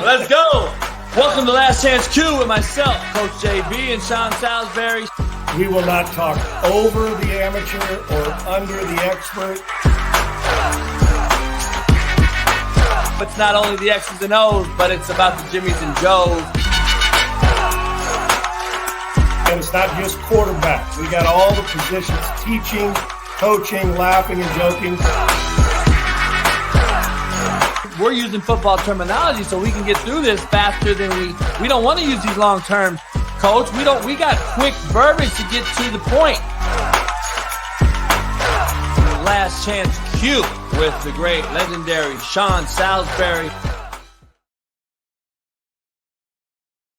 Let's go. Welcome to Last Chance Q with myself, Coach JB and Sean Salisbury. We will not talk over the amateur or under the expert. It's not only the X's and O's, but it's about the Jimmies and Joes. And it's not just quarterback. We got all the positions, teaching, coaching, laughing, and joking. We're using football terminology so we can get through this faster than we don't want to use these long terms, Coach. We got quick verbiage to get to the point. Last Chance Q with the great, legendary Sean Salisbury.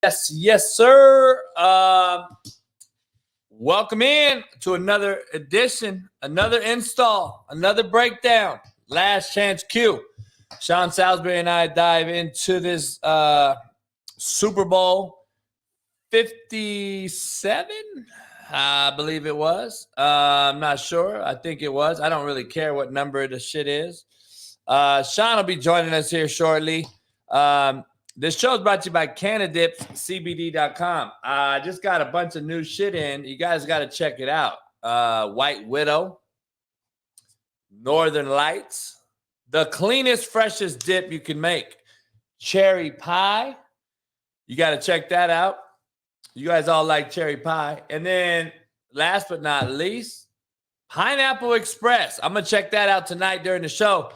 Yes, sir. Welcome in to another edition, another install, another breakdown. Last Chance Q. Sean Salisbury and I dive into this Super Bowl 57, I believe it was. I'm not sure. I think it was. I don't really care what number the shit is. Sean will be joining us here shortly. This show is brought to you by CanadipsCBD.com. I just got a bunch of new shit in. You guys got to check it out. White Widow, Northern Lights, the cleanest, freshest dip you can make. Cherry pie. You got to check that out. You guys all like cherry pie. And then last but not least, Pineapple Express. I'm going to check that out tonight during the show.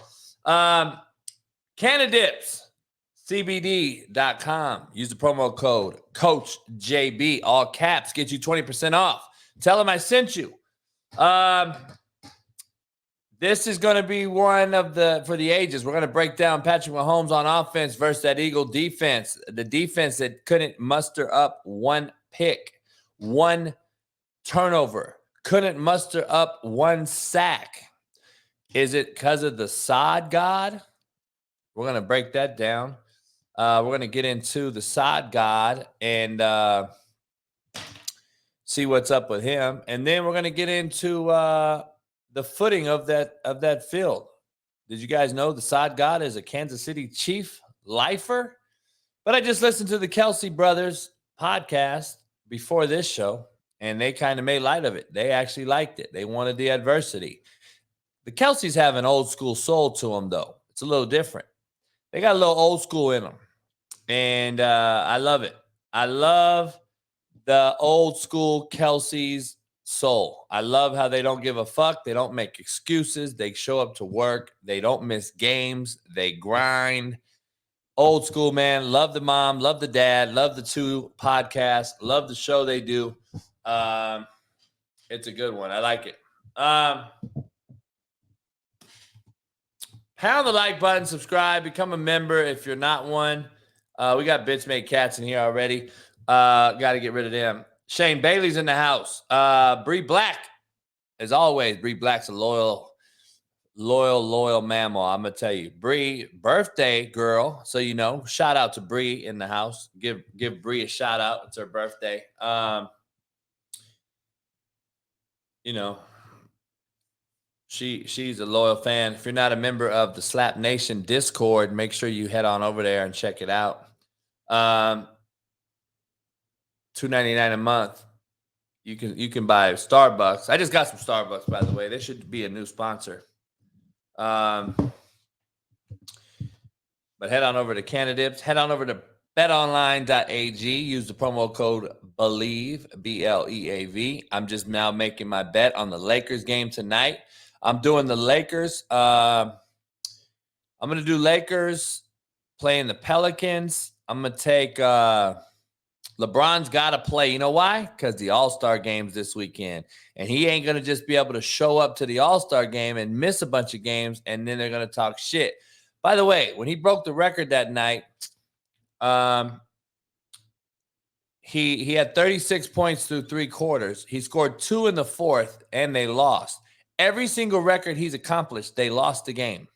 CanadipsCBD.com. Use the promo code CoachJB, all caps, get you 20% off. Tell them I sent you. This is going to be one of for the ages. We're going to break down Patrick Mahomes on offense versus that Eagle defense. The defense that couldn't muster up one pick, one turnover, couldn't muster up one sack. Is it because of the sod god? We're going to break that down. We're going to get into the sod god and see what's up with him. And then we're going to get into the footing of that field. Did you guys know the sod god is a Kansas City Chief lifer? But I just listened to the Kelsey brothers podcast before this show, and they kind of made light of it. They actually liked it. They wanted the adversity. The Kelseys have an old school soul to them, though. It's a little different. They got a little old school in them, and I love it. I love the old school Kelsey's soul. I love how they don't give a fuck. They don't make excuses. They show up to work. They don't miss games. They grind. Old school, man. Love the mom. Love the dad. Love the two podcasts. Love the show they do. It's a good one. I like it. Pound the like button. Subscribe. Become a member if you're not one. We got Bitch Made Cats in here already. Got to get rid of them. Shane Bailey's in the house. Bree Black, as always. Bree Black's a loyal mammal. I'm gonna tell you, Bree, birthday girl. So you know, shout out to Bree in the house. Give Bree a shout out. It's her birthday. You know, she's a loyal fan. If you're not a member of the Slap Nation Discord, make sure you head on over there and check it out. $2.99 a month. You can buy Starbucks. I just got some Starbucks, by the way. They should be a new sponsor. But head on over to Canadips. Head on over to betonline.ag. Use the promo code BELIEVE, BLEAV. I'm just now making my bet on the Lakers game tonight. I'm doing the Lakers. I'm going to do Lakers playing the Pelicans. I'm going to take LeBron's got to play. You know why? Because the All-Star game's this weekend. And he ain't going to just be able to show up to the All-Star game and miss a bunch of games, and then they're going to talk shit. By the way, when he broke the record that night, he had 36 points through three quarters. He scored 2 in the fourth, and they lost. Every single record he's accomplished, they lost the game.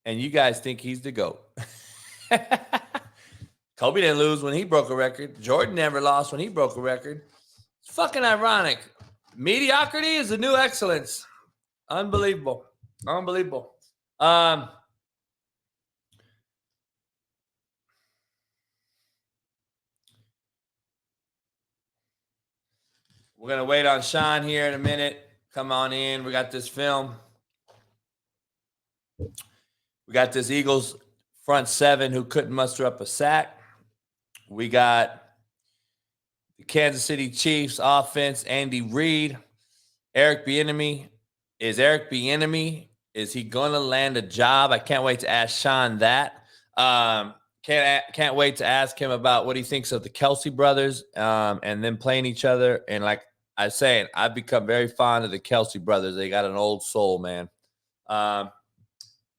And you guys think he's the GOAT. Kobe didn't lose when he broke a record. Jordan never lost when he broke a record. It's fucking ironic. Mediocrity is the new excellence. Unbelievable. Unbelievable. We're going to wait on Sean here in a minute. Come on in. We got this film. We got this Eagles front seven who couldn't muster up a sack. We got the Kansas City Chiefs offense, Andy Reid. Eric Bieniemy. Is Eric Bieniemy, is he going to land a job? I can't wait to ask Sean that. Can't wait to ask him about what he thinks of the Kelsey brothers and them playing each other. And like I was saying, I've become very fond of the Kelsey brothers. They got an old soul, man.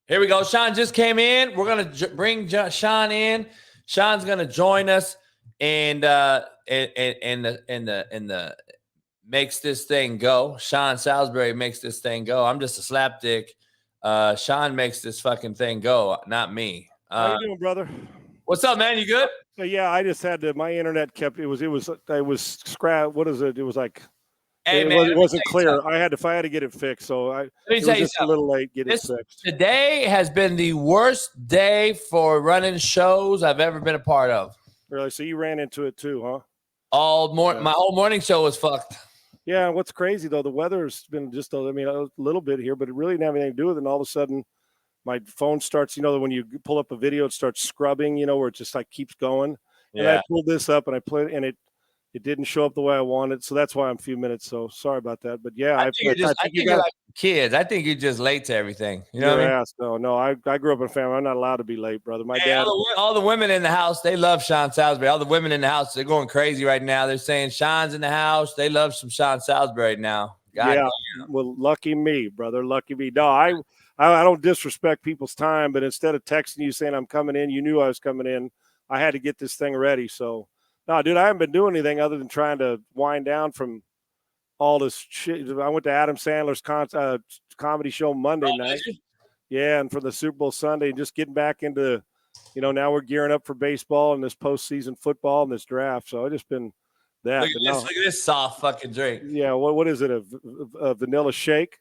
Here we go. Sean just came in. We're going to bring Sean in. Sean's going to join us and the makes this thing go. Sean Salisbury makes this thing go. I'm just a slapdick. Sean makes this fucking thing go, not me. How you doing, brother? What's up, man? You good? Yeah, I just had to. My internet kept. It was scrap. What is it? It was like. Hey, it wasn't clear. I had to get it fixed. So let me tell you just something. A little late getting it fixed. Today has been the worst day for running shows I've ever been a part of. Really? So you ran into it too, huh? My whole morning show was fucked. Yeah. What's crazy though, the weather's been just a little bit here, but it really didn't have anything to do with it. And all of a sudden, my phone starts. When you pull up a video, it starts scrubbing. Where it just like keeps going. Yeah. And I pulled this up and I played, and it didn't show up the way I wanted. So that's why I'm a few minutes. So sorry about that. But yeah, I think you're like kids. I think you're just late to everything. You know what I mean? No. I grew up in a family. I'm not allowed to be late, brother. My dad. All the women in the house, they love Sean Salisbury. All the women in the house, they're going crazy right now. They're saying Sean's in the house. They love some Sean Salisbury now. God damn. Well, lucky me, brother. Lucky me. No, I don't disrespect people's time, but instead of texting you saying I'm coming in, you knew I was coming in. I had to get this thing ready. So, no, dude, I haven't been doing anything other than trying to wind down from all this shit. I went to Adam Sandler's comedy show Monday night. Yeah, and for the Super Bowl Sunday, just getting back into, now we're gearing up for baseball and this postseason football and this draft. So I've just been that. Look at this soft fucking drink. Yeah, what is it, a vanilla shake?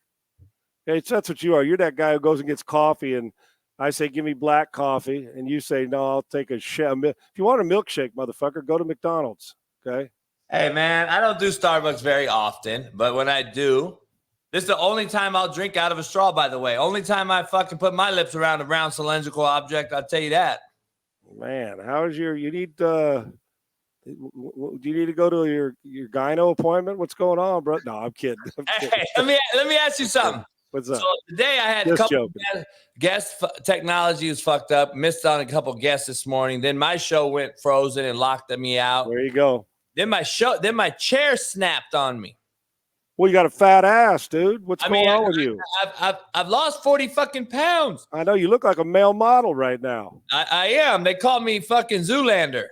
Hey, that's what you are. You're that guy who goes and gets coffee, and I say, give me black coffee, and you say, no, I'll take a shake. If you want a milkshake, motherfucker, go to McDonald's, okay? Hey, man, I don't do Starbucks very often, but when I do, this is the only time I'll drink out of a straw, by the way. Only time I fucking put my lips around a round cylindrical object, I'll tell you that. Man, you need do you need to go to your gyno appointment? What's going on, bro? No, I'm kidding. Hey, let me ask you something. What's up? So today I had a couple guest technology was fucked up. Missed on a couple guests this morning. Then my show went frozen and locked me out. There you go. Then my chair snapped on me. Well, you got a fat ass, dude. What's going on with you? I've lost 40 fucking pounds. I know you look like a male model right now. I am. They call me fucking Zoolander.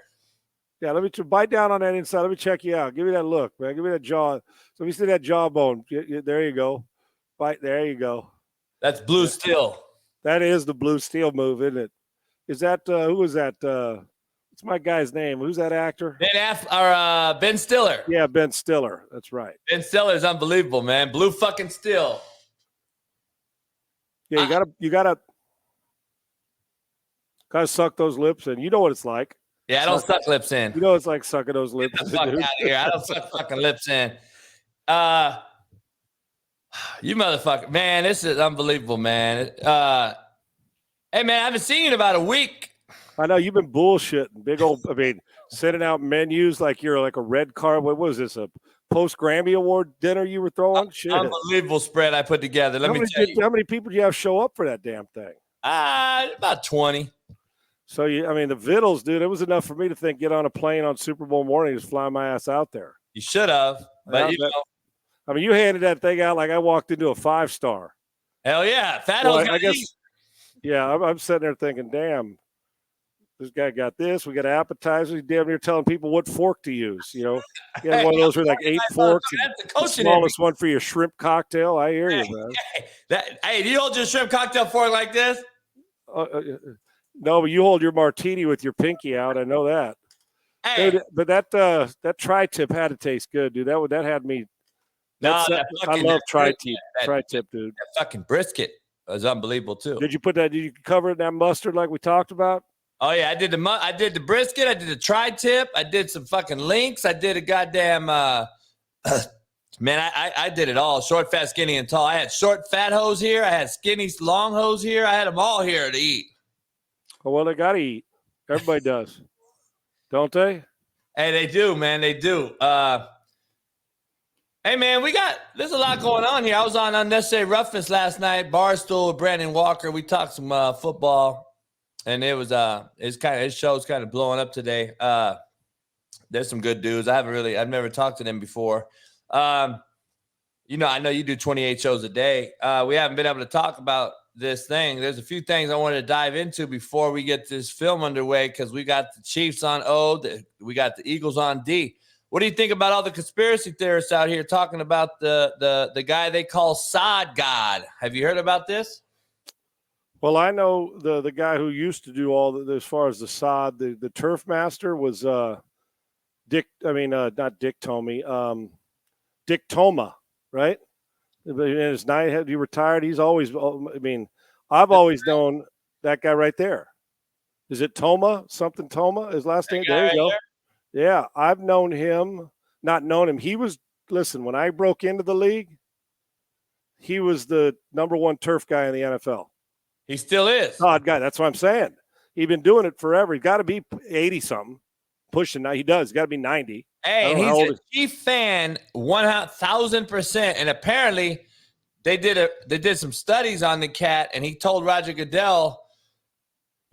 Yeah, let me bite down on that inside. Let me check you out. Give me that look, man. Give me that jaw. Let me see that jawbone. There you go. Bite. There you go. That's blue steel. That is the blue steel move, isn't it? Is that who is that? What's my guy's name? Who's that actor? Ben Stiller. Yeah, Ben Stiller. That's right. Ben Stiller is unbelievable, man. Blue fucking steel. Yeah, you gotta suck those lips in. You know what it's like. Yeah, I don't suck lips in. You know it's like sucking those lips in. Get the fuck out of here. I don't suck fucking lips in. You motherfucker. Man, this is unbelievable, man. Hey, man, I haven't seen you in about a week. I know you've been bullshitting. Sending out menus like you're like a red card. What was this, a post-Grammy Award dinner you were throwing? Shit. Unbelievable spread I put together. Let me tell you. How many people do you have show up for that damn thing? About 20. So, the vittles, dude, it was enough for me to think, get on a plane on Super Bowl morning and just fly my ass out there. You should have. But, you handed that thing out like I walked into a 5-star. Hell yeah. I guess. Yeah, I'm sitting there thinking, damn, this guy got this. We got appetizers. He's damn near telling people what fork to use. You had one of those with like 8 forks. The smallest one for your shrimp cocktail. I hear you, man. Hey, do you hold your shrimp cocktail fork like this? No, but you hold your martini with your pinky out. I know that. Hey. Dude, but that tri-tip had to taste good, dude. That had me. I love tri-tip. Tri-tip, dude. That fucking brisket was unbelievable too. Did you cover it in that mustard like we talked about? Oh yeah, I did the brisket. I did the tri-tip. I did some fucking links. I did a goddamn Man, I did it all. Short, fat, skinny, and tall. I had short, fat hose here. I had skinny, long hose here. I had them all here to eat. Well, they got to eat. Everybody does. Don't they? Hey, they do, man. They do. Hey, man, there's a lot going on here. I was on Unnecessary Roughness last night, Barstool with Brandon Walker. We talked some football, and his show's kind of blowing up today. There's some good dudes. I've never talked to them before. I know you do 28 shows a day. We haven't been able to talk about this thing. There's a few things I wanted to dive into before we get this film underway, because we got the Chiefs on O, we got the Eagles on D. What do you think about all the conspiracy theorists out here talking about the guy they call Sod God? Have you heard about this? Well, I know the guy who used to do all as far as the sod, the turf master was Dick. I mean, not Dick Tomey, Dick Toma, right? In his night, he retired. He's always. I mean, I've always known that guy right there. Is it Toma? Something Toma? His last name. There you go. Yeah, I've known him. Not known him. He was. Listen, when I broke into the league, he was the number one turf guy in the NFL. He still is. Odd guy. That's what I'm saying. He's been doing it forever. He's got to be 80-something, pushing. Now he does. He's got to be 90. Hey, and he's a Chief fan, 1,000%. And apparently, they did some studies on the cat, and he told Roger Goodell,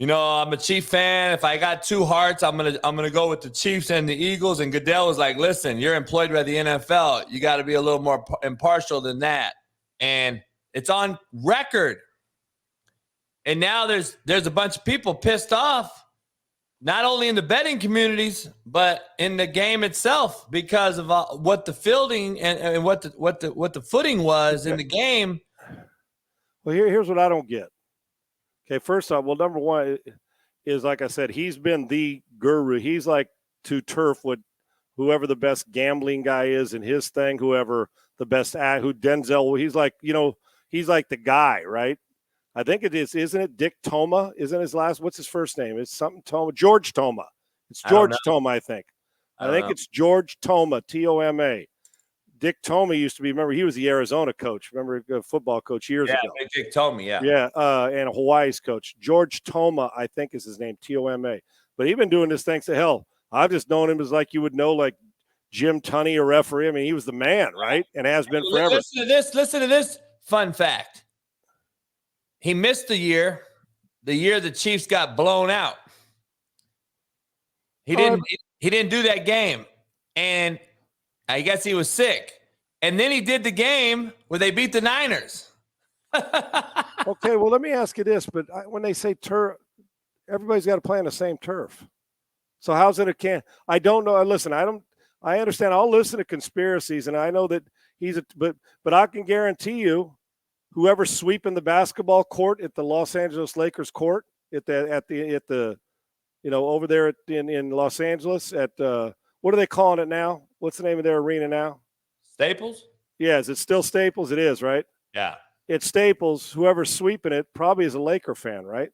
I'm a Chief fan. If I got two hearts, I'm gonna go with the Chiefs and the Eagles. And Goodell was like, "Listen, you're employed by the NFL. You got to be a little more impartial than that." And it's on record. And now there's a bunch of people pissed off, not only in the betting communities, but in the game itself, because of what the fielding and what the footing was in the game. Well, here's what I don't get. Okay, first off, number one is, like I said, he's been the guru. He's like to turf what whoever the best gambling guy is in his thing, whoever the best who Denzel. He's like, he's like the guy, right? I think it is, isn't it? Dick Toma, isn't his last? What's his first name? It's something Toma. George Toma. It's George Toma, I think. I think it's George Toma, Toma. Dick Toma used to be. Remember, he was the Arizona coach. Remember, football coach years ago. Yeah, Dick Toma. Yeah. Yeah, and a Hawaii's coach. George Toma, I think, is his name. Toma. But he's been doing this thing. To hell, I've just known him as like you would know, like Jim Tunney, a referee. I mean, he was the man, right? And has been forever. Listen to this fun fact. He missed the year the Chiefs got blown out. He didn't do that game, and I guess he was sick. And then he did the game where they beat the Niners. Okay, well, let me ask you this. But when they say turf, everybody's got to play on the same turf. So how's it I don't know. Listen, I understand. I'll listen to conspiracies, and I know that but I can guarantee you, whoever's sweeping the basketball court at the Los Angeles Lakers court at the over there in Los Angeles at what are they calling it now? What's the name of their arena now? Staples? Yeah, is it still Staples? It is, right? Yeah. It's Staples. Whoever's sweeping it probably is a Laker fan, right?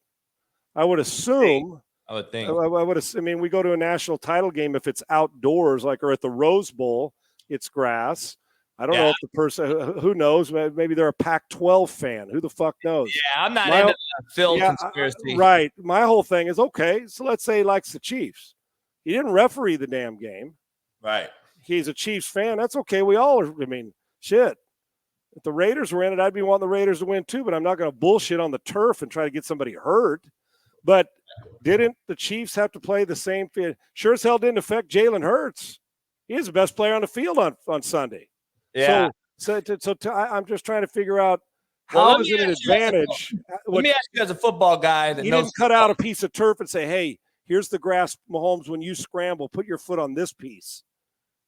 I would assume. I would think. I mean, we go to a national title game if it's outdoors, or at the Rose Bowl, it's grass. I don't know if the person, who knows, maybe they're a Pac-12 fan. Who the fuck knows? Yeah, I'm not into the Phil conspiracy. Right. My whole thing is, okay, so let's say he likes the Chiefs. He didn't referee the damn game. Right. He's a Chiefs fan. That's okay. We all are. I mean, shit. If the Raiders were in it, I'd be wanting the Raiders to win too, but I'm not going to bullshit on the turf and try to get somebody hurt. But didn't the Chiefs have to play the same field? Sure as hell didn't affect Jalen Hurts. He's the best player on the field on Sunday. Yeah. I'm just trying to figure out how is it an advantage. Let me ask you as a football guy that he knows didn't cut out a piece of turf and say, hey, here's the grass, Mahomes, when you scramble, put your foot on this piece.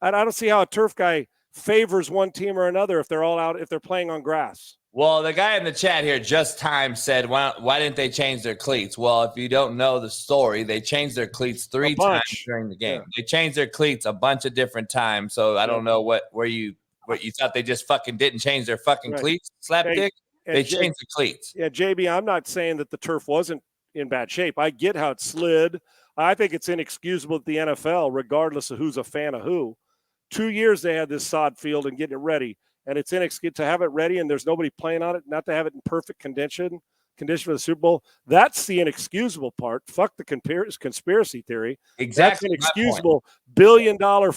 I don't see how a turf guy favors one team or another if they're all out, if they're playing on grass. Well, the guy in the chat here, Just Time, said, why didn't they change their cleats? Well, if you don't know the story, they changed their cleats three times during the game. Yeah. They changed their cleats a bunch of different times. So I don't know what you thought they just fucking didn't change their fucking cleats, slapdick. They changed the cleats. Yeah, JB, I'm not saying that the turf wasn't in bad shape. I get how it slid. I think it's inexcusable at the NFL, regardless of who's a fan of who, 2 years they had this sod field and getting it ready, and it's inexcusable to have it ready and there's nobody playing on it, not to have it in perfect condition for the Super Bowl. That's the inexcusable part. Fuck the conspiracy theory. Exactly. That's inexcusable. $billion-dollar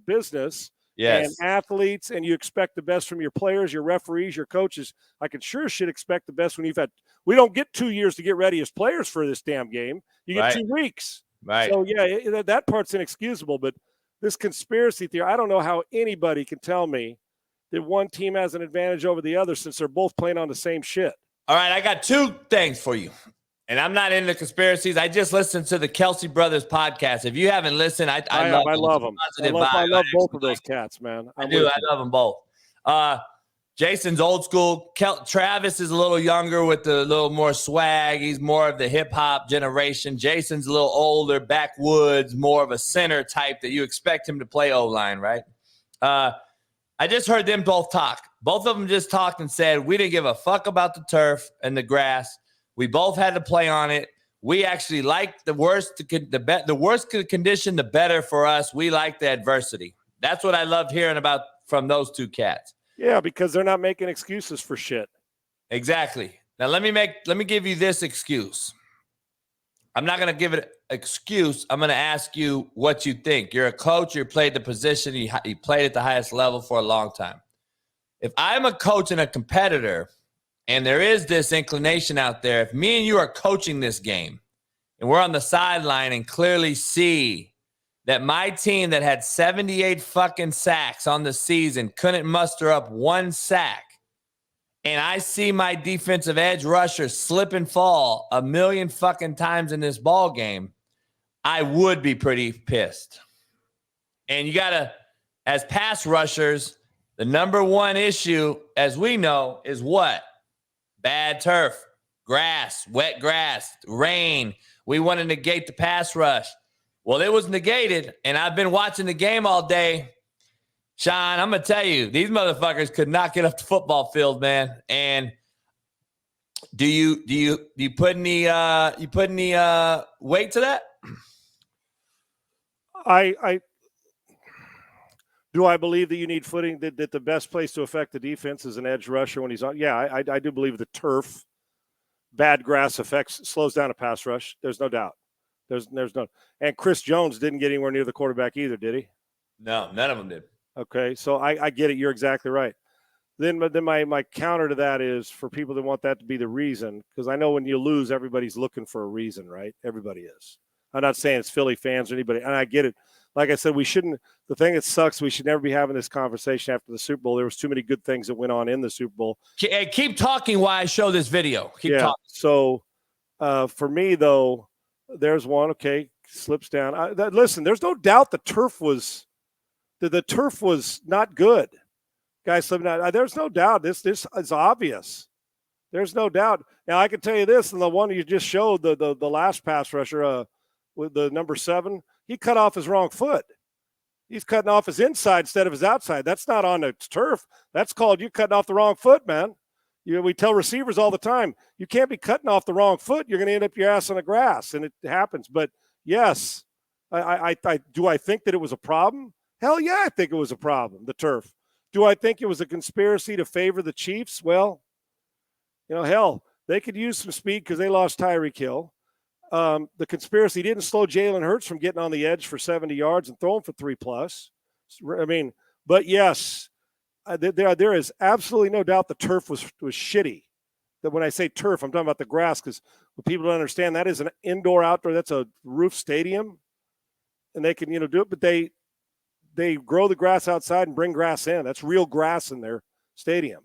business. Yes. And athletes, and you expect the best from your players, your referees, your coaches. I can sure should expect the best when you've had. We don't get 2 years to get ready as players for this damn game. You get 2 weeks. Right. So yeah, that part's inexcusable. But this conspiracy theory, I don't know how anybody can tell me that one team has an advantage over the other since they're both playing on the same shit. All right, I got 2 things for you. And I'm not into conspiracies. I just listened to the Kelsey Brothers podcast. If you haven't listened, I love them. I love both of those cats, man. I love them both. Jason's old school. Travis is a little younger with a little more swag. He's more of the hip-hop generation. Jason's a little older, backwoods, more of a center type that you expect him to play O-line, right? I just heard them both talk. Both of them just talked and said, we didn't give a fuck about the turf and the grass. We both had to play on it. We actually like the worse condition, the better for us. We like the adversity. That's what I loved hearing about from those 2 cats. Yeah, because they're not making excuses for shit. Exactly. Now let me give you this excuse. I'm not going to give it an excuse. I'm going to ask you what you think. You're a coach. You played the position. You played at the highest level for a long time. If I'm a coach and a competitor, and there is this inclination out there, if me and you are coaching this game and we're on the sideline and clearly see that my team that had 78 fucking sacks on the season couldn't muster up 1 sack, and I see my defensive edge rusher slip and fall 1,000,000 fucking times in this ball game, I would be pretty pissed. And you got to, as pass rushers, the number 1 issue, as we know, is what? Bad turf, grass, wet grass, rain. We want to negate the pass rush. Well, it was negated, and I've been watching the game all day. Sean, I'm going to tell you, these motherfuckers could not get up the football field, man. And do you put any weight to that? Do I believe that you need footing, that the best place to affect the defense is an edge rusher when he's on? Yeah, I do believe the turf, bad grass slows down a pass rush. There's no doubt. There's no. And Chris Jones didn't get anywhere near the quarterback either, did he? No, none of them did. Okay, so I get it. You're exactly right. Then my counter to that is for people that want that to be the reason, because I know when you lose, everybody's looking for a reason, right? Everybody is. I'm not saying it's Philly fans or anybody, and I get it. Like I said, we shouldn't. The thing that sucks, we should never be having this conversation after the Super Bowl. There was too many good things that went on in the Super Bowl. Hey, keep talking while I show this video. Keep talking. So for me, though, there's one. Okay, slips down. Listen, there's no doubt the turf was not good. Guys slipping out. There's no doubt. This is obvious. There's no doubt. Now I can tell you this, and the one you just showed, the last pass rusher with the number 7. He cut off his wrong foot. He's cutting off his inside instead of his outside. That's not on the turf. That's called you cutting off the wrong foot, man. We tell receivers all the time, you can't be cutting off the wrong foot. You're going to end up your ass on the grass, and it happens. But, yes, I do I think that it was a problem? Hell, yeah, I think it was a problem, the turf. Do I think it was a conspiracy to favor the Chiefs? Well, hell, they could use some speed because they lost Tyreek Hill. The conspiracy didn't slow Jalen Hurts from getting on the edge for 70 yards and throwing for 3+. I mean, but yes, there is absolutely no doubt the turf was shitty. That when I say turf, I'm talking about the grass, because what people don't understand, that is an indoor-outdoor. That's a roof stadium, and they can do it. But they grow the grass outside and bring grass in. That's real grass in their stadium.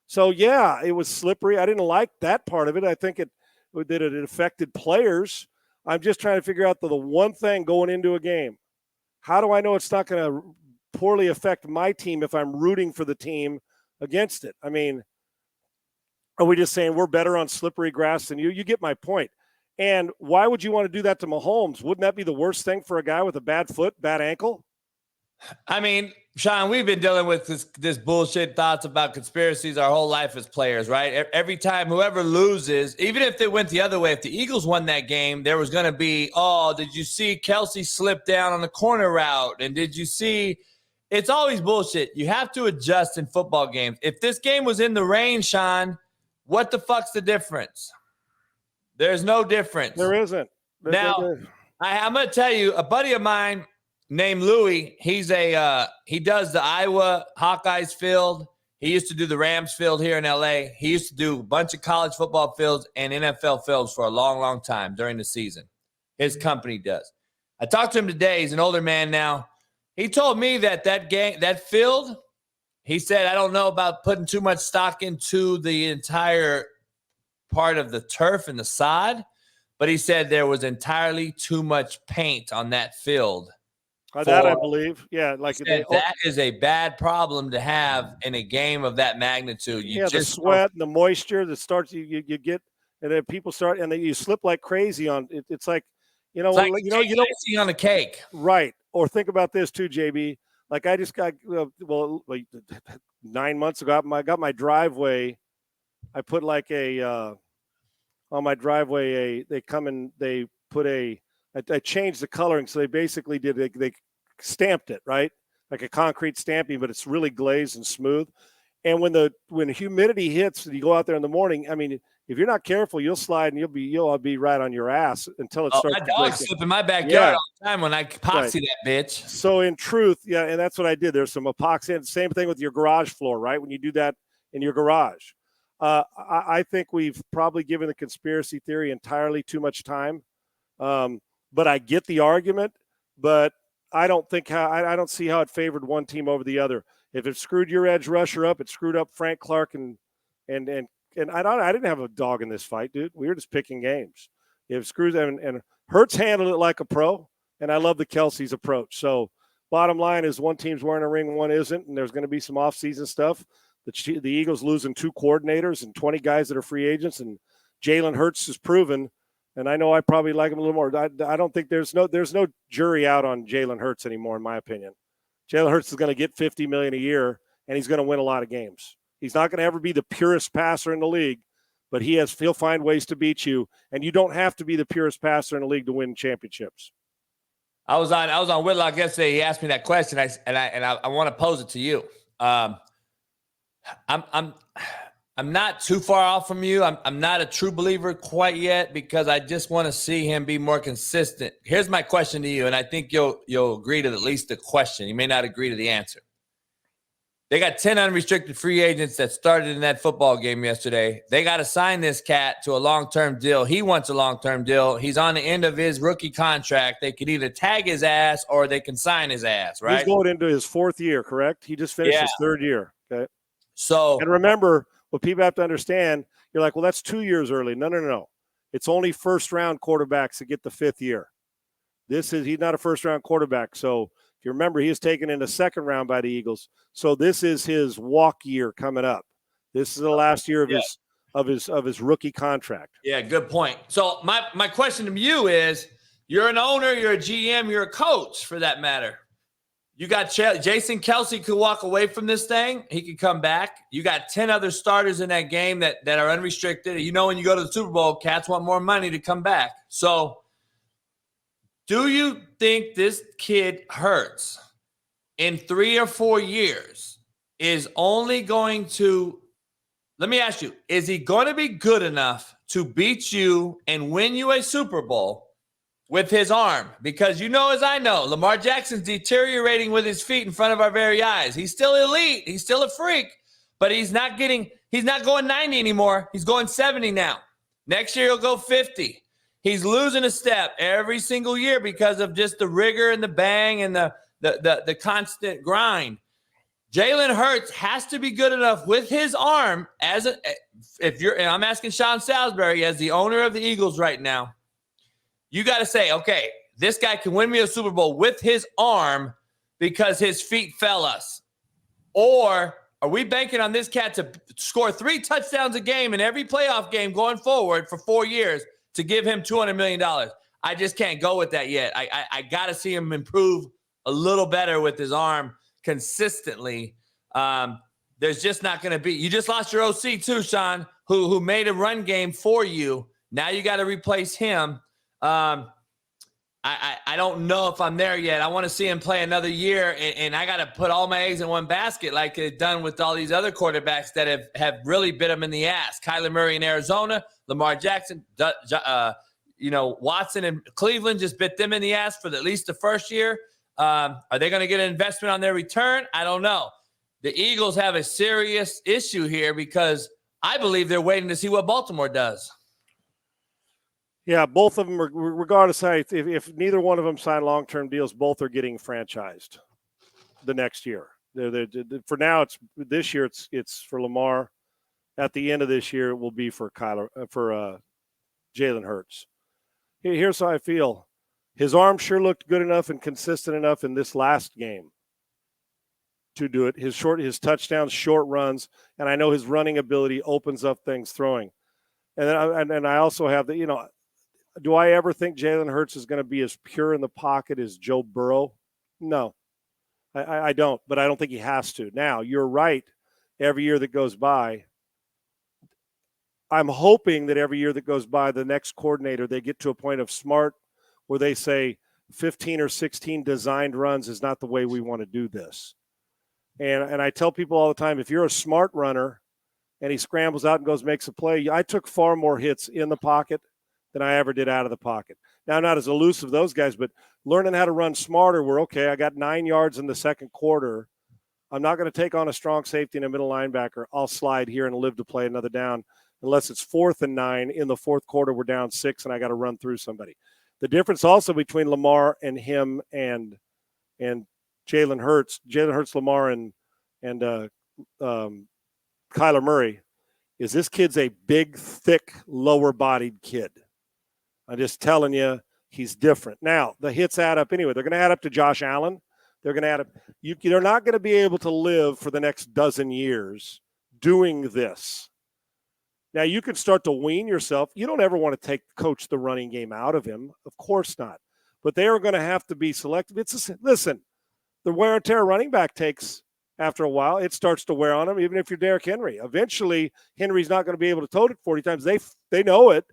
So yeah, it was slippery. I didn't like that part of it. I think it affected players. I'm just trying to figure out the one thing going into a game. How do I know it's not going to poorly affect my team if I'm rooting for the team against it? I mean, are we just saying we're better on slippery grass than you? You get my point. And why would you want to do that to Mahomes? Wouldn't that be the worst thing for a guy with a bad foot, bad ankle? I mean, Sean, we've been dealing with this bullshit thoughts about conspiracies our whole life as players, right? Every time whoever loses, even if they went the other way, if the Eagles won that game, there was going to be, oh, did you see Kelsey slip down on the corner route? And did you see – it's always bullshit. You have to adjust in football games. If this game was in the rain, Sean, what the fuck's the difference? There's no difference. There isn't. I'm going to tell you, a buddy of mine – named Louis, he does the Iowa Hawkeyes field. He used to do the Rams field here in LA. He used to do a bunch of college football fields and NFL fields for a long, long time during the season. His company does. I talked to him today. He's an older man now. He told me that field, he said, I don't know about putting too much stock into the entire part of the turf and the sod, but he said there was entirely too much paint on that field. That I believe. Yeah. That is a bad problem to have in a game of that magnitude. The sweat and the moisture that starts, you get, and then people start, and then you slip like crazy on it. It's like, you know, you don't see on a cake. Right. Or think about this too, JB. Like I just got, 9 months ago, I got my driveway. I put like on my driveway, I changed the coloring, so they basically they stamped it, right? Like a concrete stamping, but it's really glazed and smooth. And when humidity hits and you go out there in the morning, I mean, if you're not careful, you'll slide and you'll be right on your ass until it starts. My dogs slip in my backyard all the time when I epoxy that bitch. So in truth, yeah, and that's what I did. There's some epoxy, and same thing with your garage floor, right? When you do that in your garage. I think we've probably given the conspiracy theory entirely too much time. But I get the argument, but I don't see how it favored one team over the other. If it screwed your edge rusher up, it screwed up Frank Clark and I didn't have a dog in this fight, dude. We were just picking games. If screws and Hurts handled it like a pro, and I love the Kelsey's approach. So bottom line is one team's wearing a ring and one isn't, and there's going to be some off-season stuff. The Eagles losing 2 coordinators and 20 guys that are free agents, and Jalen Hurts is proven. And I know I probably like him a little more. I don't think there's no jury out on Jalen Hurts anymore, in my opinion. Jalen Hurts is going to get $50 million a year, and he's going to win a lot of games. He's not going to ever be the purest passer in the league, but he'll find ways to beat you. And you don't have to be the purest passer in the league to win championships. I was on Whitlock yesterday. He asked me that question, I want to pose it to you. I'm not too far off from you. I'm not a true believer quite yet because I just want to see him be more consistent. Here's my question to you, and I think you'll agree to at least the question. You may not agree to the answer. They got 10 unrestricted free agents that started in that football game yesterday. They got to sign this cat to a long-term deal. He wants a long-term deal. He's on the end of his rookie contract. They could either tag his ass or they can sign his ass, right? He's going into his 4th year, correct? He just finished his 3rd year. Okay. So, and remember, what people have to understand, you're like, well, that's 2 years early. No. It's only first-round quarterbacks that get the 5th year. He's not a first-round quarterback. So if you remember, he was taken in the 2nd round by the Eagles. So this is his walk year coming up. This is the last year of his rookie contract. Yeah, good point. So my question to you is, you're an owner, you're a GM, you're a coach for that matter. You got Jason Kelsey could walk away from this thing. He could come back. You got 10 other starters in that game that are unrestricted. You know, when you go to the Super Bowl, cats want more money to come back. So do you think this kid Hurts in 3 or 4 years is only going to – let me ask you, is he going to be good enough to beat you and win you a Super Bowl with his arm? Because you know, as I know, Lamar Jackson's deteriorating with his feet in front of our very eyes. He's still elite. He's still a freak, but he's not going 90 anymore. He's going 70 now. Next year, he'll go 50. He's losing a step every single year because of just the rigor and the bang and the constant grind. Jalen Hurts has to be good enough with his arm and I'm asking Sean Salisbury as the owner of the Eagles right now. You got to say, okay, this guy can win me a Super Bowl with his arm because his feet fell us. Or are we banking on this cat to score 3 touchdowns a game in every playoff game going forward for 4 years to give him $200 million? I just can't go with that yet. I got to see him improve a little better with his arm consistently. There's just not going to be. You just lost your OC too, Sean, who made a run game for you. Now you got to replace him. I don't know if I'm there yet. I want to see him play another year, and I got to put all my eggs in one basket like they've done with all these other quarterbacks that have really bit them in the ass. Kyler Murray in Arizona, Lamar Jackson, Watson in Cleveland just bit them in the ass for at least the first year. Are they going to get an investment on their return? I don't know. The Eagles have a serious issue here because I believe they're waiting to see what Baltimore does. Yeah, both of them, regardless, if neither one of them sign long-term deals, both are getting franchised the next year. For now, it's this year. It's for Lamar. At the end of this year, it will be for Jalen Hurts. Here's how I feel: his arm sure looked good enough and consistent enough in this last game to do it. His touchdowns, short runs, and I know his running ability opens up things throwing. And I also have the Do I ever think Jalen Hurts is going to be as pure in the pocket as Joe Burrow? No, I don't, but I don't think he has to. Now, you're right. Every year that goes by, I'm hoping that every year that goes by, the next coordinator, they get to a point of smart where they say 15 or 16 designed runs is not the way we want to do this. And I tell people all the time, if you're a smart runner and he scrambles out and goes makes a play, I took far more hits in the pocket than I ever did out of the pocket. Now, I'm not as elusive as those guys, but learning how to run smarter, we're okay. I got 9 yards in the second quarter. I'm not going to take on a strong safety and a middle linebacker. I'll slide here and live to play another down unless it's 4th and 9. In the fourth quarter, we're down 6, and I got to run through somebody. The difference also between Lamar and him and Jalen Hurts, Lamar, and Kyler Murray, is this kid's a big, thick, lower-bodied kid. I'm just telling you, he's different. Now, the hits add up anyway. They're going to add up to Josh Allen. They're going to add up. They're not going to be able to live for the next dozen years doing this. Now, you can start to wean yourself. You don't ever want to coach the running game out of him. Of course not. But they are going to have to be selective. Listen, the wear and tear running back takes after a while. It starts to wear on him, even if you're Derrick Henry. Eventually, Henry's not going to be able to tote it 40 times. They know it.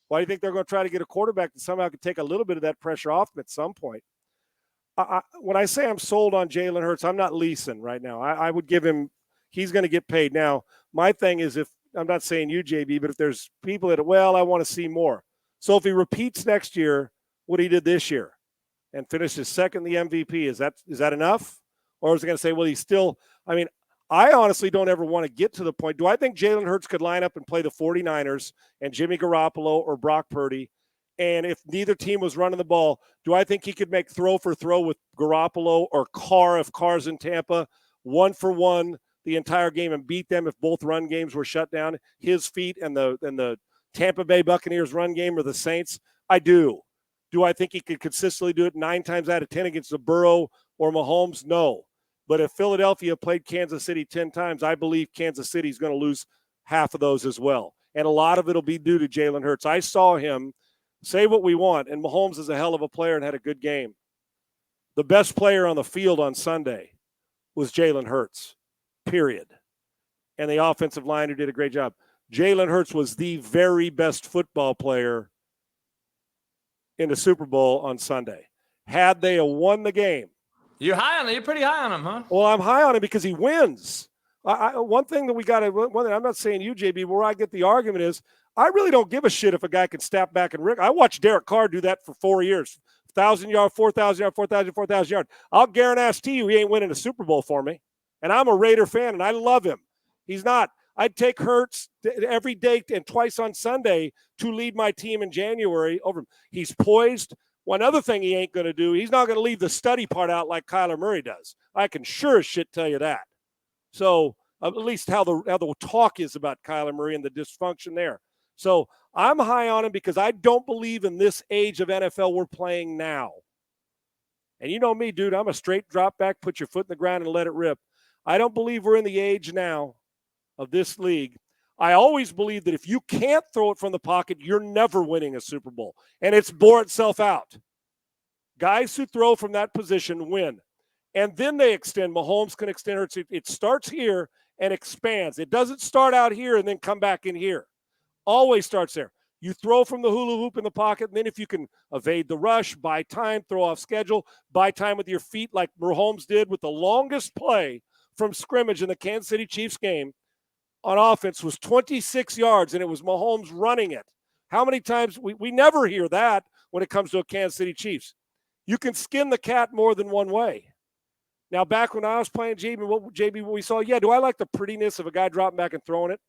Why do you think they're going to try to get a quarterback that somehow could take a little bit of that pressure off him at some point? When I say I'm sold on Jalen Hurts, I'm not leasing right now. I would give him – he's going to get paid. Now, my thing is I'm not saying you, JB, but if there's people that, I want to see more. So if he repeats next year what he did this year and finishes second in the MVP, is that enough? Or is it going to say, he's still – I honestly don't ever want to get to the point. Do I think Jalen Hurts could line up and play the 49ers and Jimmy Garoppolo or Brock Purdy? And if neither team was running the ball, do I think he could make throw for throw with Garoppolo or Carr if Carr's in Tampa, 1-for-1 the entire game and beat them if both run games were shut down? His feet and the Tampa Bay Buccaneers run game or the Saints? I do. Do I think he could consistently do it 9 times out of 10 against the Burrow or Mahomes? No. But if Philadelphia played Kansas City 10 times, I believe Kansas City is going to lose half of those as well. And a lot of it will be due to Jalen Hurts. I saw him say what we want, and Mahomes is a hell of a player and had a good game. The best player on the field on Sunday was Jalen Hurts, period. And the offensive line who did a great job. Jalen Hurts was the very best football player in the Super Bowl on Sunday. Had they won the game, you're high on him. You're pretty high on him, huh? Well, I'm high on him because he wins. One thing that we got to – I'm not saying you, JB, where I get the argument is I really don't give a shit if a guy can snap back and rip. I watched Derek Carr do that for 4 years. 1,000-yard, 4,000-yard, 4,000-yard. I'll guarantee you he ain't winning a Super Bowl for me. And I'm a Raider fan, and I love him. He's not. I'd take Hurts every day and twice on Sunday to lead my team in January over him. He's poised. One other thing he ain't going to do, he's not going to leave the study part out like Kyler Murray does. I can sure as shit tell you that. So at least how the talk is about Kyler Murray and the dysfunction there. So I'm high on him because I don't believe in this age of NFL we're playing now. And you know me, dude, I'm a straight drop back, put your foot in the ground and let it rip. I don't believe we're in the age now of this league. I always believe that if you can't throw it from the pocket, you're never winning a Super Bowl. And it's bore itself out. Guys who throw from that position win. And then they extend. Mahomes can extend Hurts. It starts here and expands. It doesn't start out here and then come back in here. Always starts there. You throw from the hula hoop in the pocket, and then if you can evade the rush, buy time, throw off schedule, buy time with your feet like Mahomes did with the longest play from scrimmage in the Kansas City Chiefs game on offense was 26 yards, and it was Mahomes running it. How many times? We never hear that when it comes to a Kansas City Chiefs. You can skin the cat more than one way. Now, back when I was playing JB, what we saw, do I like the prettiness of a guy dropping back and throwing it?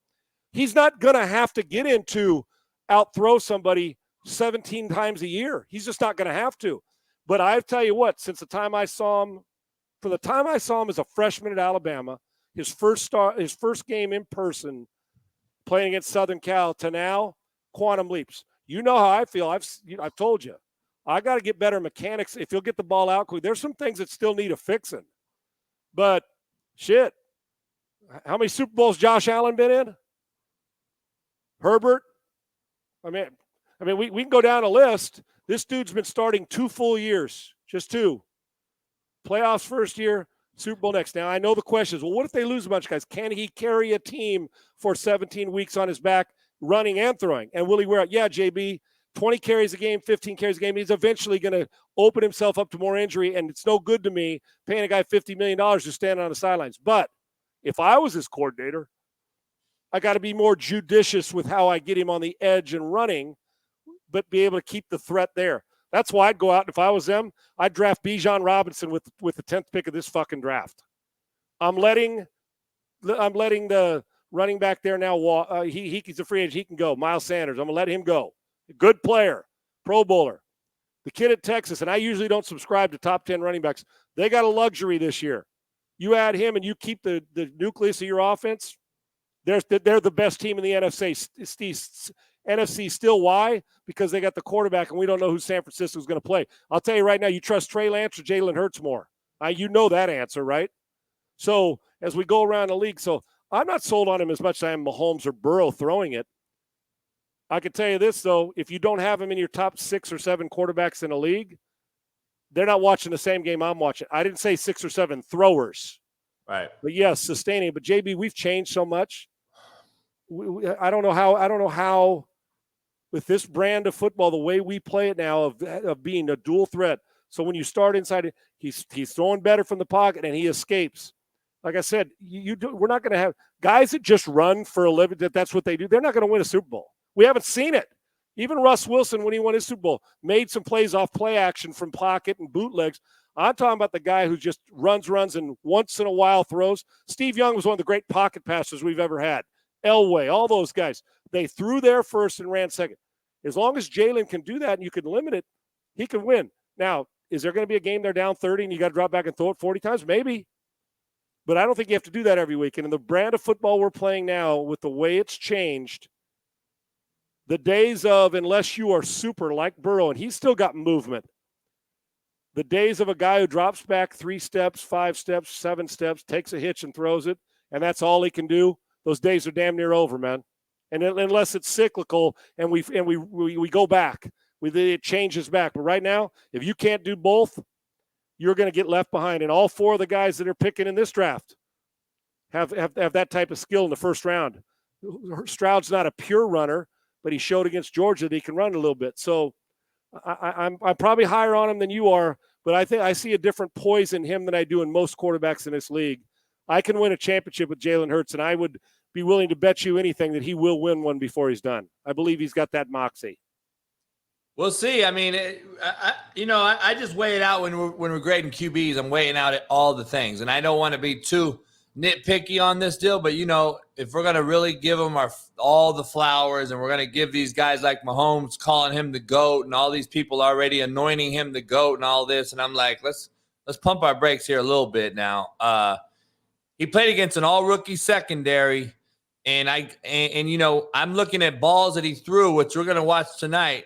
He's not going to have to get into out-throw somebody 17 times a year. He's just not going to have to. But I tell you what, from the time I saw him as a freshman at Alabama, his first game in person playing against Southern Cal to now, quantum leaps. You know how I feel. I've told you. I got to get better mechanics. If you'll get the ball out quick, there's some things that still need a fixing. But shit, how many Super Bowls Josh Allen been in? Herbert? I mean, we can go down a list. This dude's been starting 2 full years, just 2. Playoffs first year, Super Bowl next. Now, I know the question is, well, what if they lose a bunch of guys? Can he carry a team for 17 weeks on his back, running and throwing? And will he wear out? Yeah, JB, 20 carries a game, 15 carries a game. He's eventually going to open himself up to more injury, and it's no good to me paying a guy $50 million to stand on the sidelines. But if I was his coordinator, I got to be more judicious with how I get him on the edge and running, but be able to keep the threat there. That's why I'd go out, and if I was them, I'd draft Bijan Robinson with the 10th pick of this fucking draft. I'm letting the running back there now. He's a free agent. He can go. Miles Sanders. I'm going to let him go. Good player, Pro Bowler. The kid at Texas, and I usually don't subscribe to top 10 running backs. They got a luxury this year. You add him and you keep the nucleus of your offense, they're the best team in the NFC still. Why? Because they got the quarterback, and we don't know who San Francisco is going to play. I'll tell you right now, you trust Trey Lance or Jalen Hurts more? You know that answer, right? So as we go around the league, so I'm not sold on him as much as I am Mahomes or Burrow throwing it. I can tell you this, though, if you don't have him in your top 6 or 7 quarterbacks in the league, they're not watching the same game I'm watching. I didn't say 6 or 7 throwers. Right. But yes, sustaining. But JB, we've changed so much. I don't know how with this brand of football, the way we play it now of being a dual threat. So when you start inside, he's throwing better from the pocket and he escapes. Like I said, we're not going to have guys that just run for a living. That's what they do. They're not going to win a Super Bowl. We haven't seen it. Even Russ Wilson, when he won his Super Bowl, made some plays off play action from pocket and bootlegs. I'm talking about the guy who just runs, and once in a while throws. Steve Young was one of the great pocket passers we've ever had. Elway, all those guys. They threw there first and ran second. As long as Jalen can do that and you can limit it, he can win. Now, is there going to be a game they're down 30 and you got to drop back and throw it 40 times? Maybe. But I don't think you have to do that every week. And in the brand of football we're playing now, with the way it's changed, the days of, unless you are super like Burrow, and he's still got movement, the days of a guy who drops back 3 steps, 5 steps, 7 steps, takes a hitch and throws it, and that's all he can do, those days are damn near over, man. And unless it's cyclical and we go back, it changes back. But right now, if you can't do both, you're going to get left behind. And all 4 of the guys that are picking in this draft have that type of skill in the first round. Stroud's not a pure runner, but he showed against Georgia that he can run a little bit. So I'm probably higher on him than you are, but I think I see a different poise in him than I do in most quarterbacks in this league. I can win a championship with Jalen Hurts, and I would be willing to bet you anything that he will win one before he's done. I believe he's got that moxie. We'll see. I mean, I just weigh it out when we're grading QBs. I'm weighing out all the things, and I don't want to be too nitpicky on this deal, but if we're going to really give them all the flowers, and we're going to give these guys like Mahomes calling him the GOAT and all these people already anointing him the GOAT and all this, and I'm like, let's pump our brakes here a little bit now. He played against an all-rookie secondary, and I'm looking at balls that he threw, which we're going to watch tonight.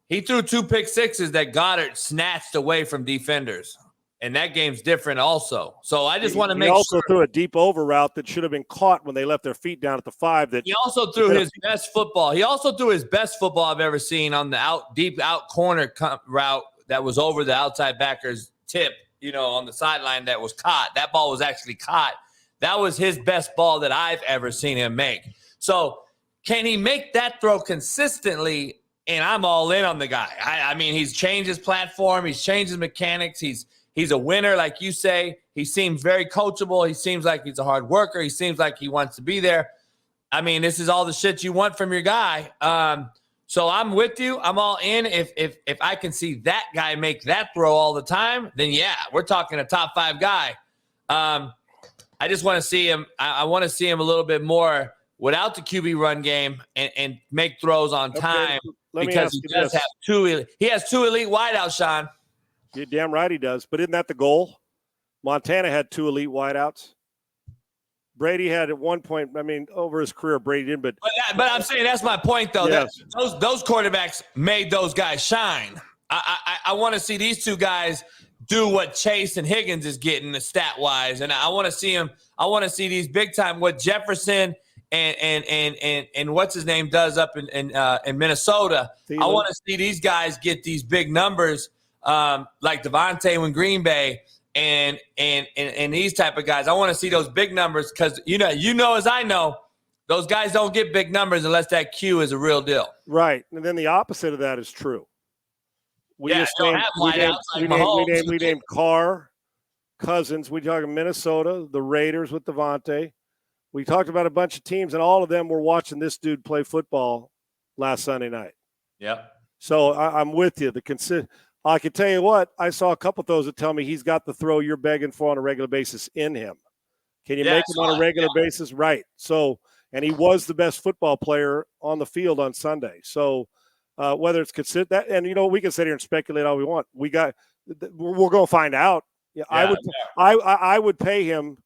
He threw 2 pick sixes that Goddard snatched away from defenders. And that game's different also. So I just want to make sure. He also threw a deep over route that should have been caught when they left their feet down at the 5. He also threw his best football. He also threw his best football I've ever seen on the deep out corner route that was over the outside backer's tip, on the sideline that was caught. That ball was actually caught. That was his best ball that I've ever seen him make. So can he make that throw consistently? And I'm all in on the guy. I mean, he's changed his platform. He's changed his mechanics. He's a winner, like you say. He seems very coachable. He seems like he's a hard worker. He seems like he wants to be there. I mean, this is all the shit you want from your guy. So I'm with you. I'm all in. If I can see that guy make that throw all the time, then yeah, we're talking a top 5 guy. I just want to see him. I want to see him a little bit more without the QB run game and make throws on time, because he does have he has 2 elite wideouts, Sean. You're damn right he does. But isn't that the goal? Montana had 2 elite wideouts. Brady had at one point, I mean, over his career, Brady didn't. But I'm saying that's my point, though. Yes. Those quarterbacks made those guys shine. I want to see these 2 guys do what Chase and Higgins is getting stat-wise. And I want to see him. I want to see these big-time, what Jefferson and what's his name does up in Minnesota. I want to see these guys get these big numbers, like Devontae in Green Bay and these type of guys. I want to see those big numbers, because you know as I know, those guys don't get big numbers unless that Q is a real deal. Right, and then the opposite of that is true. We named Carr, Cousins. We talking Minnesota, the Raiders with Devontae. We talked about a bunch of teams, and all of them were watching this dude play football last Sunday night. Yep. So I'm with you. I can tell you what, I saw a couple of those that tell me he's got the throw you're begging for on a regular basis in him. Can you make him on a regular basis? Right. So, and he was the best football player on the field on Sunday. So whether it's considered that, and we can sit here and speculate all we want. We're going to find out. Yeah, I would pay him.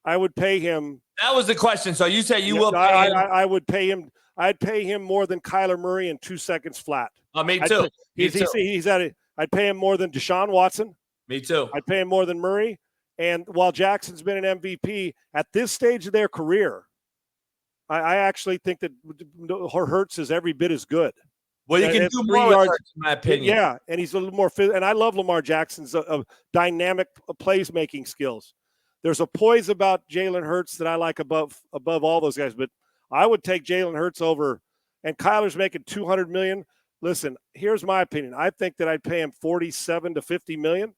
I would pay him. That was the question. So you say will pay him. I would pay him. I'd pay him more than Kyler Murray in 2 seconds flat. Oh, me too. He's at it. I'd pay him more than Deshaun Watson. Me too. I'd pay him more than Murray. And while Jackson's been an MVP at this stage of their career, I actually think that Hurts is every bit as good. Well, you can do more with Hurts, in my opinion. Yeah, and he's a little more fit. And I love Lamar Jackson's dynamic plays-making skills. There's a poise about Jalen Hurts that I like above all those guys. But I would take Jalen Hurts over, and Kyler's making $200 million. Listen, here's my opinion. I think that I'd pay him $47 to $50 million,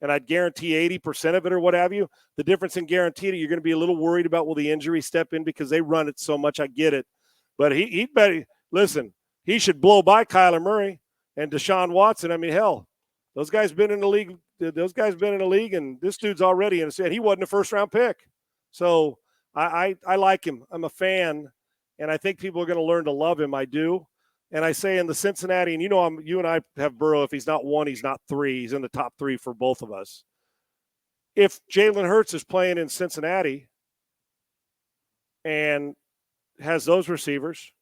and I'd guarantee 80% of it or what have you. The difference in guaranteed, you're going to be a little worried about will the injury step in because they run it so much. I get it. But he'd better – listen, he should blow by Kyler Murray and Deshaun Watson. I mean, hell, those guys been in the league. Those guys been in the league, and this dude's already in a – he wasn't a first-round pick. So I like him. I'm a fan, and I think people are going to learn to love him. I do. And I say in the Cincinnati, and you and I have Burrow. If he's not 1, he's not 3. He's in the top 3 for both of us. If Jalen Hurts is playing in Cincinnati and has those receivers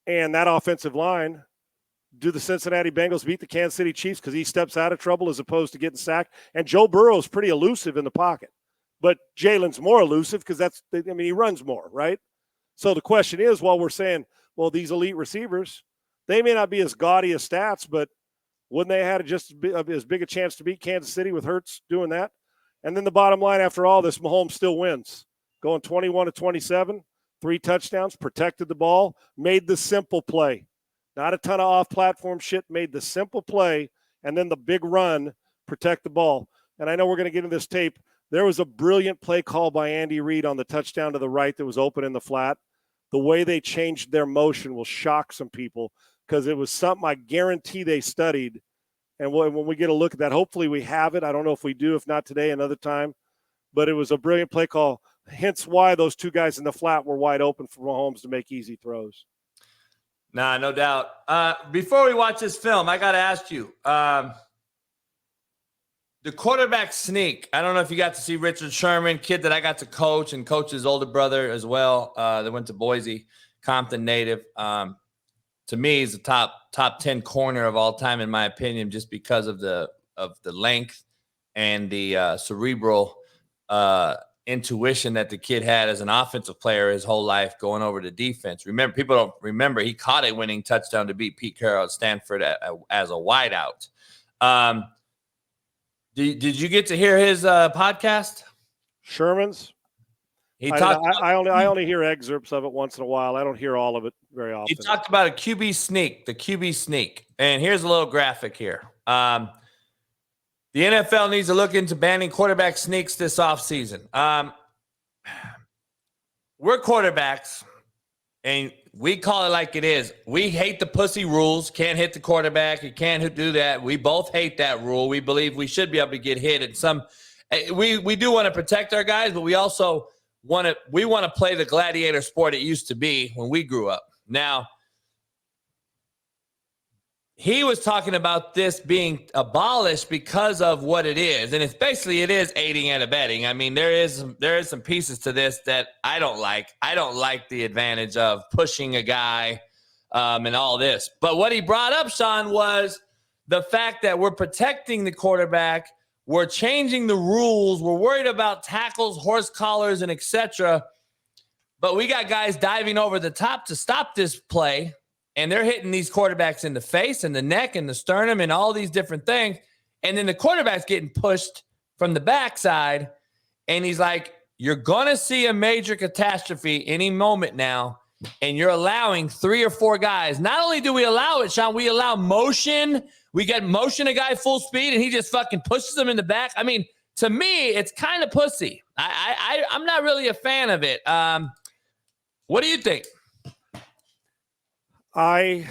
and that offensive line, do the Cincinnati Bengals beat the Kansas City Chiefs because he steps out of trouble as opposed to getting sacked? And Joe Burrow is pretty elusive in the pocket, but Jalen's more elusive because he runs more, right? So the question is, while we're saying, well, these elite receivers, they may not be as gaudy as stats, but wouldn't they have had just as big a chance to beat Kansas City with Hurts doing that? And then the bottom line after all this, Mahomes still wins, going 21-27, 3 touchdowns, protected the ball, made the simple play. Not a ton of off-platform shit, made the simple play, and then the big run, protect the ball. And I know we're going to get into this tape. There was a brilliant play call by Andy Reid on the touchdown to the right that was open in the flat. The way they changed their motion will shock some people because it was something I guarantee they studied. And when we get a look at that, hopefully we have it. I don't know if we do. If not today, another time. But it was a brilliant play call, hence why those 2 guys in the flat were wide open for Mahomes to make easy throws. Nah, no doubt. Before we watch this film, I got to ask you, the quarterback sneak. I don't know if you got to see Richard Sherman, kid that I got to coach and coach his older brother as well. That went to Boise, Compton native. To me, he's the top 10 corner of all time, in my opinion, just because of the length and the cerebral intuition that the kid had as an offensive player his whole life going over to defense. Remember, people don't remember he caught a winning touchdown to beat Pete Carroll at Stanford as a wideout. Did you get to hear his podcast? Sherman's? He talked. I only hear excerpts of it once in a while. I don't hear all of it very often. He talked about a QB sneak, the QB sneak. And here's a little graphic here. The NFL needs to look into banning quarterback sneaks this offseason. We're quarterbacks, and we call it like it is. We hate the pussy rules. Can't hit the quarterback. You can't do that. We both hate that rule. We believe we should be able to get hit. We do want to protect our guys, but we also want to play the gladiator sport it used to be when we grew up. Now, he was talking about this being abolished because of what it is. And it is aiding and abetting. I mean, there is some pieces to this that I don't like. I don't like the advantage of pushing a guy and all this. But what he brought up, Sean, was the fact that we're protecting the quarterback. We're changing the rules. We're worried about tackles, horse collars, and etc. But we got guys diving over the top to stop this play. And they're hitting these quarterbacks in the face and the neck and the sternum and all these different things. And then the quarterback's getting pushed from the backside. And he's like, you're going to see a major catastrophe any moment now. And you're allowing 3 or 4 guys. Not only do we allow it, Sean, we allow motion. We get motion a guy full speed and he just fucking pushes him in the back. I mean, to me, it's kind of pussy. I'm not really a fan of it. What do you think? I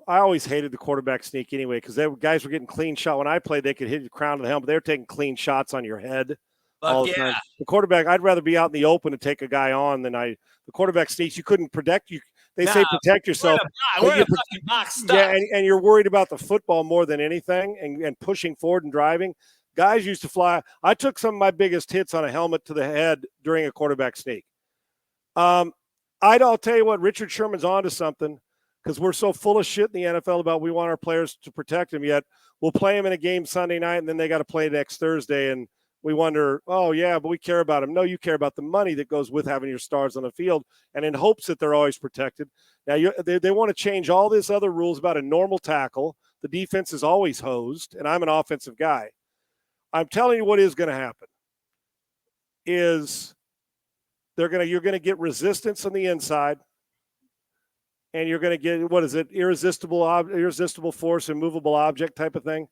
always hated the quarterback sneak anyway because guys were getting clean shot. When I played, they could hit the crown of the helmet. They were taking clean shots on your head all the time. The quarterback, I'd rather be out in the open and take a guy on than the quarterback sneaks. You couldn't protect you. They say protect yourself. We're in a fucking box stuff. Yeah, and you're worried about the football more than anything and pushing forward and driving. Guys used to fly. I took some of my biggest hits on a helmet to the head during a quarterback sneak. I'll tell you what, Richard Sherman's onto something. Because we're so full of shit in the NFL about we want our players to protect them, yet we'll play them in a game Sunday night and then they got to play next Thursday. And we wonder, oh, yeah, but we care about them. No, you care about the money that goes with having your stars on the field and in hopes that they're always protected. Now, they want to change all these other rules about a normal tackle. The defense is always hosed, and I'm an offensive guy. I'm telling you what is going to happen is you're going to get resistance on the inside. And you're going to get, irresistible force, immovable object type of thing.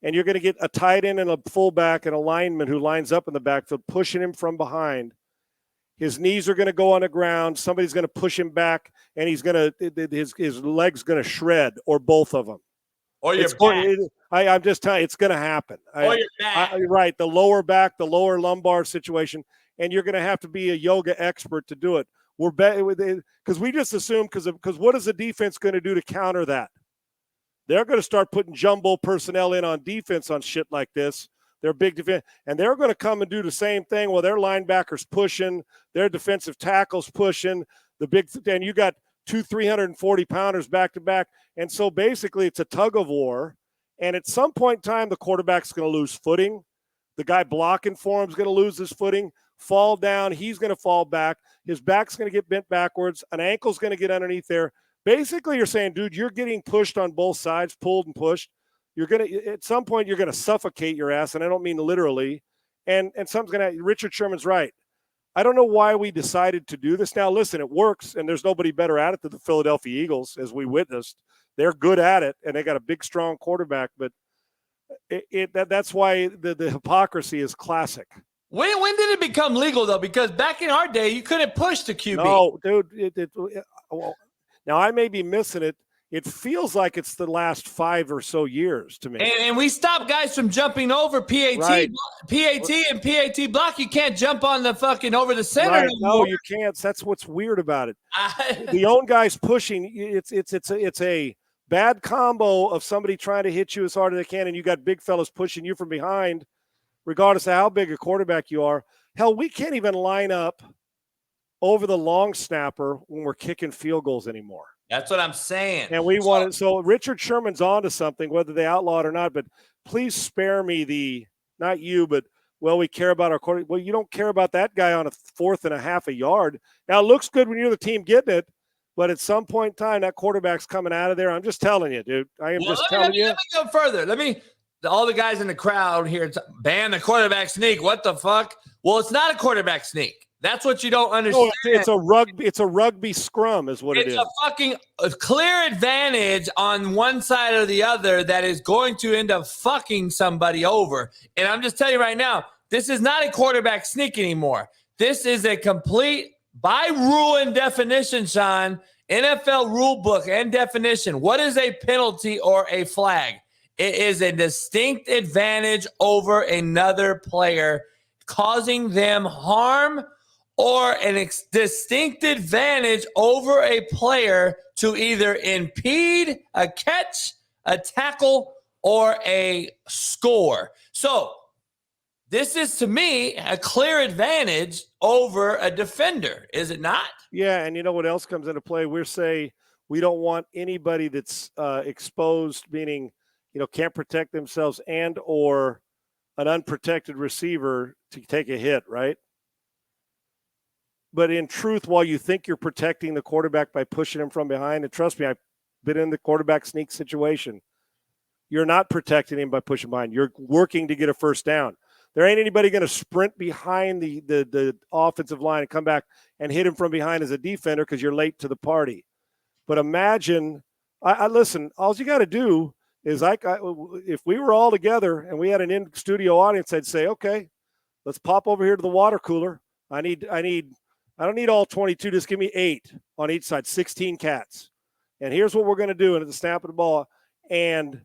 And you're going to get a tight end and a fullback and a lineman who lines up in the backfield, pushing him from behind. His knees are going to go on the ground. Somebody's going to push him back, and his leg's going to shred, or both of them. Or your back. I'm just telling you, it's going to happen. Or your back. Right, the lower back, the lower lumbar situation. And you're going to have to be a yoga expert to do it. We're because we just assume because what is the defense going to do to counter that? They're going to start putting jumbo personnel in on defense on shit like this. They're big defense, and they're going to come and do the same thing. Well, their linebackers pushing, their defensive tackles pushing, and you got 2 340-pounders back to back, and so basically it's a tug of war. And at some point in time, the quarterback's going to lose footing. The guy blocking for him is going to lose his footing. Fall down, he's going to fall back. His back's going to get bent backwards. An ankle's going to get underneath there. Basically, you're saying, dude, you're getting pushed on both sides, pulled and pushed. You're going to, at some point, you're going to suffocate your ass, and I don't mean literally. And something's going to, Richard Sherman's right. I don't know why we decided to do this. Now, listen, it works, and there's nobody better at it than the Philadelphia Eagles, as we witnessed. They're good at it, and they got a big, strong quarterback. But that's why the hypocrisy is classic. When did it become legal, though? Because back in our day, you couldn't push the QB. No, dude. Now, I may be missing it. It feels like it's the last 5 or so years to me. And we stopped guys from jumping over PAT, right. PAT and PAT block. You can't jump on the fucking over the center. Right. No, you can't. That's what's weird about it. The own guy's pushing. It's a bad combo of somebody trying to hit you as hard as they can, and you got big fellas pushing you from behind. Regardless of how big a quarterback you are. Hell, we can't even line up over the long snapper when we're kicking field goals anymore. That's what I'm saying. And we want it. So Richard Sherman's onto something, whether they outlaw it or not, but please spare me not you, but well, we care about our quarterback. Well, you don't care about that guy on a 4th and a half a yard. Now, it looks good when you're the team getting it, but at some point in time, that quarterback's coming out of there. I'm just telling you, dude. I am just telling you. Let me go further. All the guys in the crowd here ban the quarterback sneak. What the fuck? Well, it's not a quarterback sneak. That's what you don't understand. No, it's a rugby scrum is what it is. It's a fucking clear advantage on one side or the other that is going to end up fucking somebody over. And I'm just telling you right now, this is not a quarterback sneak anymore. This is a complete, by rule and definition, Sean, NFL rule book and definition. What is a penalty or a flag? It is a distinct advantage over another player, causing them harm, or an distinct advantage over a player to either impede a catch, a tackle, or a score. So this is, to me, a clear advantage over a defender, is it not? Yeah, and you know what else comes into play? We're saying we don't want anybody that's exposed, meaning, can't protect themselves, and or an unprotected receiver to take a hit, right? But in truth, while you think you're protecting the quarterback by pushing him from behind, and trust me, I've been in the quarterback sneak situation, you're not protecting him by pushing behind. You're working to get a first down. There ain't anybody going to sprint behind the offensive line and come back and hit him from behind as a defender because you're late to the party. But imagine, listen, all you got to do is if we were all together and we had an in-studio audience, I'd say, okay, let's pop over here to the water cooler. I don't need all 22. Just give me 8 on each side, 16 cats. And here's what we're going to do. And at the snap of the ball, and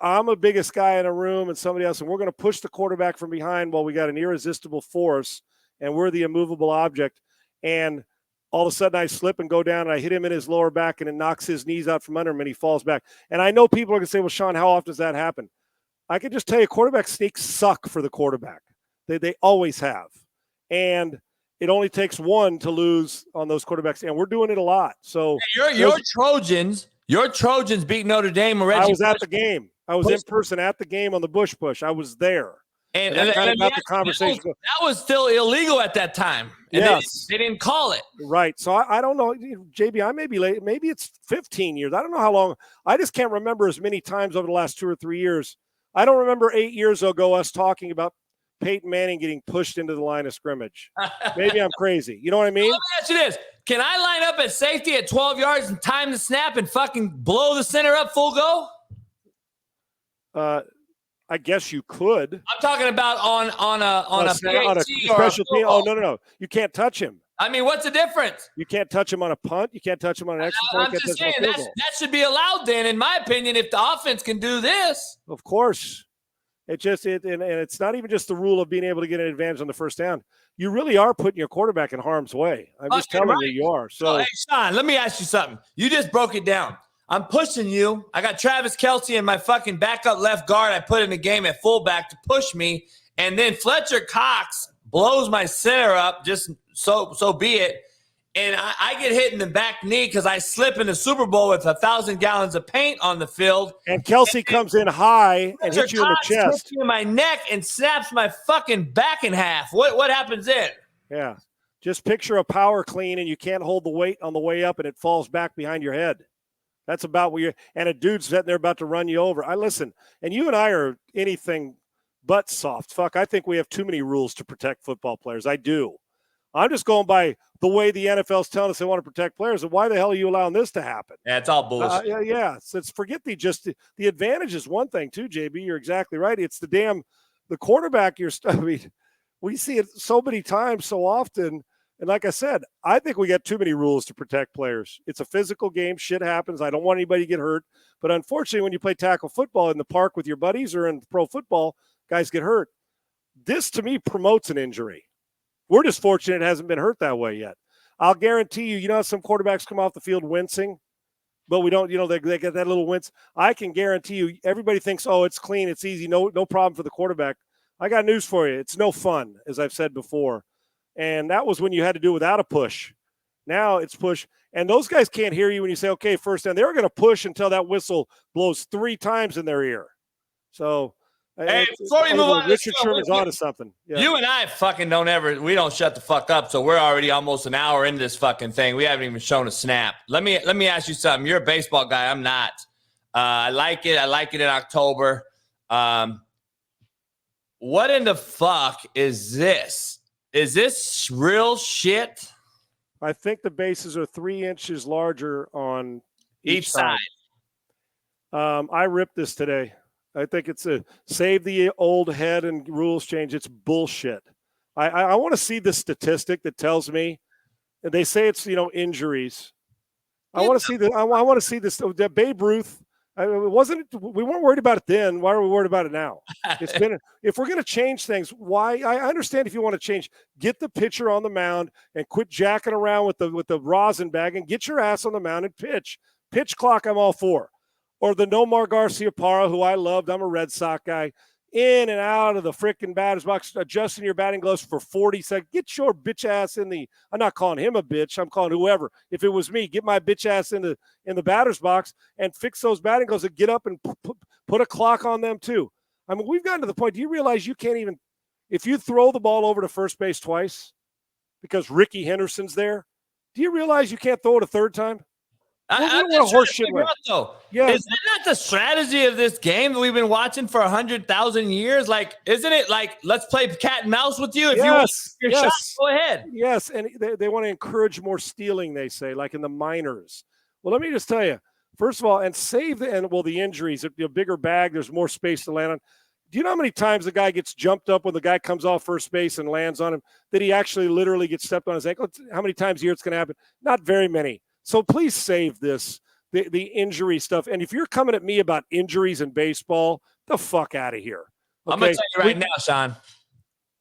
I'm the biggest guy in a room and somebody else, and we're going to push the quarterback from behind while we got an irresistible force, and we're the immovable object. And all of a sudden I slip and go down, and I hit him in his lower back, and it knocks his knees out from under him, and he falls back. And I know people are going to say, well, Sean, how often does that happen? I can just tell you, quarterback sneaks suck for the quarterback. They always have. And it only takes one to lose on those quarterbacks, and we're doing it a lot. So your Trojans beat Notre Dame already. I was at the game. I was in person at the game on the Bush Push. I was there. And that kind of got the conversation. That was still illegal at that time. And yes. They didn't call it. Right. So I don't know, JB, I may be late. Maybe it's 15 years. I don't know how long. I just can't remember as many times over the last 2 or 3 years. I don't remember 8 years ago us talking about Peyton Manning getting pushed into the line of scrimmage. Maybe I'm crazy. You know what I mean? Let me ask you this. Can I line up at safety at 12 yards and time the snap and fucking blow the center up full go? I guess you could. I'm talking about on a special team. Oh, no. You can't touch him. I mean, what's the difference? You can't touch him on a punt. You can't touch him on an extra point. I'm just saying that should be allowed then, in my opinion, if the offense can do this. Of course. And it's not even just the rule of being able to get an advantage on the first down. You really are putting your quarterback in harm's way. I'm just telling you are. So, hey, Sean, let me ask you something. You just broke it down. I'm pushing you. I got Travis Kelce and my fucking backup left guard I put in the game at fullback to push me. And then Fletcher Cox blows my center up, just so be it. And I get hit in the back knee because I slip in the Super Bowl with 1,000 gallons of paint on the field. And Kelce comes in high and hits you in the chest. Hits me in my neck and snaps my fucking back in half. What happens then? Yeah. Just picture a power clean and you can't hold the weight on the way up and it falls back behind your head. That's about what and a dude's sitting there about to run you over. Listen, and you and I are anything but soft. Fuck, I think we have too many rules to protect football players. I do. I'm just going by the way the NFL's telling us they want to protect players. And why the hell are you allowing this to happen? Yeah, it's all bullshit. Yeah. So forget the advantage is one thing too, JB. You're exactly right. It's the quarterback. We see it so many times, so often. And like I said, I think we got too many rules to protect players. It's a physical game. Shit happens. I don't want anybody to get hurt. But unfortunately, when you play tackle football in the park with your buddies or in pro football, guys get hurt. This, to me, promotes an injury. We're just fortunate it hasn't been hurt that way yet. I'll guarantee you, how some quarterbacks come off the field wincing, but we don't, they get that little wince. I can guarantee you, everybody thinks, oh, it's clean, it's easy, no problem for the quarterback. I got news for you. It's no fun, as I've said before. And that was when you had to do it without a push. Now it's push. And those guys can't hear you when you say, okay, first down. They're going to push until that whistle blows 3 times in their ear. So Hey, before we move on, Richard Sherman's onto something. Yeah. You and I fucking we don't shut the fuck up. So we're already almost an hour into this fucking thing. We haven't even shown a snap. Let me ask you something. You're a baseball guy. I'm not. I like it. I like it in October. What in the fuck is this? Is this real shit? I think the bases are 3 inches larger on Each side. I ripped this today. I think it's a save the old head and rules change. It's bullshit. I want to see the statistic that tells me, and they say it's, injuries. I want to see I want to see this. Babe Ruth. We weren't worried about it then. Why are we worried about it now? It's been, if we're going to change things, why? I understand if you want to change, get the pitcher on the mound and quit jacking around with the rosin bag and get your ass on the mound and pitch. Pitch clock, I'm all for. Or the Nomar Garciaparra, who I loved. I'm a Red Sox guy. In and out of the freaking batter's box, adjusting your batting gloves for 40 seconds. Get your bitch ass in the – I'm not calling him a bitch. I'm calling whoever. If it was me, get my bitch ass in the batter's box and fix those batting gloves and get up and put a clock on them too. I mean, we've gotten to the point – do you realize you can't even – if you throw the ball over to first base twice because Ricky Henderson's there, do you realize you can't throw it a third time? I'm not sure though. Yeah. Is that not the strategy of this game that we've been watching for 100,000 years? Like, isn't it like, let's play cat and mouse with you? If you want your shot, go ahead. Yes, and they want to encourage more stealing, they say, like in the minors. Well, let me just tell you, first of all, and save the injuries. A bigger bag, there's more space to land on. Do you know how many times the guy gets jumped up when the guy comes off first base and lands on him, that he actually literally gets stepped on his ankle? How many times a year it's going to happen? Not very many. So please save this, the injury stuff. And if you're coming at me about injuries in baseball, the fuck out of here. Okay? I'm going to tell you right now, Sean,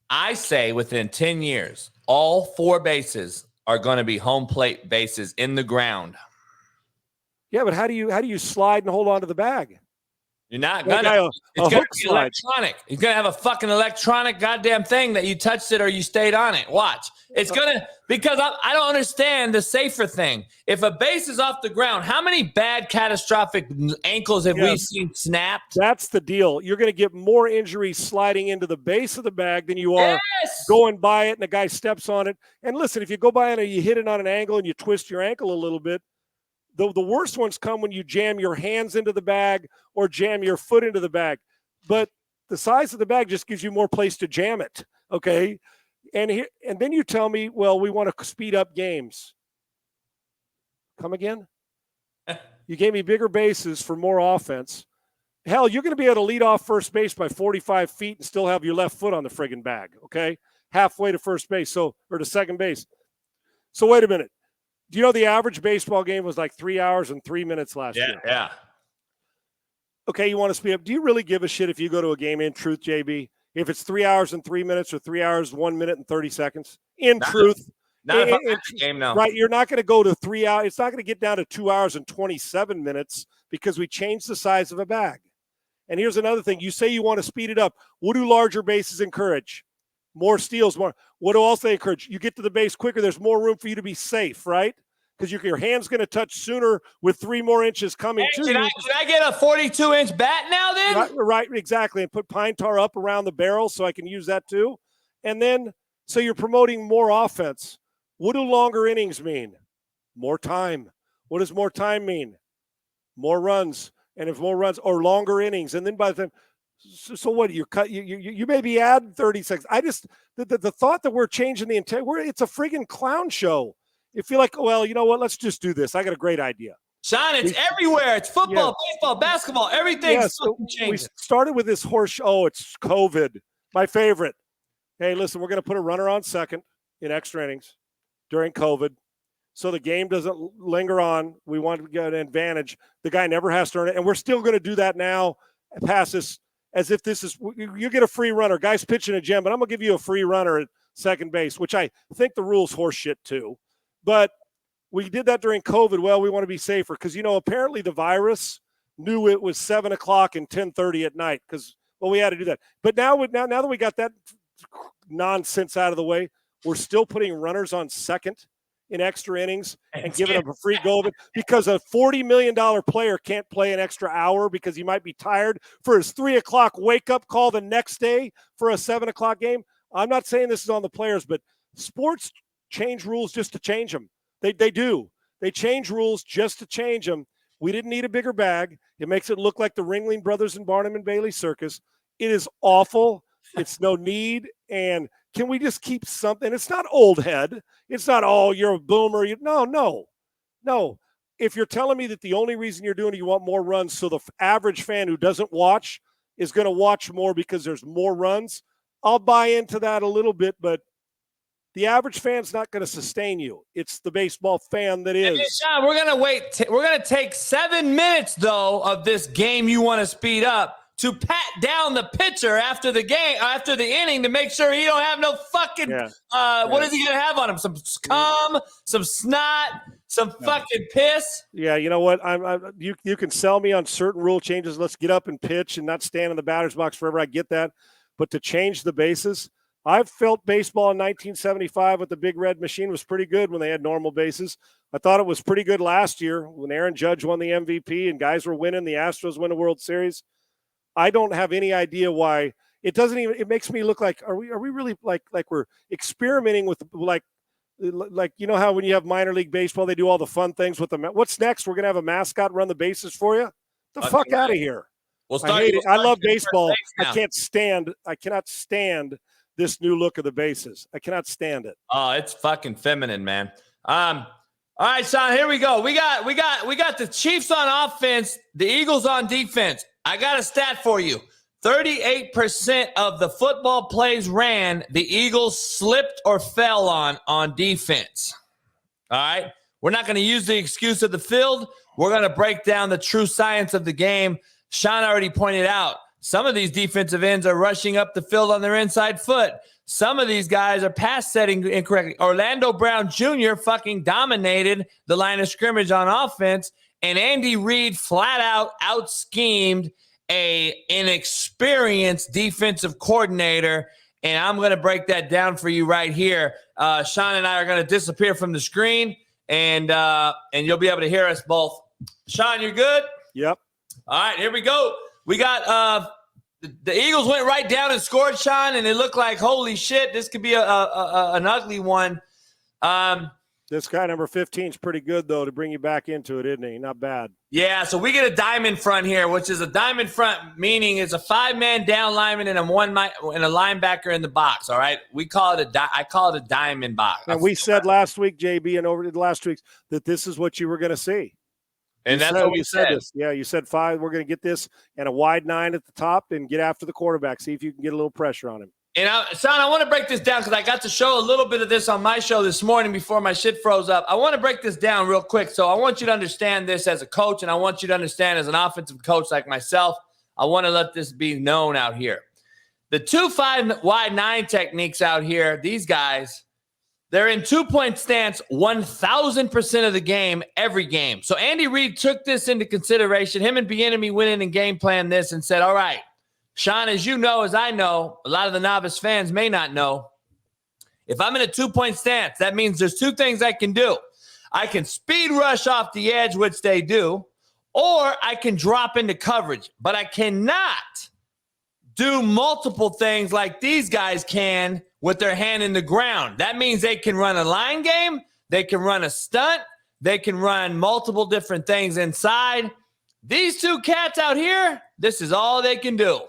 I say within 10 years, all 4 bases are going to be home plate bases in the ground. Yeah, but how do you slide and hold on to the bag? You're not going to. It's going to be electronic. You're going to have a fucking electronic goddamn thing that you touched it or you stayed on it. Watch. It's going to, because I don't understand the safer thing. If a base is off the ground, how many bad catastrophic ankles have we seen snapped? That's the deal. You're going to get more injuries sliding into the base of the bag than you are going by it and the guy steps on it. And listen, if you go by it and you hit it on an angle and you twist your ankle a little bit, the worst ones come when you jam your hands into the bag or jam your foot into the bag. But the size of the bag just gives you more place to jam it, okay? And then you tell me, well, we want to speed up games. Come again? You gave me bigger bases for more offense. Hell, you're going to be able to lead off first base by 45 feet and still have your left foot on the friggin' bag, okay? Halfway to first base, or to second base. So wait a minute. Do you know the average baseball game was like 3 hours and 3 minutes last year? Yeah. Okay, you want to speed up. Do you really give a shit if you go to a game in truth, JB? If it's 3 hours and 3 minutes or 3 hours, 1 minute and 30 seconds? In truth. Not if I'm at the game, no. Right, you're not going to go to 3 hours. It's not going to get down to 2 hours and 27 minutes because we changed the size of a bag. And here's another thing. You say you want to speed it up. What do larger bases encourage? More steals, more. What do else they encourage? You get to the base quicker. There's more room for you to be safe, right? Because your hand's going to touch sooner with 3 more inches coming to you. Can I get a 42-inch bat now then? Right, exactly. And put pine tar up around the barrel so I can use that too. And then, so you're promoting more offense. What do longer innings mean? More time. What does more time mean? More runs. And if more runs or longer innings. And then by the time, so what? You maybe add 30 seconds. I just, the thought that we're changing the intent, it's a friggin' clown show. If you're like, well, you know what? Let's just do this. I got a great idea. Sean, it's everywhere. It's football, baseball, basketball, everything. Yeah, so we started with this it's COVID. My favorite. Hey, listen, we're going to put a runner on second in extra innings during COVID. So the game doesn't linger on. We want to get an advantage. The guy never has to earn it. And we're still going to do that now. Pass this as if this is, you get a free runner. Guy's pitching a gem, but I'm going to give you a free runner at second base, which I think the rule's horse shit too. But we did that during COVID. Well, we want to be safer because, apparently the virus knew it was 7 o'clock and 10:30 at night because, we had to do that. But now that we got that nonsense out of the way, we're still putting runners on second in extra innings and giving them a free go of it because a $40 million player can't play an extra hour because he might be tired for his 3 o'clock wake-up call the next day for a 7 o'clock game. I'm not saying this is on the players, but sports change rules just to change them. They do. They change rules just to change them. We didn't need a bigger bag. It makes it look like the Ringling Brothers and Barnum and Bailey circus. It is awful. It's no need. And can we just keep something? It's not old head. It's not, oh, you're a boomer. No. If you're telling me that the only reason you're doing it, you want more runs so the average fan who doesn't watch is going to watch more because there's more runs, I'll buy into that a little bit, but the average fan's not going to sustain you. It's the baseball fan that is. Hey, Sean, we're going to wait. We're going to take 7 minutes, though, of this game you want to speed up to pat down the pitcher after the game, after the inning, to make sure he don't have no fucking what is he going to have on him? Some scum, some snot, some fucking piss? Yeah, you know what? You can sell me on certain rule changes. Let's get up and pitch and not stand in the batter's box forever. I get that. But to change the bases, I've felt baseball in 1975 with the Big Red Machine was pretty good when they had normal bases. I thought it was pretty good last year when Aaron Judge won the MVP and guys were winning. The Astros win the World Series. I don't have any idea why it doesn't even. It makes me look like are we really like we're experimenting with like you know how when you have minor league baseball they do all the fun things with them. What's next? We're gonna have a mascot run the bases for you? Get the fuck out of here! I hate it. I love baseball. I cannot stand this new look of the bases. I cannot stand it. Oh, it's fucking feminine, man. All right, Sean, here we go. We got the Chiefs on offense, the Eagles on defense. I got a stat for you. 38% of the football plays ran, the Eagles slipped or fell on defense. All right? We're not going to use the excuse of the field. We're going to break down the true science of the game. Sean already pointed out, some of these defensive ends are rushing up the field on their inside foot. Some of these guys are pass setting incorrectly. Orlando Brown Jr. fucking dominated the line of scrimmage on offense, and Andy Reid flat out schemed an inexperienced defensive coordinator, and I'm going to break that down for you right here. Sean and I are going to disappear from the screen, and you'll be able to hear us both. Sean, you're good? Yep. All right, here we go. We got the Eagles went right down and scored, Sean, and it looked like, holy shit, this could be an ugly one. This guy, number 15, is pretty good, though, to bring you back into it, isn't he? Not bad. Yeah, so we get a diamond front here, which is a diamond front, meaning it's a 5-man down lineman and a linebacker in the box, all right? I call it a diamond box. And we said last week, JB, and over the last weeks, that this is what you were going to see. And that's what we said. This. Yeah, you said 5. We're going to get this and a wide 9 at the top and get after the quarterback. See if you can get a little pressure on him. And Sean, I want to break this down because I got to show a little bit of this on my show this morning before my shit froze up. I want to break this down real quick. So I want you to understand this as a coach, and I want you to understand as an offensive coach like myself. I want to let this be known out here. The 2-5 wide 9 techniques out here, these guys, they're in 2-point stance 1,000% of the game, every game. So Andy Reid took this into consideration. Him and Bieniemy went in and game planned this and said, all right, Sean, as you know, as I know, a lot of the novice fans may not know, if I'm in a 2-point stance, that means there's 2 things I can do. I can speed rush off the edge, which they do, or I can drop into coverage. But I cannot do multiple things like these guys can with their hand in the ground. That means they can run a line game, they can run a stunt, they can run multiple different things inside. These 2 cats out here, this is all they can do.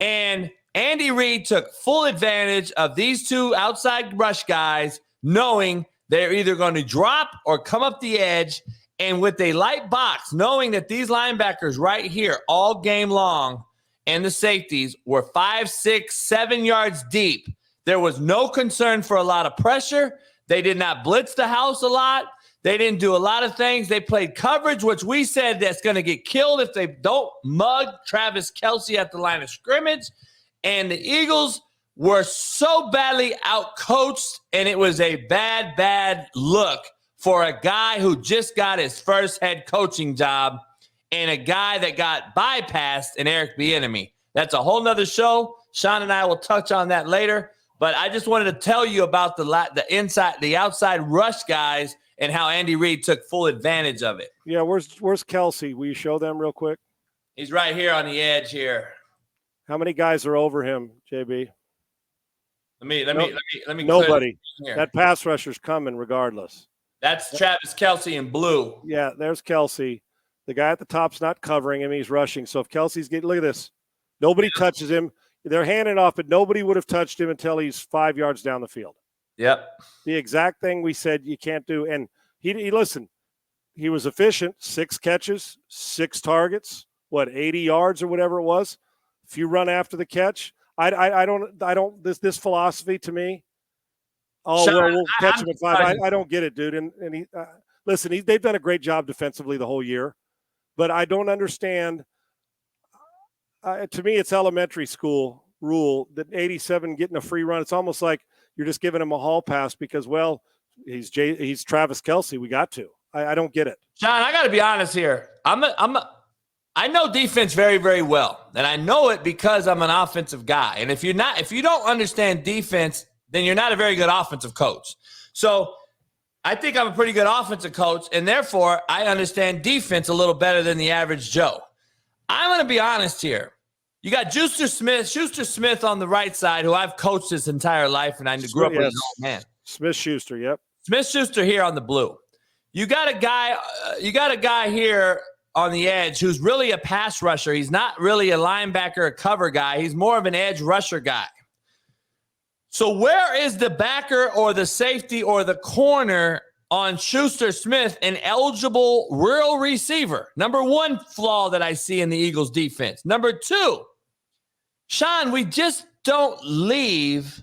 And Andy Reid took full advantage of these 2 outside rush guys, knowing they're either going to drop or come up the edge. And with a light box, knowing that these linebackers right here all game long and the safeties were 5, 6, 7 yards deep, there was no concern for a lot of pressure. They did not blitz the house a lot. They didn't do a lot of things. They played coverage, which we said that's going to get killed if they don't mug Travis Kelce at the line of scrimmage. And the Eagles were so badly outcoached, and it was a bad look for a guy who just got his first head coaching job and a guy that got bypassed in Eric Bieniemy. That's a whole nother show. Sean and I will touch on that later. But I just wanted to tell you about the outside rush guys and how Andy Reid took full advantage of it. Yeah, where's Kelsey? Will you show them real quick? He's right here on the edge here. How many guys are over him, JB? Let me. Nobody. That pass rusher's coming regardless. That's Travis Kelce in blue. Yeah, there's Kelsey. The guy at the top's not covering him. He's rushing. So if Kelsey's getting – look at this. Nobody touches him. They're handing off, but nobody would have touched him until he's 5 yards down the field. Yep. The exact thing we said you can't do. And he listen, he was efficient. 6 catches, 6 targets, 80 yards or whatever it was. If you run after the catch, I don't this philosophy to me. Oh, Sean, well, we'll catch him at 5. I don't get it, dude. And he listen, they've done a great job defensively the whole year. But I don't understand. To me, it's elementary school rule that 87 getting a free run. It's almost like you're just giving him a hall pass because, well, he's Travis Kelce. We got to. I don't get it. John, I got to be honest here. I know defense very, very well, and I know it because I'm an offensive guy. And if you don't understand defense, then you're not a very good offensive coach. So I think I'm a pretty good offensive coach, and therefore I understand defense a little better than the average Joe. I'm going to be honest here. You got Schuster Smith on the right side, who I've coached his entire life, and I grew up with his old man. Smith-Schuster, yep. Smith-Schuster here on the blue. You got a guy here on the edge who's really a pass rusher. He's not really a linebacker or cover guy. He's more of an edge rusher guy. So where is the backer or the safety or the corner on Schuster Smith, an eligible real receiver? Number one flaw that I see in the Eagles defense. Number two, Sean, we just don't leave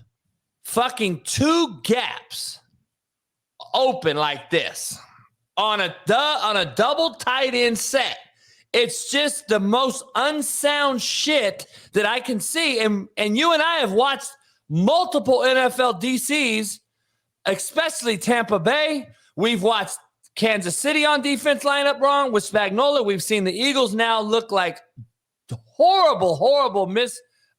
fucking 2 gaps open like this on a double tight end set. It's just the most unsound shit that I can see. And you and I have watched multiple NFL DCs, especially Tampa Bay. We've watched Kansas City on defense line up wrong with Spagnuolo. We've seen the Eagles now look like horrible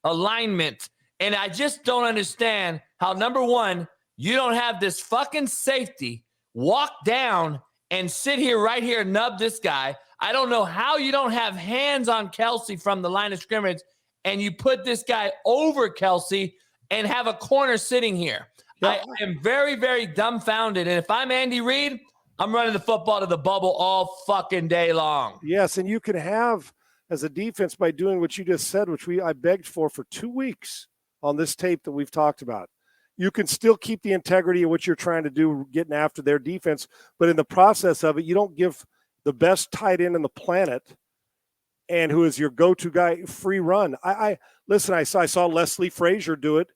misalignment. And I just don't understand how, number one, you don't have this fucking safety walk down and sit here right here and nub this guy. I don't know how you don't have hands on Kelce from the line of scrimmage and you put this guy over Kelce and have a corner sitting here. I am very, very dumbfounded. And if I'm Andy Reid, I'm running the football to the bubble all fucking day long. Yes, and you can have, as a defense, by doing what you just said, which I begged for 2 weeks on this tape that we've talked about. You can still keep the integrity of what you're trying to do, getting after their defense. But in the process of it, you don't give the best tight end in the planet and who is your go-to guy free run. I saw Leslie Frazier do it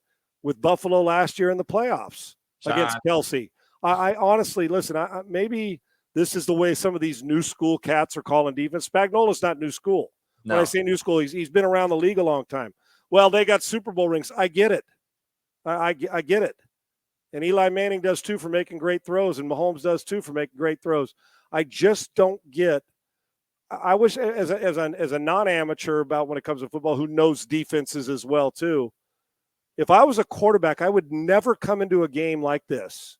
with Buffalo last year in the playoffs against Kelce. I honestly, listen, maybe this is the way some of these new school cats are calling defense. Spagnuolo's not new school. No. When I say new school, he's been around the league a long time. Well, they got Super Bowl rings. I get it. I get it. And Eli Manning does too for making great throws, and Mahomes does too for making great throws. I just don't get. I wish, as a non-amateur about when it comes to football, who knows defenses as well too. If I was a quarterback, I would never come into a game like this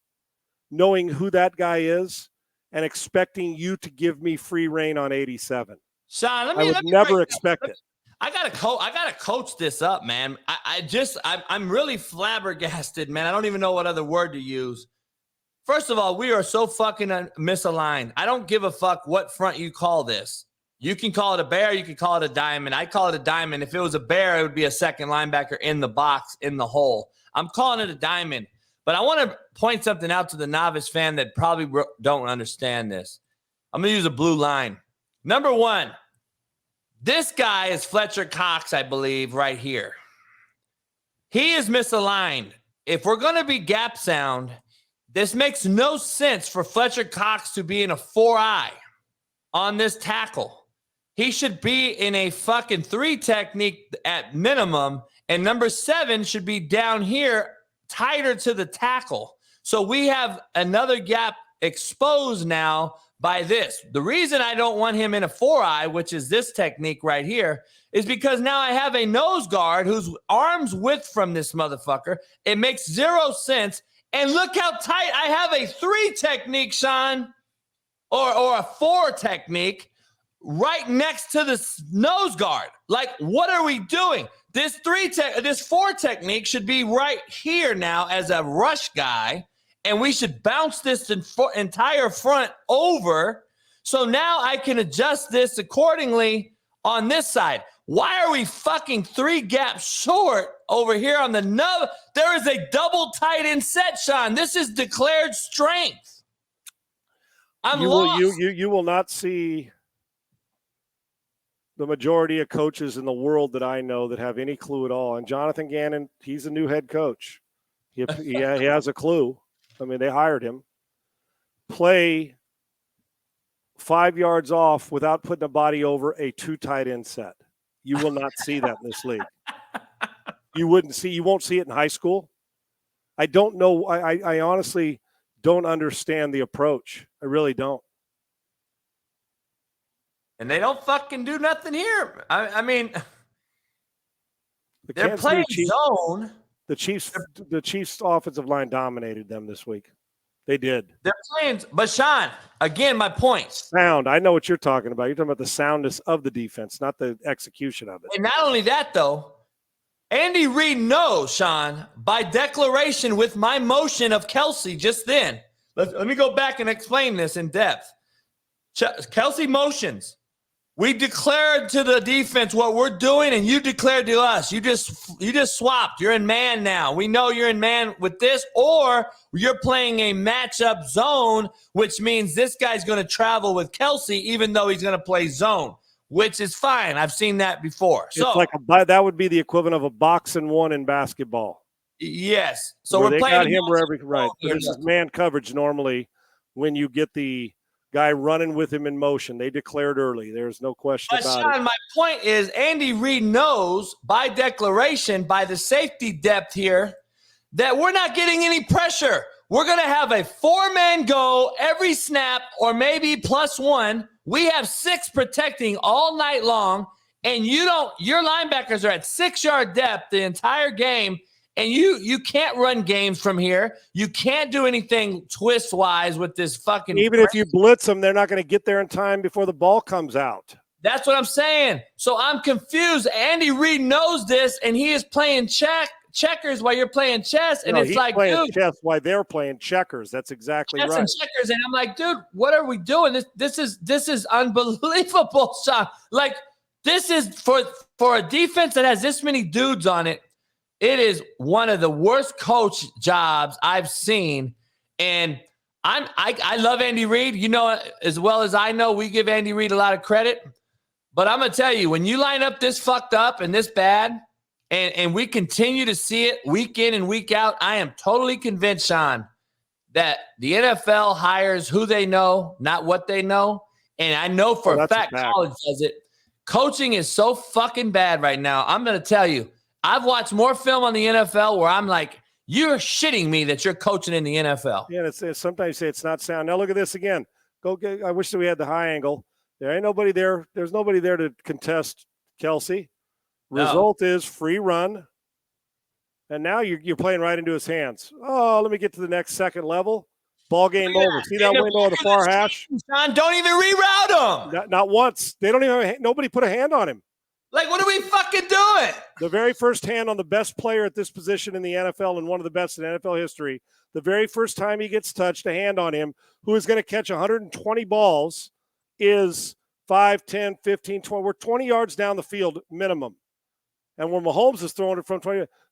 knowing who that guy is and expecting you to give me free reign on 87. Sean, I would never expect it. I gotta coach this up, man. I'm really flabbergasted, man. I don't even know what other word to use. First of all, we are so fucking misaligned. I don't give a fuck what front you call this. You can call it a bear. You can call it a diamond. I call it a diamond. If it was a bear, it would be a second linebacker in the box, in the hole. I'm calling it a diamond. But I want to point something out to the novice fan that probably don't understand this. I'm going to use a blue line. Number one, this guy is Fletcher Cox, I believe, right here. He is misaligned. If we're going to be gap sound, this makes no sense for Fletcher Cox to be in a 4-eye on this tackle. He should be in a fucking 3 technique at minimum, and number 7 should be down here tighter to the tackle. So we have another gap exposed now by this. The reason I don't want him in a 4-eye, which is this technique right here, is because now I have a nose guard whose arm's width from this motherfucker. It makes zero sense. And look how tight I have a 3 technique, Sean, or a 4 technique right next to the nose guard. Like, what are we doing? This 4 technique should be right here now as a rush guy, and we should bounce this entire front over. So now I can adjust this accordingly on this side. Why are we fucking 3 gaps short over here on the nub? There is a double tight end set, Sean. This is declared strength. I'm lost. You will not see the majority of coaches in the world that I know that have any clue at all. And Jonathan Gannon, he's a new head coach. He has a clue. I mean, they hired him. Play 5 yards off without putting a body over a 2 tight end set. You will not see that in this league. You won't see it in high school. I don't know. I honestly don't understand the approach. I really don't. And they don't fucking do nothing here. I mean, they're playing zone. The Chiefs' offensive line dominated them this week. They did. They're playing, but Sean, again, my points. Sound. I know what you're talking about. You're talking about the soundness of the defense, not the execution of it. And not only that, though, Andy Reid knows, Sean, by declaration with my motion of Kelsey just then. Let me go back and explain this in depth. Kelsey motions. We declared to the defense what we're doing, and you declared to us. You just swapped. You're in man now. We know you're in man with this, or you're playing a matchup zone, which means this guy's going to travel with Kelsey, even though he's going to play zone, which is fine. I've seen that before. It's like that would be the equivalent of a box and one in basketball. Yes. So we're playing got him wherever right. But this is man coverage normally when you get the guy running with him in motion. They declared early. There's no question about it. Sean, my point is Andy Reid knows by declaration, by the safety depth here, that we're not getting any pressure. We're going to have a 4-man go every snap or maybe +1. We have 6 protecting all night long, and your linebackers are at 6-yard depth the entire game. And you can't run games from here. You can't do anything twist-wise with this fucking. Even if you blitz them, they're not going to get there in time before the ball comes out. That's what I'm saying. So I'm confused. Andy Reid knows this, and he is playing checkers while you're playing chess. And it's like, playing dude, chess while they're playing checkers. That's exactly chess right. and checkers, and I'm like, dude, what are we doing? This is unbelievable, Sean. Like, this is for a defense that has this many dudes on it. It is one of the worst coach jobs I've seen, and I love Andy Reid. You know, as well as I know, we give Andy Reid a lot of credit. But I'm gonna tell you, when you line up this fucked up and this bad, and we continue to see it week in and week out, I am totally convinced, Sean, that the NFL hires who they know, not what they know. And I know for a fact college does it. Coaching is so fucking bad right now. I'm gonna tell you. I've watched more film on the NFL where I'm like, you're shitting me that you're coaching in the NFL. Yeah, it's sometimes you say it's not sound. Now look at this again. I wish that we had the high angle. There ain't nobody there. There's nobody there to contest Kelsey. Result is free run. And now you're playing right into his hands. Oh, let me get to the next second level. Ball game over. See that window on the far hash? John, don't even reroute him. Not once. They don't even. Nobody put a hand on him. Like, what are we fucking doing? The very first hand on the best player at this position in the NFL and one of the best in NFL history, the very first time he gets touched, a hand on him, who is going to catch 120 balls, is 5, 10, 15, 20. We're 20 yards down the field minimum. And when Mahomes is throwing it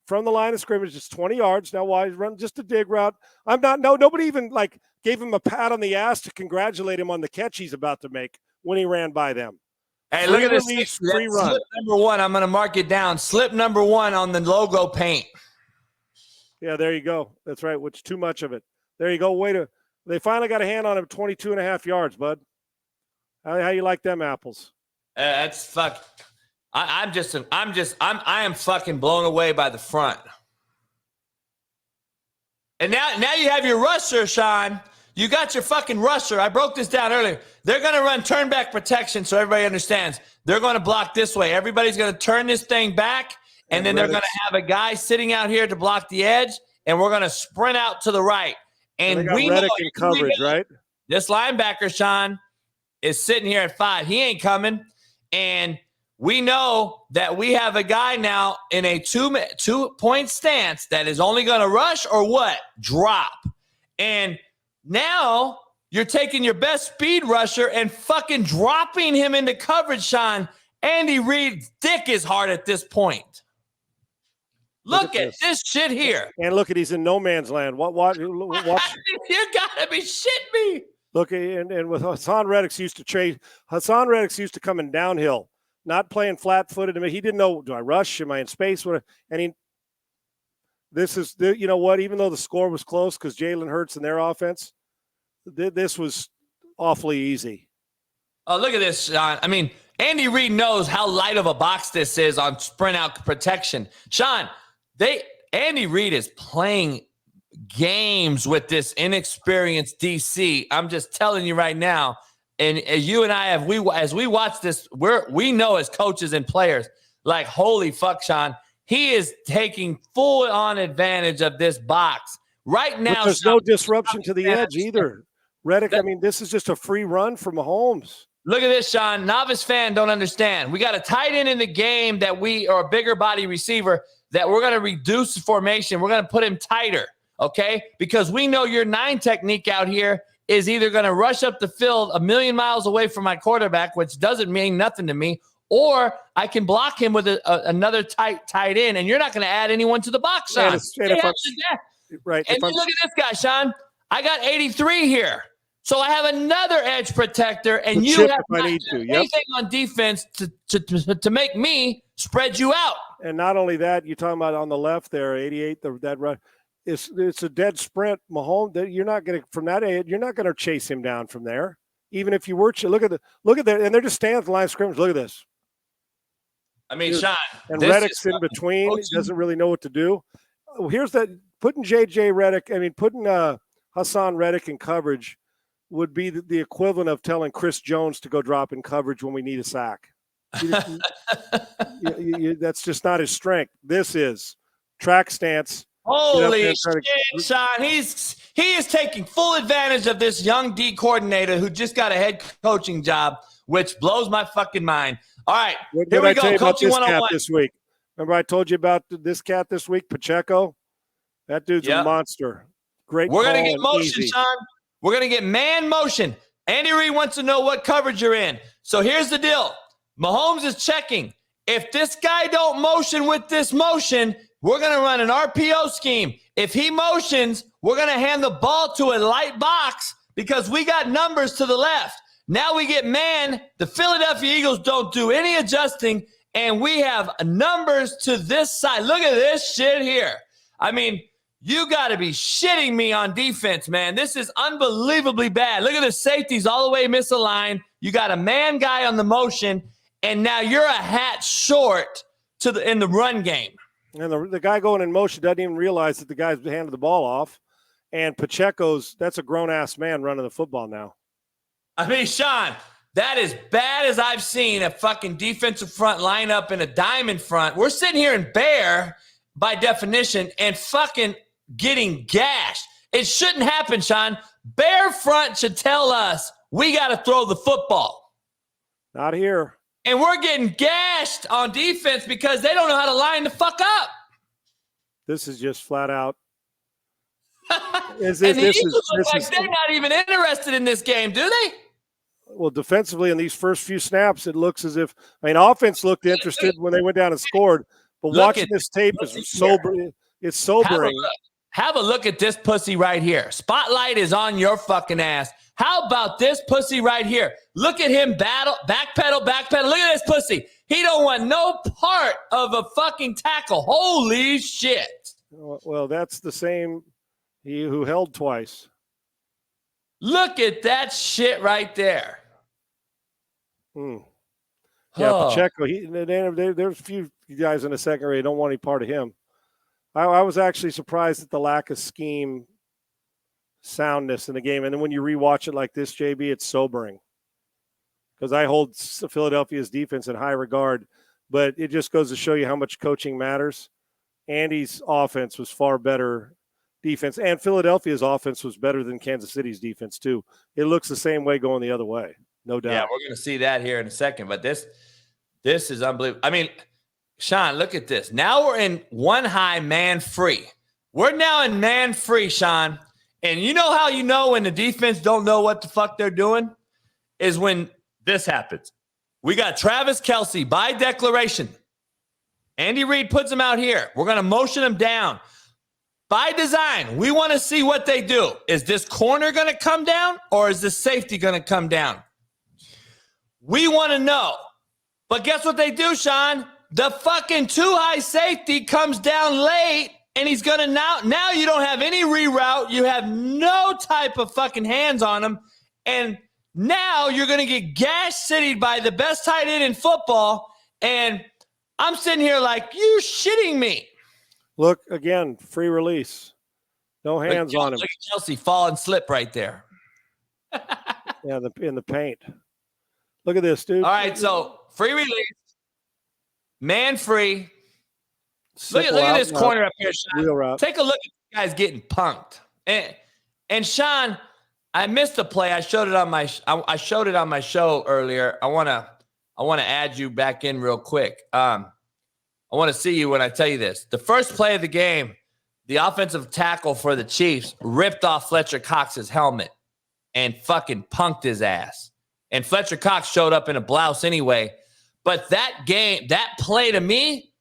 from the line of scrimmage, it's 20 yards. Now, why run just a dig route? Nobody even gave him a pat on the ass to congratulate him on the catch he's about to make when he ran by them. Hey, look at this. Free run. Slip number 1. I'm going to mark it down. Slip number 1 on the logo paint. Yeah, there you go. That's right. Which too much of it. There you go. They finally got a hand on him 22.5 yards, bud. How you like them apples? That's fuck. I am fucking blown away by the front. And now you have your rusher, Sean. You got your fucking rusher. I broke this down earlier. They're going to run turn back protection so everybody understands. They're going to block this way. Everybody's going to turn this thing back, and then they're going to have a guy sitting out here to block the edge, and we're going to sprint out to the right. And we know in coverage, right? This linebacker, Sean, is sitting here at 5. He ain't coming. And we know that we have a guy now in a 2-point stance that is only going to rush or what? Drop. And now you're taking your best speed rusher and fucking dropping him into coverage, Sean. Andy Reid's dick is hard at this point. Look at this shit here. And look at, he's in no man's land. What? You gotta be shitting me. Look, and with Hassan Reddick's used to coming downhill, not playing flat-footed. I mean, he didn't know, do I rush? Am I in space? And this is, you know what, even though the score was close because Jalen Hurts and their offense, this was awfully easy. Oh, look at this, Sean. I mean, Andy Reid knows how light of a box this is on sprint out protection. Sean, Andy Reid is playing games with this inexperienced DC. I'm just telling you right now. And you and I as we watch this, we know as coaches and players, like, holy fuck, Sean, he is taking full on advantage of this box right now. But there's no disruption to the edge either. Reddick, I mean, this is just a free run for Mahomes. Look at this, Sean. Novice fan don't understand. We got a tight end in the game or a bigger body receiver that we're going to reduce the formation. We're going to put him tighter, okay? Because we know your 9 technique out here is either going to rush up the field a million miles away from my quarterback, which doesn't mean nothing to me, or I can block him with another tight end, and you're not going to add anyone to the box, Sean. Right. And then look at this guy, Sean. I got 83 here. So I have another edge protector, and you have not done anything on defense to make me spread you out. And not only that, you're talking about on the left there, 88, that run. It's a dead sprint, Mahomes. You're not going to from that edge. You're not going to chase him down from there. Even if you were, look at that, and they're just standing at the line of scrimmage. Look at this. I mean, Sean, and Reddick's in between. He doesn't really know what to do. Here's that putting putting Hassan Reddick in coverage would be the equivalent of telling Chris Jones to go drop in coverage when we need a sack. That's just not his strength. This is track stance. Holy shit, Sean. He is taking full advantage of this young D coordinator who just got a head coaching job, which blows my fucking mind. All right, here we go. Coaching 101 this week. Remember I told you about this cat this week, Pacheco? That dude's a monster. Great. We're going to get motion, Sean. We're going to get man motion. Andy Reid wants to know what coverage you're in. So here's the deal. Mahomes is checking. If this guy don't motion with this motion, we're going to run an RPO scheme. If he motions, we're going to hand the ball to a light box because we got numbers to the left. Now we get man. The Philadelphia Eagles don't do any adjusting, and we have numbers to this side. Look at this shit here. I mean, you got to be shitting me on defense, man. This is unbelievably bad. Look at the safeties all the way misaligned. You got a man guy on the motion, and now you're a hat short in the run game. And the guy going in motion doesn't even realize that the guy's handed the ball off. And that's a grown-ass man running the football now. I mean, Sean, that is bad as I've seen a fucking defensive front line up in a diamond front. We're sitting here in bear, by definition, and fucking getting gashed. It shouldn't happen, Sean. Bear front should tell us we got to throw the football. Not here. And we're getting gashed on defense because they don't know how to line the fuck up. This is just flat out. And the Eagles look like they're not even interested in this game, do they? Well, defensively in these first few snaps, it looks as if – offense looked interested when they went down and scored. But watching this tape is sobering. It's sobering. Have a look at this pussy right here. Spotlight is on your fucking ass. How about this pussy right here? Look at him backpedal. Look at this pussy. He don't want no part of a fucking tackle. Holy shit. Well, that's the same he who held twice. Look at that shit right there. Yeah, Pacheco. There's a few guys in the secondary don't want any part of him. I was actually surprised at the lack of scheme soundness in the game. And then when you rewatch it like this, JB, it's sobering. Because I hold Philadelphia's defense in high regard, but it just goes to show you how much coaching matters. Andy's offense was far better defense, and Philadelphia's offense was better than Kansas City's defense too. It looks the same way going the other way, no doubt. Yeah, we're going to see that here in a second, but this is unbelievable. I mean, Sean, look at this. Now we're in one high man free. We're now in man free, Sean. And you know how you know when the defense don't know what the fuck they're doing? Is when this happens. We got Travis Kelce by declaration. Andy Reid puts him out here. We're going to motion him down. By design, we want to see what they do. Is this corner going to come down or is this safety going to come down? We want to know. But guess what they do, Sean? The fucking too high safety comes down late and he's going to now you don't have any reroute. You have no type of fucking hands on him. And now you're going to get gash city'd by the best tight end in football. And I'm sitting here like, you shitting me. Look, again, free release. No hands on him. Look at Kelce fall and slip right there. Yeah, in the paint. Look at this, dude. All right, so free release. Man free. Look at this corner up here, Sean. Take a look at the guys getting punked. And Sean, I missed a play. I showed it on my show earlier. I want to add you back in real quick. I want to see you when I tell you this. The first play of the game, the offensive tackle for the Chiefs ripped off Fletcher Cox's helmet and fucking punked his ass. And Fletcher Cox showed up in a blouse anyway. But that play to me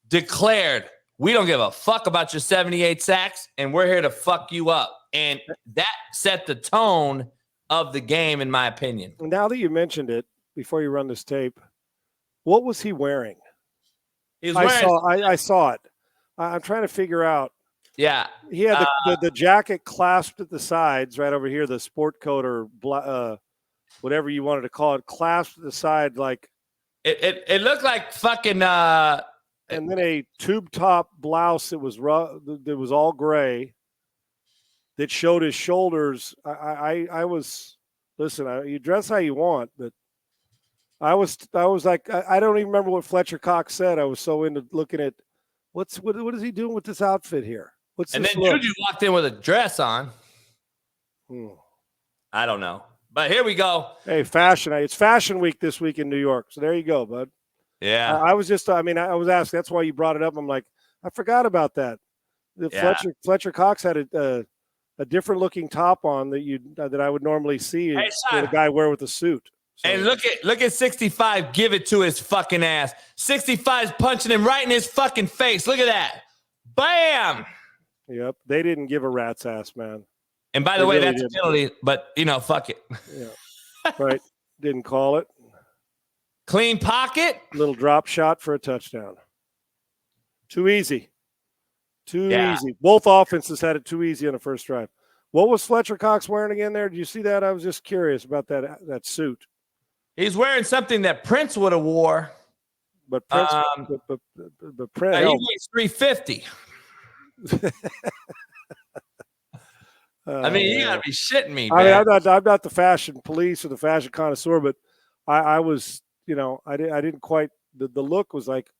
declared, we don't give a fuck about your 78 sacks, and we're here to fuck you up. And that set the tone of the game, in my opinion. Now that you mentioned it, before you run this tape, what was he wearing? I saw it. I'm trying to figure out. Yeah. He had the jacket clasped at the sides right over here, the sport coat or whatever you wanted to call it, clasped at the side like. It looked like fucking. And then a tube top blouse that was all gray that showed his shoulders. I was, listen, you dress how you want, but I was like, I don't even remember what Fletcher Cox said. I was so into looking at what is he doing with this outfit here? And then Juju walked in with a dress on. I don't know. But here we go. Hey, fashion. It's Fashion Week this week in New York. So there you go, bud. Yeah. I was asked. That's why you brought it up. I'm like, I forgot about that. Fletcher Cox had a different looking top on that I would normally see a guy wear with a suit. So. And look at 65. Give it to his fucking ass. 65's punching him right in his fucking face. Look at that. Bam. Yep. They didn't give a rat's ass, man. And by the way, that's a penalty, but, fuck it. Yeah. Right. Didn't call it. Clean pocket. Little drop shot for a touchdown. Too easy. Too easy. Both offenses had it too easy on the first drive. What was Fletcher Cox wearing again there? Did you see that? I was just curious about that suit. He's wearing something that Prince would have wore. But Prince, Prince he weighs 350. I mean, you gotta be shitting me, man. I'm not the fashion police or the fashion connoisseur, but I was, I didn't quite. The look was like,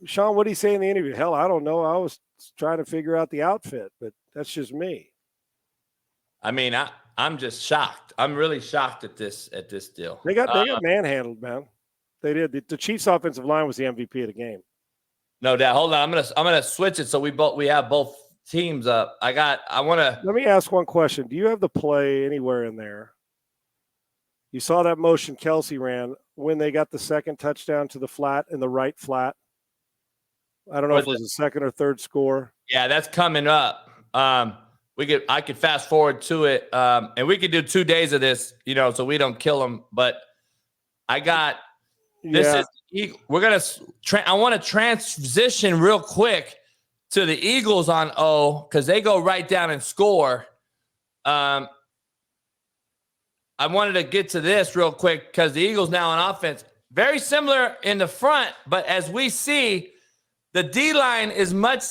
Sean, what did he say in the interview? Hell, I don't know. I was trying to figure out the outfit, but that's just me. I mean, I'm just shocked. I'm really shocked at this deal. They got manhandled, man. They did. The Chiefs' offensive line was the MVP of the game. No doubt. Hold on. I'm gonna switch it so we have both teams up. Let me ask one question. Do you have the play anywhere in there? You saw that motion Kelce ran when they got the second touchdown to the flat in the right flat. I don't know if it was a second or third score. Yeah, that's coming up. I could fast forward to it, and we could do 2 days of this, so we don't kill them. But I got this. We're gonna. I want to transition real quick to the Eagles on O because they go right down and score. I wanted to get to this real quick because the Eagles now on offense, very similar in the front, but as we see, the D-line is much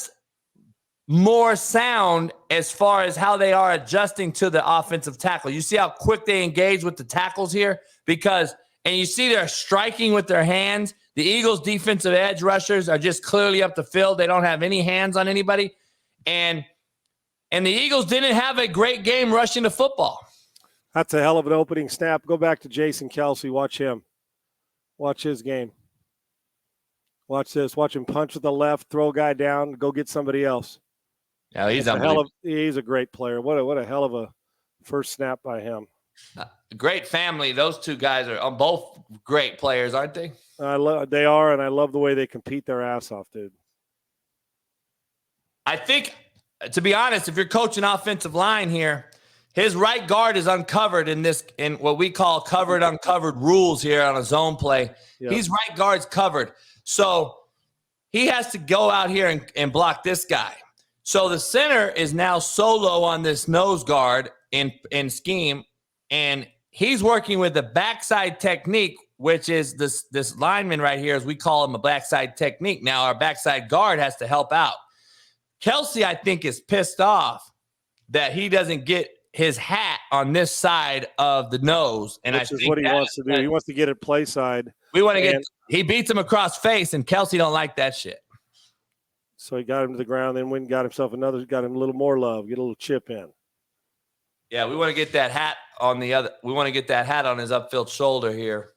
more sound as far as how they are adjusting to the offensive tackle. You see how quick they engage with the tackles here? And you see they're striking with their hands. The Eagles' defensive edge rushers are just clearly up the field. They don't have any hands on anybody. And the Eagles didn't have a great game rushing the football. That's a hell of an opening snap. Go back to Jason Kelsey. Watch him. Watch his game. Watch this. Watch him punch with the left, throw a guy down, go get somebody else. Yeah, he's unbelievable. He's a great player. What a hell of a first snap by him. Great family. Those two guys are both great players, aren't they? They are, and I love the way they compete their ass off, dude. I think, to be honest, if you're coaching offensive line here, his right guard is uncovered in what we call covered, uncovered rules here on a zone play. Yep. His right guard's covered. So he has to go out here and block this guy. So the center is now solo on this nose guard in scheme, and he's working with the backside technique, which is this lineman right here, as we call him, a backside technique. Now our backside guard has to help out. Kelsey, I think, is pissed off that he doesn't get his hat on this side of the nose. And which is what he wants to do. He wants to get it play side. He beats him across face, and Kelsey don't like that shit. So he got him to the ground, then went and got himself got him a little more love, get a little chip in. Yeah, we want to get that hat on we want to get that hat on his upfield shoulder here.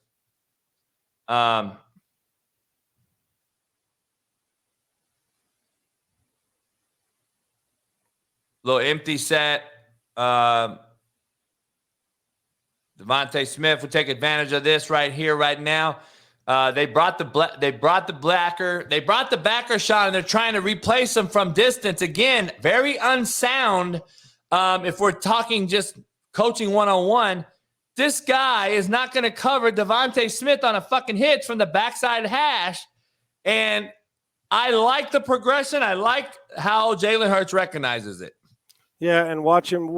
Little empty set. Devontae Smith will take advantage of this right here, right now. They brought the backer shot, and they're trying to replace him from distance. Again, very unsound. If we're talking just coaching one-on-one, this guy is not going to cover Devontae Smith on a fucking hitch from the backside hash. And I like the progression. I like how Jalen Hurts recognizes it. Yeah, and watch him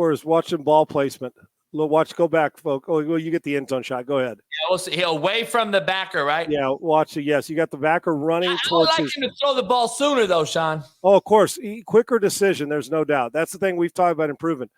ball placement. Go back, folks. Oh, well, you get the end zone shot. Go ahead. Yeah, we'll see. He'll away from the backer, right? Yeah, watch it. Yes, you got the backer running towards him to throw the ball sooner, though, Sean. Oh, of course. Quicker decision, there's no doubt. That's the thing we've talked about improvement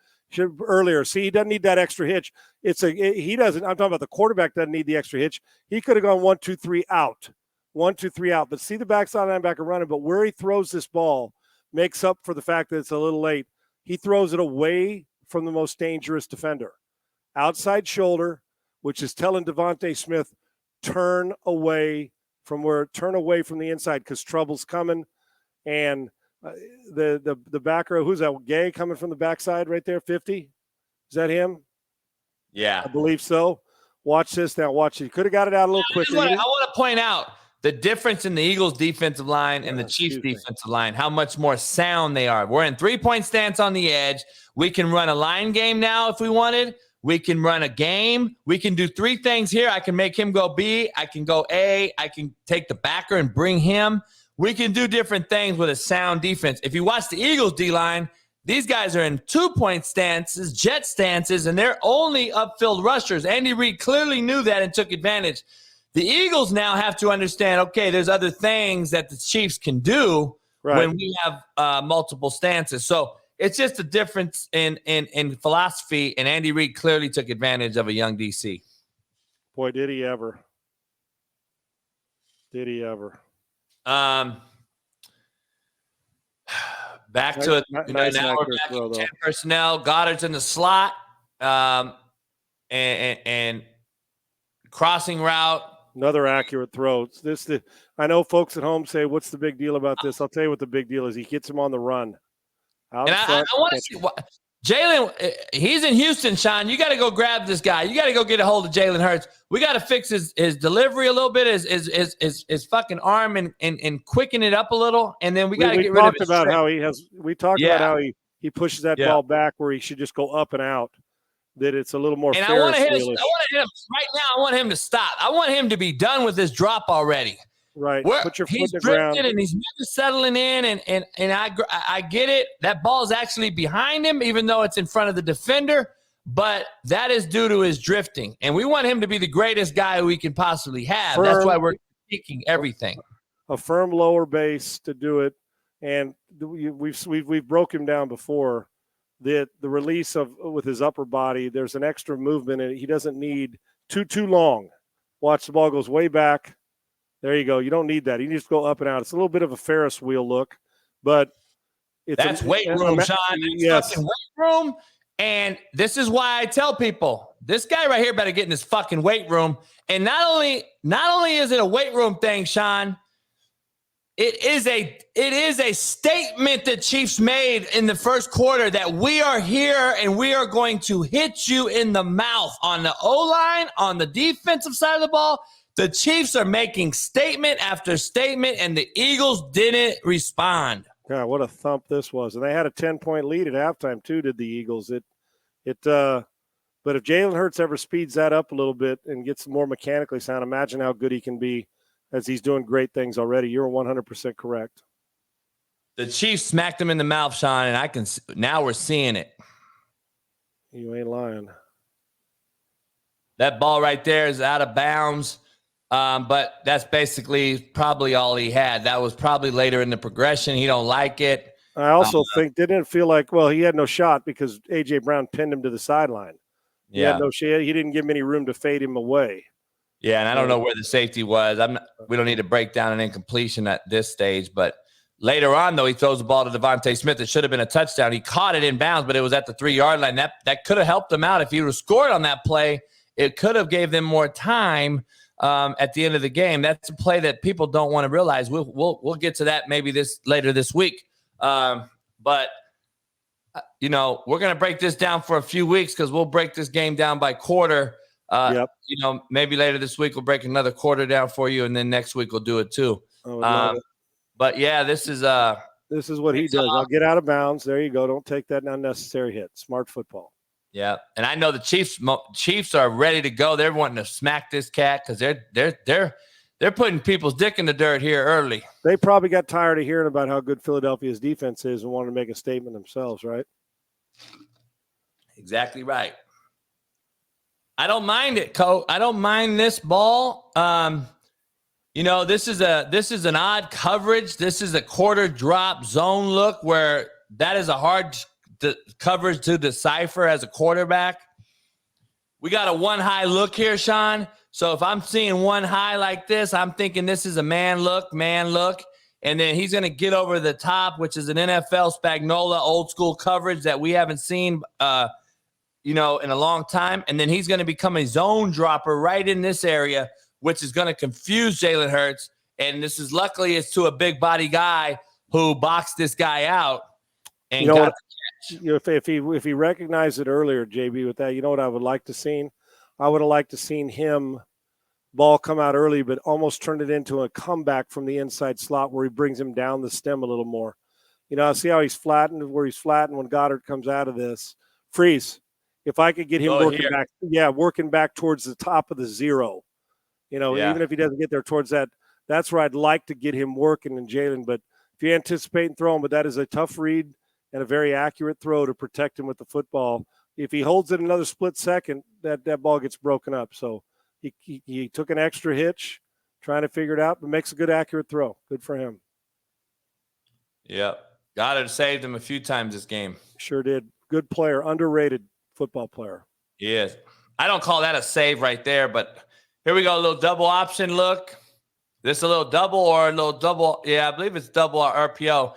earlier. See, he doesn't need that extra hitch. He doesn't. I'm talking about the quarterback doesn't need the extra hitch. He could have gone 1, 2, 3 out. 1, 2, 3 out. But see the backside linebacker running, but where he throws this ball makes up for the fact that it's a little late. He throws it away from the most dangerous defender. Outside shoulder, which is telling Devontae Smith, turn away from the inside because trouble's coming. And the backer, who's that? Gay coming from the backside right there, 50? Is that him? Yeah. I believe so. Watch this now. Watch it. He could have got it out a little quicker. I want to point out the difference in the Eagles' defensive line and the Chiefs' defensive line, how much more sound they are. We're in three-point stance on the edge. We can run a line game now if we wanted. We can run a game. We can do three things here. I can make him go B. I can go A. I can take the backer and bring him. We can do different things with a sound defense. If you watch the Eagles' D-line, these guys are in two-point stances, jet stances, and they're only upfield rushers. Andy Reid clearly knew that and took advantage. The Eagles now have to understand, okay, there's other things that the Chiefs can do when we have multiple stances. So it's just a difference in philosophy, and Andy Reid clearly took advantage of a young DC. Boy, did he ever. Did he ever. Back to it. Nice now we're back to 10 personnel. Goddard's in the slot, and crossing route. Another accurate throw. I know folks at home say, what's the big deal about this? I'll tell you what the big deal is. He gets him on the run. I want to see Jalen. He's in Houston, Sean. You got to go grab this guy. You got to go get a hold of Jalen Hurts. We got to fix his delivery a little bit, his fucking arm, and quicken it up a little. And then we got to get rid of his about how we talked about how he pushes that ball back where he should just go up and out. That it's a little more. And I want to hit him right now. I want him to stop. I want him to be done with this drop already. Right. Put your foot in the ground. And he's never settling in. And I get it. That ball is actually behind him, even though it's in front of the defender. But that is due to his drifting. And we want him to be the greatest guy we can possibly have. That's why we're seeking everything. A firm lower base to do it. and we've broke him down before. The release with his upper body, there's an extra movement, and he doesn't need too long. Watch, the ball goes way back. There you go. You don't need that. He needs to go up and out. It's a little bit of a Ferris wheel look, but that's weight room, Sean. Yes, fucking weight room. And this is why I tell people, this guy right here better get in his fucking weight room. And not only is it a weight room thing, Sean, it is a statement that Chiefs made in the first quarter that we are here and we are going to hit you in the mouth on the O-line, on the defensive side of the ball. The Chiefs are making statement after statement, and the Eagles didn't respond. God, what a thump this was. And they had a 10-point lead at halftime too, did the Eagles. But if Jalen Hurts ever speeds that up a little bit and gets more mechanically sound, imagine how good he can be, as he's doing great things already. You're 100% correct. The Chiefs smacked him in the mouth, Sean, and now we're seeing it. You ain't lying. That ball right there is out of bounds. But that's basically probably all he had. That was probably later in the progression. He don't like it. I also think didn't it feel like, well, he had no shot because A.J. Brown pinned him to the sideline. He had no shit. He didn't give him any room to fade him away. Yeah, and I don't know where the safety was. We don't need to break down an incompletion at this stage. But later on, though, he throws the ball to Devontae Smith. It should have been a touchdown. He caught it in bounds, but it was at the 3-yard line. That could have helped him out. If he would have scored on that play, it could have gave them more time at the end of the game. That's a play that people don't want to realize. We'll get to that maybe later this week. But we're going to break this down for a few weeks because we'll break this game down by quarter. Maybe later this week we'll break another quarter down for you, and then next week we'll do it too. But yeah, this is what he does. I'll get out of bounds. There you go. Don't take that unnecessary hit. Smart football. Yeah, and I know the Chiefs are ready to go. They're wanting to smack this cat because they're putting people's dick in the dirt here early. They probably got tired of hearing about how good Philadelphia's defense is and wanted to make a statement themselves, right? Exactly right. I don't mind it, Coach. I don't mind this ball. This is an odd coverage. This is a quarter drop zone look where that is a hard coverage to decipher as a quarterback. We got a one high look here, Sean. So if I'm seeing one high like this, I'm thinking this is a man look. And then he's going to get over the top, which is an NFL Spagnola old school coverage that we haven't seen, in a long time. And then he's going to become a zone dropper right in this area, which is going to confuse Jalen Hurts. And luckily it's to a big body guy who boxed this guy out and got the catch. If he recognized it earlier, JB, with that, you know what I would like to see? I would have liked to seen him ball come out early, but almost turn it into a comeback from the inside slot where he brings him down the stem a little more. See how he's flattened, when Goddard comes out of this. Freeze. If I could get him working back towards the top of the zero, even if he doesn't get there towards that, that's where I'd like to get him working in Jalen. But if you anticipate and throw him, but that is a tough read and a very accurate throw to protect him with the football. If he holds it another split second, that ball gets broken up. So he took an extra hitch trying to figure it out, but makes a good, accurate throw. Good for him. Yeah. Goddard saved him a few times this game. Sure did. Good player, underrated football player. He is. I don't call that a save right there, but here we go. A little double option look. This a little double or a little double. Yeah, I believe it's double RPO.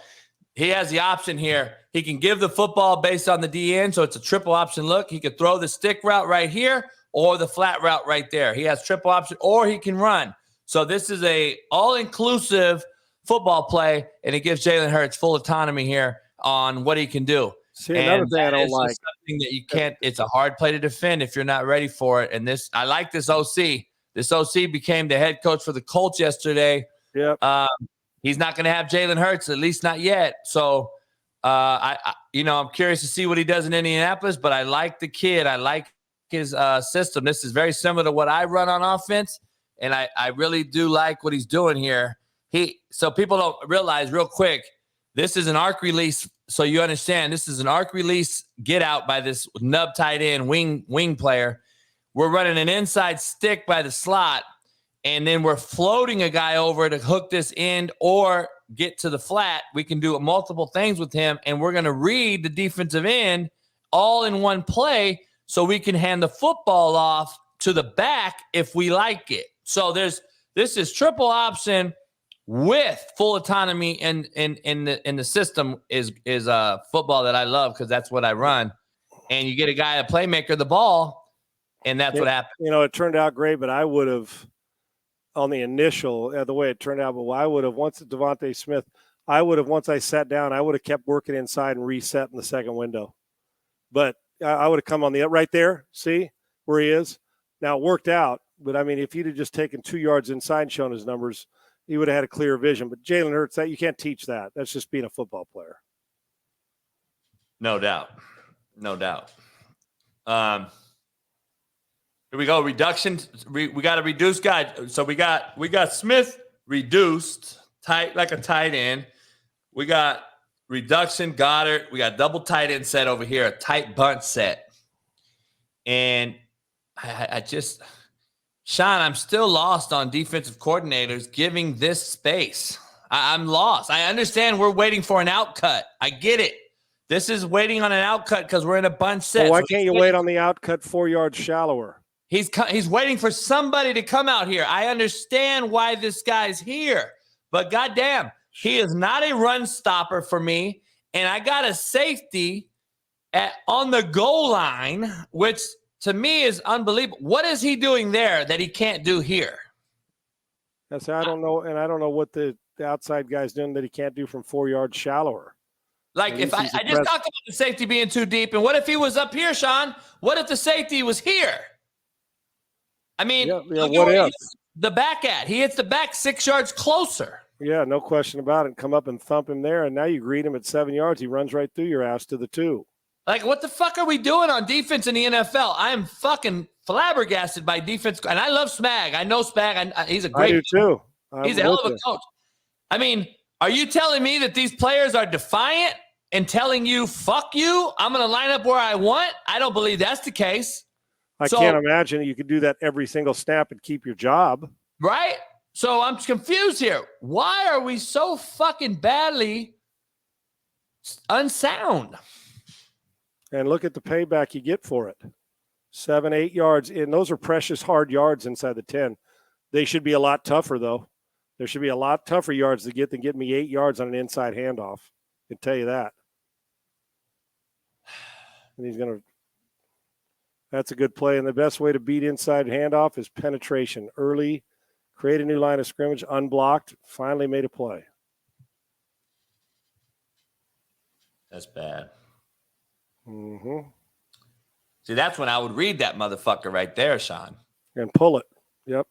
He has the option here. He can give the football based on the DN, so it's a triple option look. He could throw the stick route right here or the flat route right there. He has triple option, or he can run. So this is a all-inclusive football play, and it gives Jalen Hurts full autonomy here on what he can do. See, another thing I don't like. Something that you can't. It's a hard play to defend if you're not ready for it. And I like this OC. This OC became the head coach for the Colts yesterday. Yep. He's not going to have Jalen Hurts, at least not yet. So, I'm curious to see what he does in Indianapolis, but I like the kid. I like his system. This is very similar to what I run on offense, and I really do like what he's doing here. So people don't realize real quick, this is an arc release. So you understand, this is an arc release get out by this nub tight end wing player. We're running an inside stick by the slot, and then we're floating a guy over to hook this end or get to the flat. We can do multiple things with him, and we're going to read the defensive end all in one play so we can hand the football off to the back if we like it. So this is triple option with full autonomy in the system is football that I love because that's what I run. And you get a guy, a playmaker, the ball, and that's what happened. You know, it turned out great, but I would have, on the initial, the way it turned out, but I would have, once Devontae Smith, once I sat down, I would have kept working inside and reset in the second window. But I would have come on the right there, see where he is? Now, it worked out, but I mean, if he'd have just taken 2 yards inside and shown his numbers, he would have had a clear vision. But Jalen Hurts, that you can't teach that. That's just being a football player. No doubt. No doubt. Here we go. Reduction. We got a reduced guy. So we got Smith reduced, tight like a tight end. We got reduction, Goddard. We got double tight end set over here, a tight bunt set. And I just, Sean, I'm still lost on defensive coordinators giving this space. I'm lost. I understand we're waiting for an outcut. I get it. This is waiting on an outcut because we're in a bunch set. Well, why can't you wait on the outcut 4 yards shallower? He's waiting for somebody to come out here. I understand why this guy's here, but goddamn, he is not a run stopper for me. And I got a safety on the goal line, which to me is unbelievable. What is he doing there that he can't do here? That's I don't know, and I don't know what the outside guy's doing that he can't do from 4 yards shallower. Like if I just talked about the safety being too deep, and what if he was up here, Sean? What if the safety was here? I mean, what if? The back at he hits the back 6 yards closer. Yeah, no question about it. Come up and thump him there, and now you greet him at 7 yards. He runs right through your ass to the 2. Like, what the fuck are we doing on defense in the NFL? I am fucking flabbergasted by defense, and I love Smag. I know Smag. He's a great. I do too. He's a hell of a coach. I mean, are you telling me that these players are defiant and telling you, fuck you, I'm going to line up where I want? I don't believe that's the case. I can't imagine you could do that every single snap and keep your job. Right? So I'm confused here. Why are we so fucking badly unsound? And look at the payback you get for it. 7, 8 yards. And those are precious hard yards inside the 10. They should be a lot tougher, though. There should be a lot tougher yards to get than get me 8 yards on an inside handoff. I can tell you that. And he's going to – that's a good play. And the best way to beat inside handoff is penetration. Early, create a new line of scrimmage, unblocked, finally made a play. That's bad. Mm-hmm. See, that's when I would read that motherfucker right there, Sean. And pull it. Yep.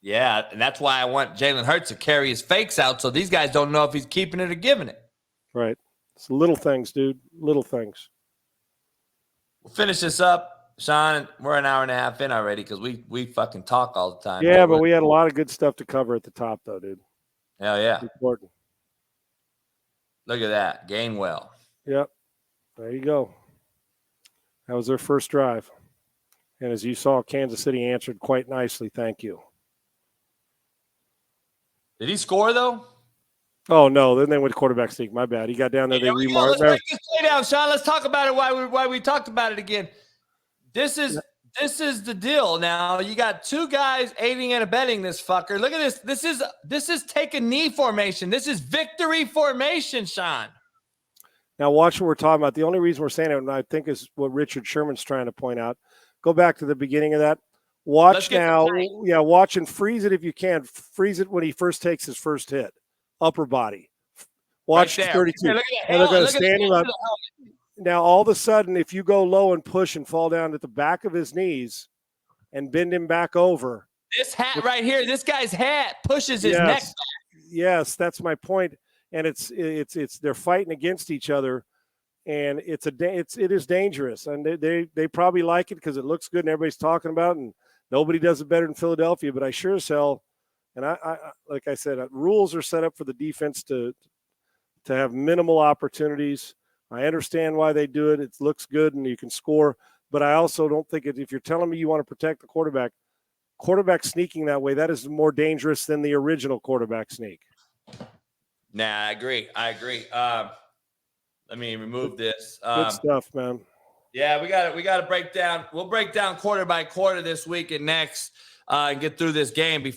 Yeah, and that's why I want Jalen Hurts to carry his fakes out so these guys don't know if he's keeping it or giving it. Right. It's little things, dude. Little things. We'll finish this up, Sean. We're an hour and a half in already because we fucking talk all the time. Yeah, but we had a lot of good stuff to cover at the top, though, dude. Hell yeah. Important. Look at that. Gainwell. Yep. There you go. That was their first drive. And as you saw, Kansas City answered quite nicely. Thank you. Did he score, though? Oh, no. Then they went quarterback sneak. My bad. He got down there. They remarked. Let's break this play down, Sean. Let's talk about it why we talked about it again. This is the deal now. You got two guys aiding and abetting this fucker. Look at this. This is take a knee formation. This is victory formation, Sean. Now, watch what we're talking about. The only reason we're saying it, and I think is what Richard Sherman's trying to point out. Go back to the beginning of that. Watch now. Yeah, watch and freeze it if you can. Freeze it when he first takes his first hit. Upper body. Watch right 32. And they're going to stand him up. Now, all of a sudden, if you go low and push and fall down at the back of his knees and bend him back over. This hat right here, this guy's hat pushes his neck back. Yes, that's my point. And it's they're fighting against each other, and it is dangerous. And they probably like it because it looks good and everybody's talking about it, and nobody does it better than Philadelphia. But I sure as hell, and I like I said, rules are set up for the defense to have minimal opportunities. I understand why they do it. It looks good and you can score, but I also don't think if you're telling me you want to protect the quarterback sneaking that way, that is more dangerous than the original quarterback sneak. Nah, I agree. Let me remove this. Good stuff, man. Yeah, we got to break down. We'll break down quarter by quarter this week and next, and get through this game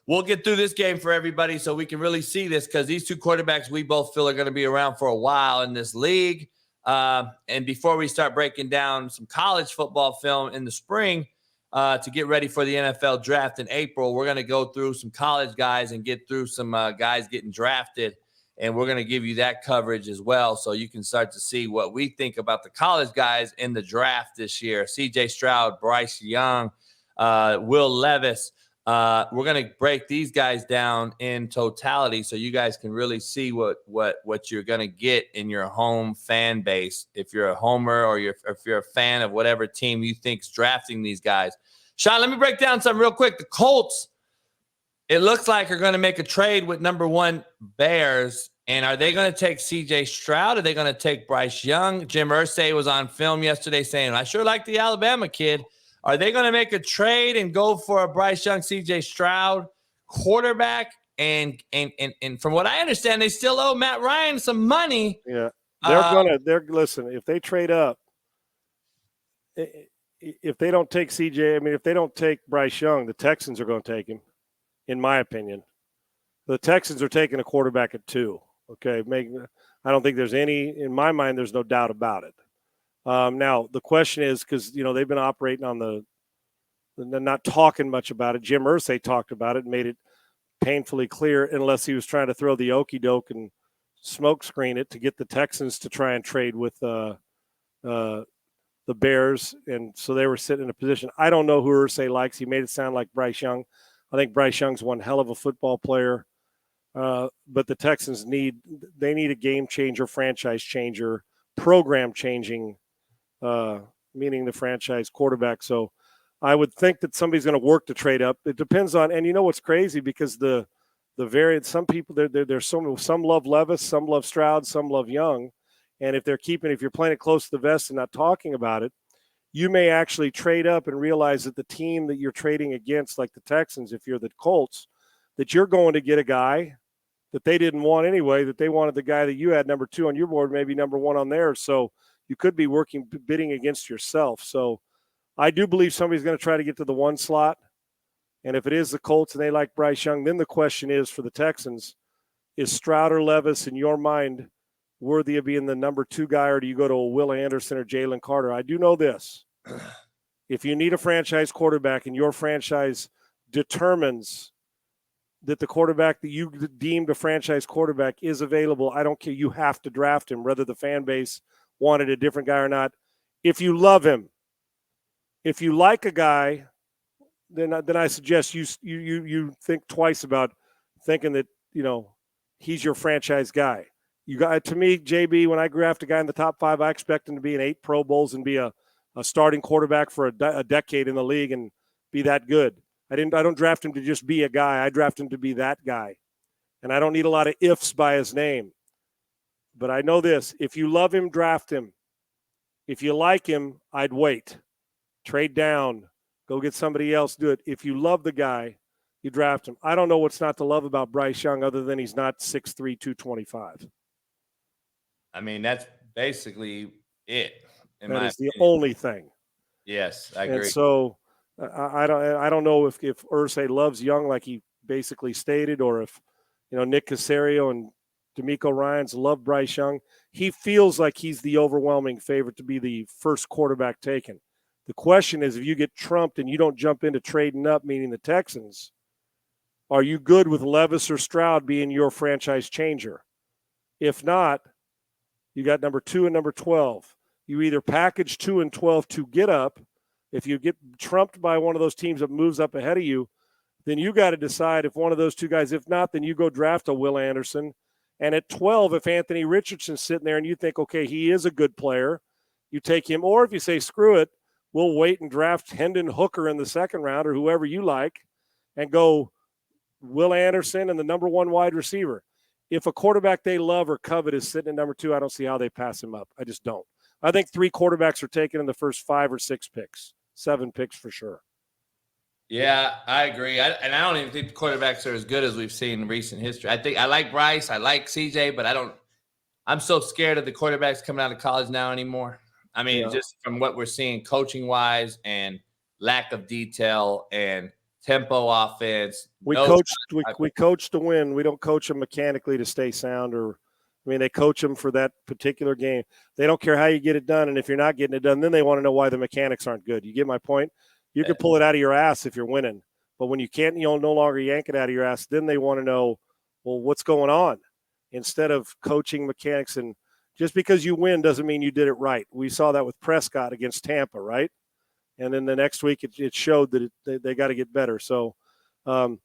we'll get through this game for everybody so we can really see this, because these two quarterbacks we both feel are going to be around for a while in this league. And before we start breaking down some college football film in the spring, to get ready for the NFL draft in April, we're going to go through some college guys and get through some guys getting drafted. And we're going to give you that coverage as well, so you can start to see what we think about the college guys in the draft this year. C.J. Stroud, Bryce Young, Will Levis. We're going to break these guys down in totality so you guys can really see what you're going to get in your home fan base. If you're a homer or if you're a fan of whatever team you think's drafting these guys. Sean, let me break down something real quick. The Colts, it looks like are going to make a trade with number 1 Bears. And are they going to take C.J. Stroud? Are they going to take Bryce Young? Jim Irsay was on film yesterday saying, I sure like the Alabama kid. Are they going to make a trade and go for a Bryce Young, C.J. Stroud quarterback? And from what I understand, they still owe Matt Ryan some money. Yeah, listen, if they trade up, if they don't take CJ, if they don't take Bryce Young, the Texans are going to take him, in my opinion. The Texans are taking a quarterback at 2. Okay, I don't think there's in my mind, there's no doubt about it. Now, the question is, because, they've been operating not talking much about it. Jim Irsay talked about it and made it painfully clear, unless he was trying to throw the okey doke and smoke screen it to get the Texans to try and trade with the Bears. And so they were sitting in a position. I don't know who Irsay likes. He made it sound like Bryce Young. I think Bryce Young's one hell of a football player. But the Texans need a game changer, franchise changer, program changing, meaning the franchise quarterback. So I would think that somebody's going to work to trade up. It depends on, and what's crazy, because the variant, some people there's some love Levis, some love Stroud, some love Young, and if you're playing it close to the vest and not talking about it, you may actually trade up and realize that the team that you're trading against, like the Texans, if you're the Colts, that you're going to get a guy that they didn't want anyway, that they wanted the guy that you had number 2 on your board, maybe number 1 on theirs. So you could be bidding against yourself. So I do believe somebody's going to try to get to the 1 slot. And if it is the Colts and they like Bryce Young, then the question is for the Texans, is Stroud or Levis, in your mind, worthy of being the number 2 guy, or do you go to a Will Anderson or Jalen Carter? I do know this. If you need a franchise quarterback and your franchise determines that the quarterback that you deemed a franchise quarterback is available, I don't care. You have to draft him, whether the fan base wanted a different guy or not. If you love him, if you like a guy, then I suggest you think twice about thinking that he's your franchise guy. To me, JB, when I draft a guy in the top 5, I expect him to be in 8 Pro Bowls and be a starting quarterback for a decade in the league and be that good. I don't draft him to just be a guy. I draft him to be that guy. And I don't need a lot of ifs by his name. But I know this. If you love him, draft him. If you like him, I'd wait. Trade down. Go get somebody else. Do it. If you love the guy, you draft him. I don't know what's not to love about Bryce Young other than he's not 6'3", 225. That's basically it. That is the only thing. Yes, I agree. And so I don't know if Irsay loves Young like he basically stated, or if Nick Caserio and DeMeco Ryans love Bryce Young. He feels like he's the overwhelming favorite to be the first quarterback taken. The question is, if you get trumped and you don't jump into trading up, meaning the Texans, are you good with Levis or Stroud being your franchise changer? If not, you got number 2 and number 12. You either package 2 and 12 to get up. If you get trumped by one of those teams that moves up ahead of you, then you got to decide if one of those 2 guys. If not, then you go draft a Will Anderson. And at 12, if Anthony Richardson's sitting there and you think, okay, he is a good player, you take him. Or if you say, screw it, we'll wait and draft Hendon Hooker in the 2nd round or whoever you like and go Will Anderson and the number 1 wide receiver. If a quarterback they love or covet is sitting at number 2, I don't see how they pass him up. I just don't. I think 3 quarterbacks are taken in the first 5 or 6 picks, 7 picks for sure. Yeah, I agree. And I don't even think the quarterbacks are as good as we've seen in recent history. I like Bryce, I like CJ, but I'm so scared of the quarterbacks coming out of college now anymore. I mean, just from what we're seeing coaching wise and lack of detail and tempo offense. We coach to win. We don't coach them mechanically to stay sound they coach them for that particular game. They don't care how you get it done. And if you're not getting it done, then they want to know why the mechanics aren't good. You get my point? You can pull it out of your ass if you're winning. But when you can't, no longer yank it out of your ass, then they want to know, well, what's going on? Instead of coaching mechanics. And just because you win doesn't mean you did it right. We saw that with Prescott against Tampa, right? And then the next week it showed that they got to get better. So to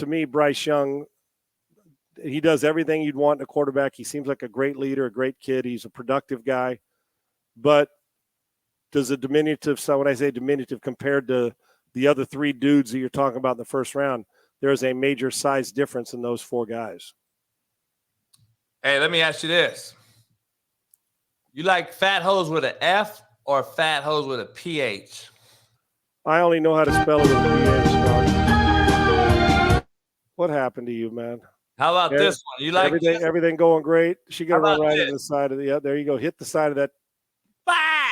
me, Bryce Young, he does everything you'd want in a quarterback. He seems like a great leader, a great kid. He's a productive guy. But does a diminutive, so when I say diminutive compared to the other three dudes that you're talking about in the first round, there is a major size difference in those four guys. Hey, let me ask you this. You like fat hoes with an F or fat hoes with a PH? I only know how to spell it with a PH. What happened to you, man? How about this one? You like everything going great? She got to run right into the side of the. There you go. Hit the side of that. Wow.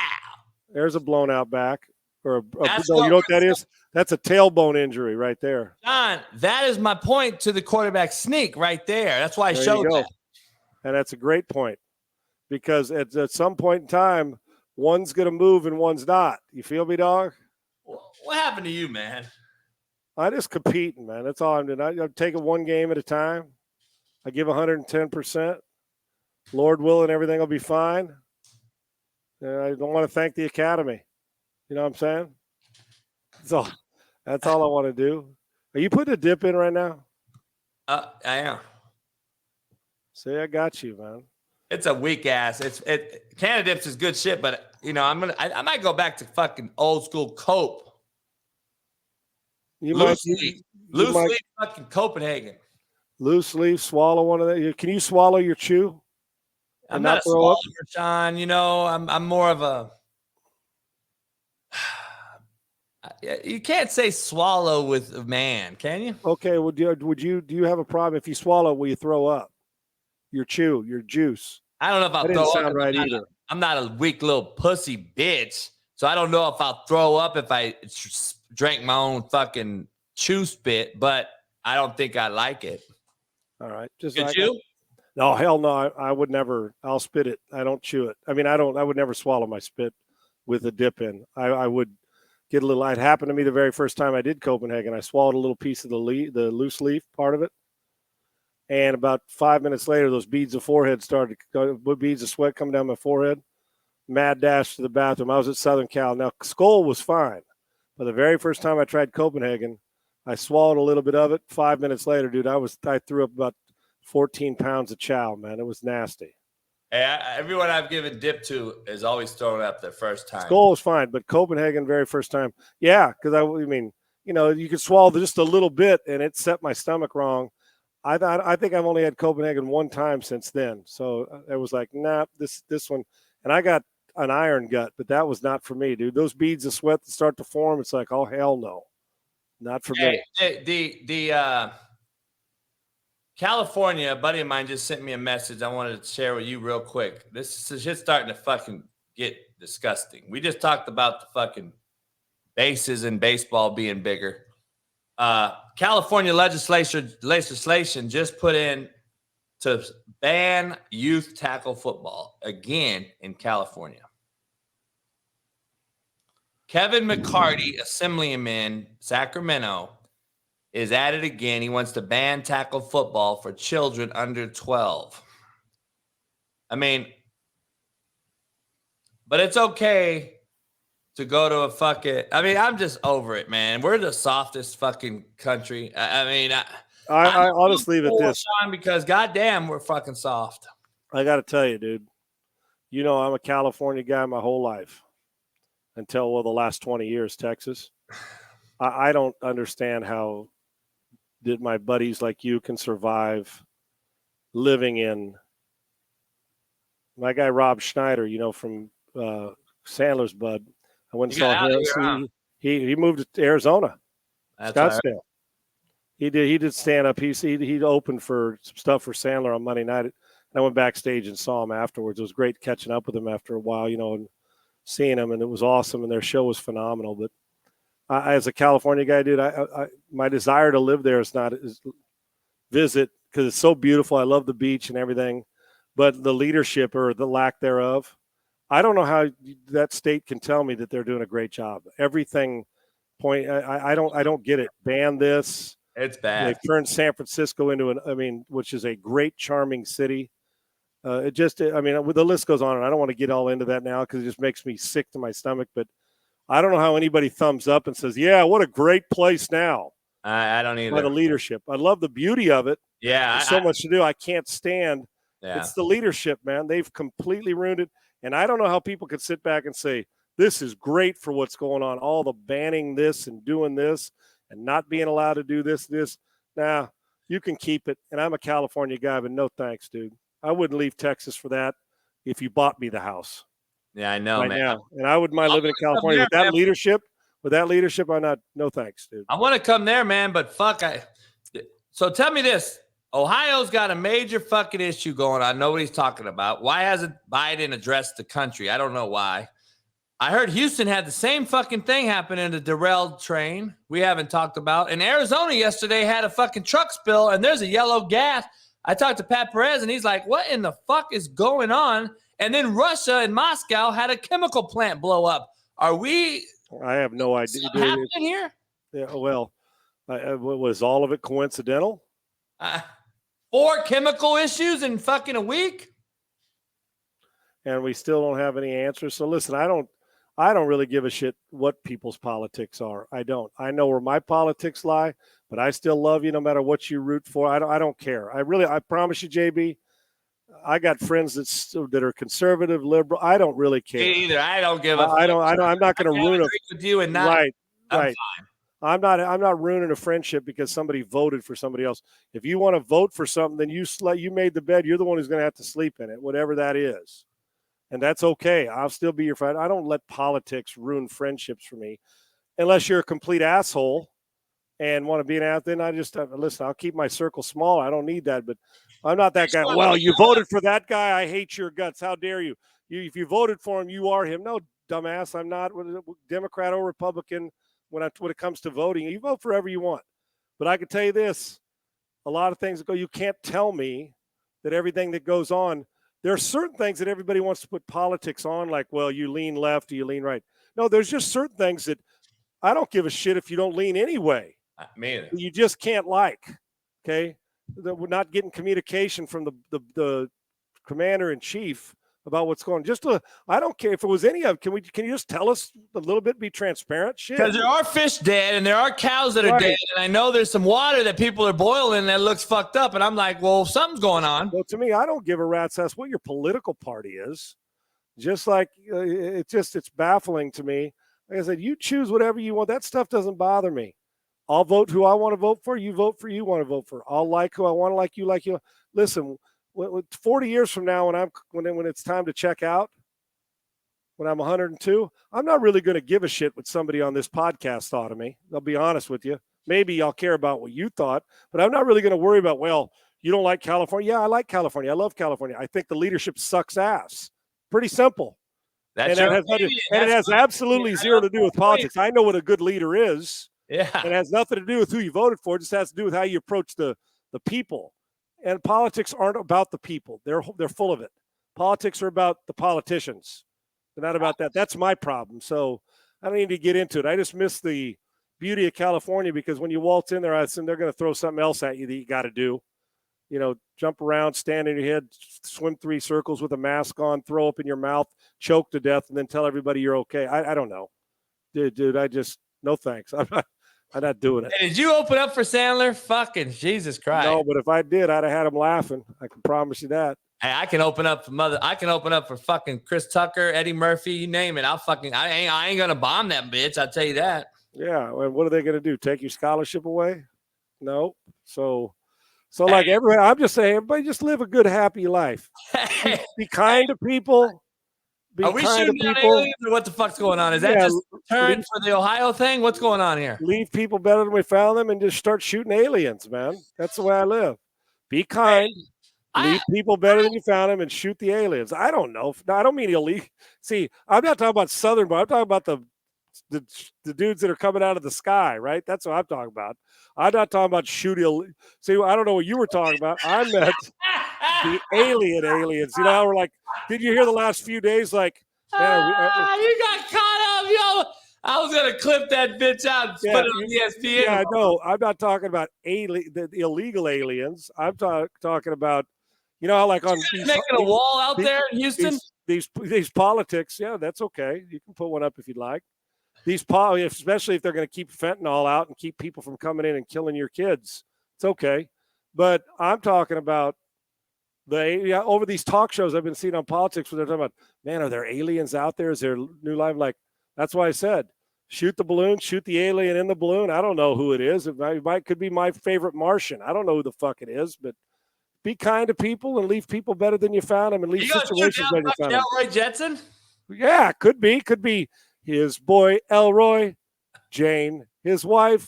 There's a blown out back. You know what that is? That's a tailbone injury right there. John, that is my point to the quarterback sneak right there. That's why I showed that. And that's a great point because at some point in time, one's going to move and one's not. You feel me, dog? What happened to you, man? I just competing, man. That's all I'm doing. I'm taking one game at a time. I give 110%. Lord willing, everything will be fine. And I don't want to thank the academy. You know what I'm saying? That's all I want to do. Are you putting a dip in right now? I am. See, I got you, man. It's a weak ass. Canada dips is good shit, but I might go back to fucking old school Cope. Loose leaf fucking Copenhagen. Loose leaf, swallow one of that. Can you swallow your chew? I'm not a swallower, Sean. I'm more of a. You can't say swallow with a man, can you? Okay. Well, do you have a problem if you swallow? Will you throw up? Your chew, your juice. I don't know if I'll throw up. Sound right either. I'm not a weak little pussy bitch, so I don't know if I'll throw up if I drank my own fucking chew spit. But I don't think I like it. All right, Could you? No, hell no. I would never. I'll spit it. I don't chew it. I mean, I would never swallow my spit with a dip in. I would get a little. It happened to me the very first time I did Copenhagen. I swallowed a little piece of the loose leaf part of it, and about 5 minutes later, those beads of sweat coming down my forehead. Mad dash to the bathroom. I was at Southern Cal. Now Skull was fine, but the very first time I tried Copenhagen, I swallowed a little bit of it. 5 minutes later, dude, I threw up about 14 pounds of chow, man. It was nasty. Hey, everyone I've given dip to is always thrown up their first time. Skull was fine, but Copenhagen, very first time. Yeah, because I mean, you could swallow just a little bit and it set my stomach wrong. I think I've only had Copenhagen one time since then. So it was like, nah, this one. And I got an iron gut, but that was not for me, dude. Those beads of sweat that start to form, it's like, oh, hell no. Not for me. The California, a buddy of mine just sent me a message I wanted to share with you real quick. This is just starting to fucking get disgusting. We just talked about the fucking bases in baseball being bigger. California legislation just put in to ban youth tackle football again in California. Kevin McCarty, Assemblyman, Sacramento, is at it again. He wants to ban tackle football for children under 12. I mean, but it's okay to go to a fucking. I mean, I'm just over it, man. We're the softest fucking country. I honestly leave it this, Sean, because goddamn, we're fucking soft. I got to tell you, dude. I'm a California guy my whole life until the last 20 years, Texas. I don't understand how that my buddies like you can survive living in. My guy Rob Schneider, from Sandler's bud. I went and saw him. He moved to Arizona, That's Scottsdale. He did stand up. He opened for some stuff for Sandler on Monday night. And I went backstage and saw him afterwards. It was great catching up with him after a while, and seeing him, and it was awesome. And their show was phenomenal. But as a California guy, dude, my desire to live there is visit because it's so beautiful. I love the beach and everything, but the leadership or the lack thereof, I don't know how that state can tell me that they're doing a great job. Everything I don't get it. Ban this. It's bad. They've turned San Francisco into which is a great, charming city. The list goes on, and I don't want to get all into that now because it just makes me sick to my stomach. But I don't know how anybody thumbs up and says, "Yeah, what a great place now." I don't either. By the leadership, I love the beauty of it. Yeah, there's so much to do. I can't stand. Yeah. It's the leadership, man. They've completely ruined it, and I don't know how people could sit back and say this is great for what's going on. All the banning this and doing this and not being allowed to do this. Nah, you can keep it. And I'm a California guy, but no thanks, dude. I wouldn't leave Texas for that if you bought me the house. Yeah, I know, man. Now. And I wouldn't mind living in California with that leadership. With that leadership, no thanks, dude. I want to come there, man, but fuck. So tell me this. Ohio's got a major fucking issue going on. Nobody's talking about. Why hasn't Biden addressed the country? I don't know why. I heard Houston had the same fucking thing happen in the derailed train we haven't talked about. And Arizona yesterday had a fucking truck spill, and there's a yellow gas. I talked to Pat Perez, and he's like, what in the fuck is going on? And then Russia and Moscow had a chemical plant blow up. Are we – I have no idea. happening here? Yeah, well, was all of it coincidental? 4 chemical issues in fucking a week? And we still don't have any answers. So listen, I don't really give a shit what people's politics are. I don't. I know where my politics lie, but I still love you no matter what you root for. I don't care. I promise you, JB, I got friends that are conservative, liberal. I don't really care. Me either. I don't give a fuck. I'm not going to ruin with you and not. Right. Fine. I'm not ruining a friendship because somebody voted for somebody else. If you want to vote for something, then you made the bed. You're the one who's going to have to sleep in it, whatever that is. And that's okay. I'll still be your friend. I don't let politics ruin friendships for me unless you're a complete asshole and want to be an ass. Then I just listen, I'll keep my circle small. I don't need that, but I'm not that guy. Well, you voted for that guy. I hate your guts. How dare you? If you voted for him, you are him. No, dumbass. I'm not Democrat or Republican when it comes to voting. You vote for whoever you want. But I can tell you this, a lot of things that go, you can't tell me that everything that goes on, there are certain things that everybody wants to put politics on, like, well, you lean left or you lean right. No, there's just certain things that I don't give a shit if you don't lean anyway. Me either. You just can't like, okay? We're not getting communication from the commander-in-chief about what's going on. I don't care if it was any of. Can you just tell us a little bit? Be transparent. Shit. Because there are fish dead and there are cows that are dead, and I know there's some water that people are boiling that looks fucked up, and I'm like, well, something's going on. Well, to me, I don't give a rat's ass what your political party is. Just like it's baffling to me. Like I said, you choose whatever you want. That stuff doesn't bother me. I'll vote who I want to vote for. You vote for you want to vote for. I'll like who I want to like. You like you. Listen. 40 years from now, when it's time to check out, when I'm 102, I'm not really going to give a shit what somebody on this podcast thought of me. I'll be honest with you. Maybe I'll care about what you thought, but I'm not really going to worry about, well, you don't like California. Yeah, I like California. I love California. I think the leadership sucks ass. Pretty simple. It has absolutely zero to do with politics. I know what a good leader is. Yeah. It has nothing to do with who you voted for. It just has to do with how you approach the people. And politics aren't about the people. They're full of it. Politics are about the politicians. They're not about that. That's my problem. So I don't need to get into it. I just miss the beauty of California because when you waltz in there, I assume they're going to throw something else at you that you got to do. Jump around, stand in your head, swim 3 circles with a mask on, throw up in your mouth, choke to death, and then tell everybody you're okay. I don't know. Dude, no thanks. I'm not doing it. Hey, did you open up for Sandler? Fucking Jesus Christ. No, but if I did, I'd have had him laughing. I can promise you that. Hey, I can open up for fucking Chris Tucker, Eddie Murphy, you name it. I ain't gonna bomb that bitch. I'll tell you that. Yeah. Well, what are they gonna do? Take your scholarship away? No. So like everybody, I'm just saying, everybody just live a good, happy life. Be kind to people. Be Are we kind shooting to down people. aliens or what the fuck's going on? Is that Yeah, just a turn for the Ohio thing? What's going on here? Leave people better than we found them and just start shooting aliens, man. That's the way I live. Be kind. Leave people better than you found them and shoot the aliens. I don't know. No, I don't mean illegal. See, I'm not talking about Southern, but I'm talking about the dudes that are coming out of the sky, right? That's what I'm talking about. I'm not talking about shooting. See, I don't know what you were talking about. I meant the aliens. You know how we're like, did you hear the last few days? Like, man, you got caught up, yo. I was gonna clip that bitch out and put it on ESPN. Yeah, no, I'm not talking about the illegal aliens. I'm talking about, you know, how like on making a wall out there in Houston. These politics, yeah, that's okay. You can put one up if you'd like. Especially if they're going to keep fentanyl out and keep people from coming in and killing your kids, it's okay. But I'm talking about over these talk shows I've been seeing on politics where they're talking about, man, are there aliens out there? Is there new life? Like, that's why I said, shoot the balloon, shoot the alien in the balloon. I don't know who it is. It could be my favorite Martian. I don't know who the fuck it is, but be kind to people and leave people better than you found them and leave situations better than you found them. Elroy Jetson? Yeah, could be. His boy Elroy, Jane, his wife,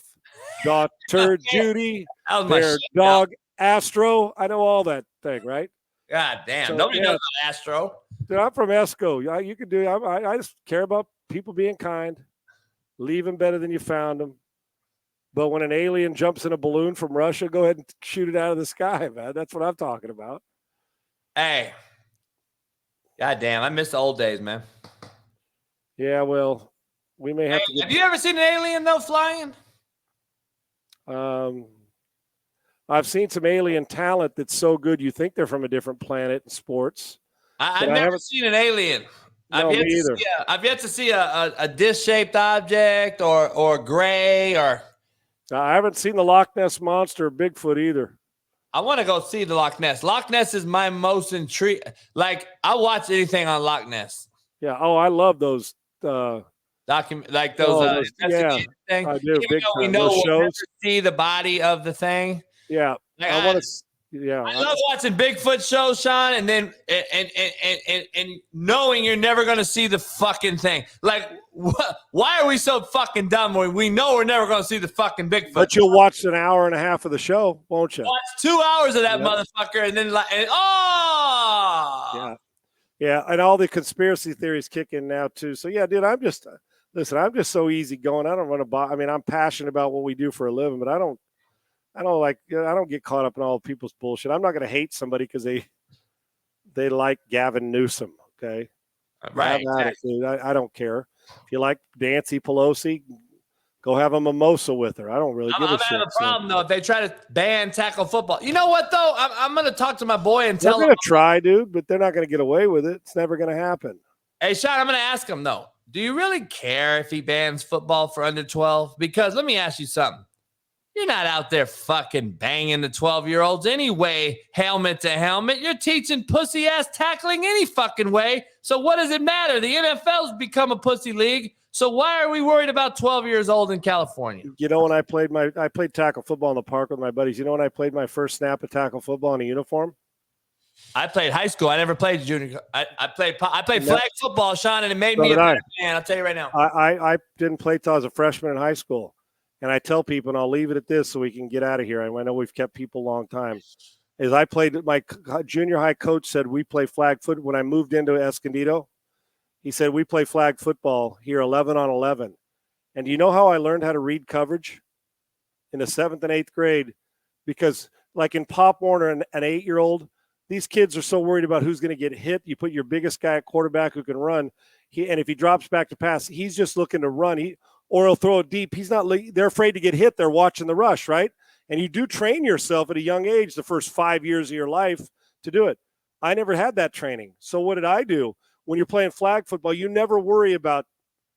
daughter Judy, their dog Astro. I know all that thing, right? God damn. So, nobody knows about Astro. Dude, I'm from Esco. You can do. I just care about people being kind. Leave them better than you found them. But when an alien jumps in a balloon from Russia, go ahead and shoot it out of the sky, man. That's what I'm talking about. Hey. God damn, I miss the old days, man. Yeah, well, we may have to. Have you ever seen an alien, though, flying? I've seen some alien talent that's so good you think they're from a different planet in sports. I've never seen an alien. No, me either. I've yet to see a disc-shaped object or gray or. I haven't seen the Loch Ness Monster or Bigfoot either. I want to go see the Loch Ness. Loch Ness is my most intrigued. Like, I'll watch anything on Loch Ness. Yeah. Oh, I love those. Yeah, I do. Even though we know we'll never see the body of the thing. Yeah. Like, I want to. Yeah. I love watching Bigfoot shows, Sean, and then and knowing you're never going to see the fucking thing. Like, why are we so fucking dumb when we know we're never going to see the fucking Bigfoot? But you'll watch an hour and a half of the show, won't you? Watch 2 hours of that motherfucker, and then Yeah, and all the conspiracy theories kick in now too. So yeah, dude, I'm just so easy going. I don't run I'm passionate about what we do for a living, but I don't get caught up in all people's bullshit. I'm not going to hate somebody because they like Gavin Newsom. Okay, right? Exactly. I don't care if you like Nancy Pelosi. Go have a mimosa with her. I don't really give a shit. I'm having a problem, though, if they try to ban tackle football. You know what, though? I'm going to talk to my boy and tell him. They're going to try, dude, but they're not going to get away with it. It's never going to happen. Hey, Sean, I'm going to ask him, though. Do you really care if he bans football for under 12? Because let me ask you something. You're not out there fucking banging the 12-year-olds anyway, helmet to helmet. You're teaching pussy-ass tackling any fucking way. So what does it matter? The NFL's become a pussy league. So why are we worried about 12 years old in California? You know, when I played tackle football in the park with my buddies. You know when I played my first snap of tackle football in a uniform? I played high school. I never played junior. I played flag football, Sean, and it made me a better man. I'll tell you right now. I didn't play till I was a freshman in high school. And I tell people, and I'll leave it at this so we can get out of here. I know we've kept people a long time. As I played, my junior high coach said we play flag foot. When I moved into Escondido, he said we play flag football here 11 on 11. And do you know how I learned how to read coverage? In the 7th and 8th grade. Because like in Pop Warner, an 8-year-old, these kids are so worried about who's going to get hit. You put your biggest guy at quarterback who can run. And if he drops back to pass, he's just looking to run. Or he'll throw it deep. They're afraid to get hit. They're watching the rush, right? And you do train yourself at a young age, the first 5 years of your life, to do it. I never had that training. So what did I do? When you're playing flag football, you never worry about,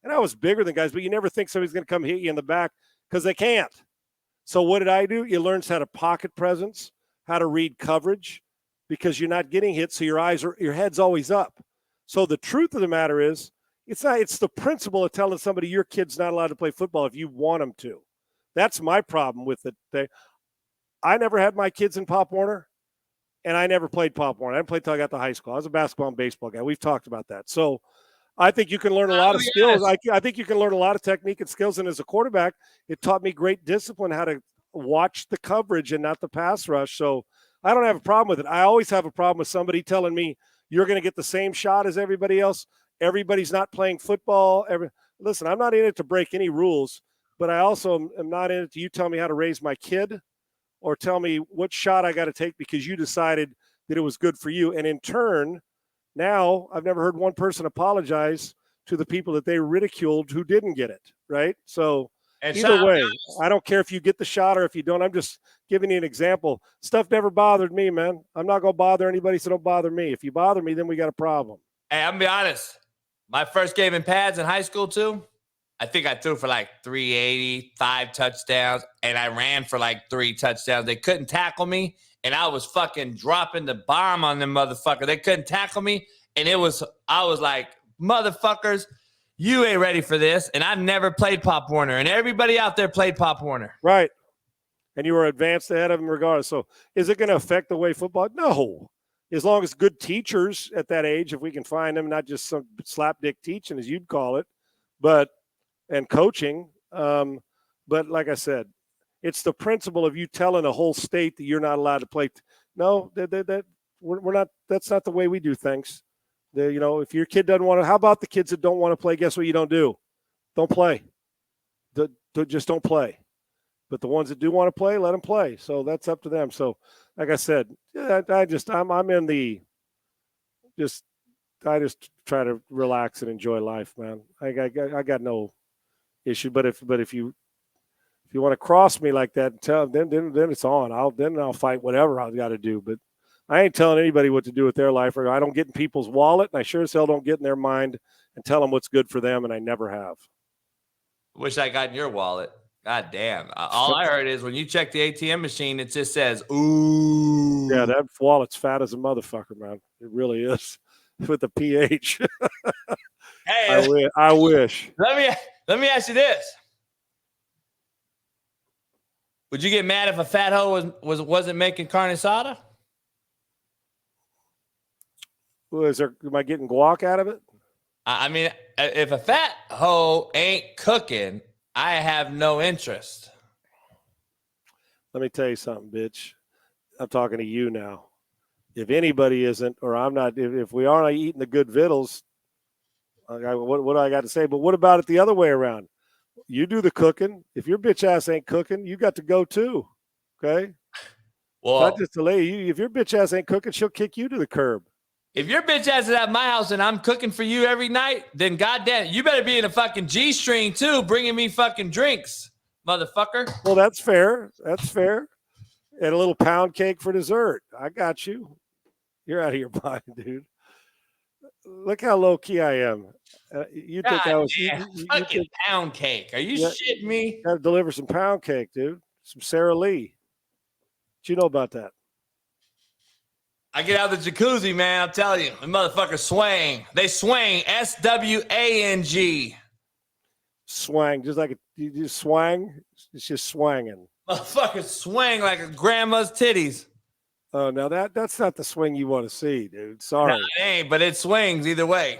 and I was bigger than guys, but you never think somebody's going to come hit you in the back because they can't. So what did I do? You learn how to pocket presence, how to read coverage, because you're not getting hit, so your head's always up. So the truth of the matter is, it's the principle of telling somebody your kid's not allowed to play football if you want them to. That's my problem with it. I never had my kids in Pop Warner, and I never played Pop Warner. I didn't play till I got to high school. I was a basketball and baseball guy. We've talked about that. So I think you can learn a lot of skills. Honest. I think you can learn a lot of technique and skills. And as a quarterback, it taught me great discipline, how to watch the coverage and not the pass rush. So I don't have a problem with it. I always have a problem with somebody telling me you're going to get the same shot as everybody else. Everybody's not playing football. Listen, I'm not in it to break any rules, but I also am not in it to you tell me how to raise my kid or tell me what shot I got to take because you decided that it was good for you. And in turn, now I've never heard one person apologize to the people that they ridiculed who didn't get it, right? So either way, I don't care if you get the shot or if you don't. I'm just giving you an example. Stuff never bothered me, man. I'm not going to bother anybody, so don't bother me. If you bother me, then we got a problem. Hey, I'm going to be honest. My first game in pads in high school, too, I think I threw for like 380, 5 touchdowns, and I ran for like 3 touchdowns. They couldn't tackle me. And I was fucking dropping the bomb on them motherfucker. They couldn't tackle me. And I was like, motherfuckers, you ain't ready for this. And I've never played Pop Warner. And everybody out there played Pop Warner. Right. And you were advanced ahead of them regardless. So is it going to affect the way football? No. As long as good teachers at that age, if we can find them, not just some slapdick teaching, as you'd call it, and coaching. But like I said, it's the principle of you telling a whole state that you're not allowed to play. No, we're not. That's not the way we do things. If your kid doesn't want to, how about the kids that don't want to play? Guess what you don't do? Don't play. Just don't play. But the ones that do want to play, let them play. So that's up to them. So, like I said, I just try to relax and enjoy life, man. I got no issue. But if you want to cross me like that, then it's on. I'll fight whatever I've got to do. But I ain't telling anybody what to do with their life. Or I don't get in people's wallet, and I sure as hell don't get in their mind and tell them what's good for them, and I never have. Wish I got in your wallet. God damn. All I heard is when you check the ATM machine, it just says, ooh. Yeah, that wallet's fat as a motherfucker, man. It really is. With the pH. Hey, I wish. Let me ask you this. Would you get mad if a fat hoe wasn't making carne asada? Am I getting guac out of it? I mean, if a fat hoe ain't cooking, I have no interest. Let me tell you something, bitch. I'm talking to you now. If anybody isn't, or I'm not, if we aren't eating the good victuals, what do I got to say? But what about it the other way around? You do the cooking. If your bitch ass ain't cooking, you got to go too. Okay? Well, not just to lay you. If your bitch ass ain't cooking, she'll kick you to the curb. If your bitch ass is at my house and I'm cooking for you every night, then goddamn, you better be in a fucking G-string too, bringing me fucking drinks, motherfucker. Well, that's fair. That's fair. And a little pound cake for dessert. I got you. You're out of your mind, dude. Look how low key I am. You think I was fucking pound cake? Are you shitting me? Got to deliver some pound cake, dude. Some Sara Lee. What you know about that? I get out of the jacuzzi, man. I'm telling you, the motherfuckers swang. They swang. SWANG. Swang, just like you just swang. It's just swanging. Motherfuckers swang like a grandma's titties. Oh, now that's not the swing you want to see, dude. Sorry. No, it ain't, but it swings either way.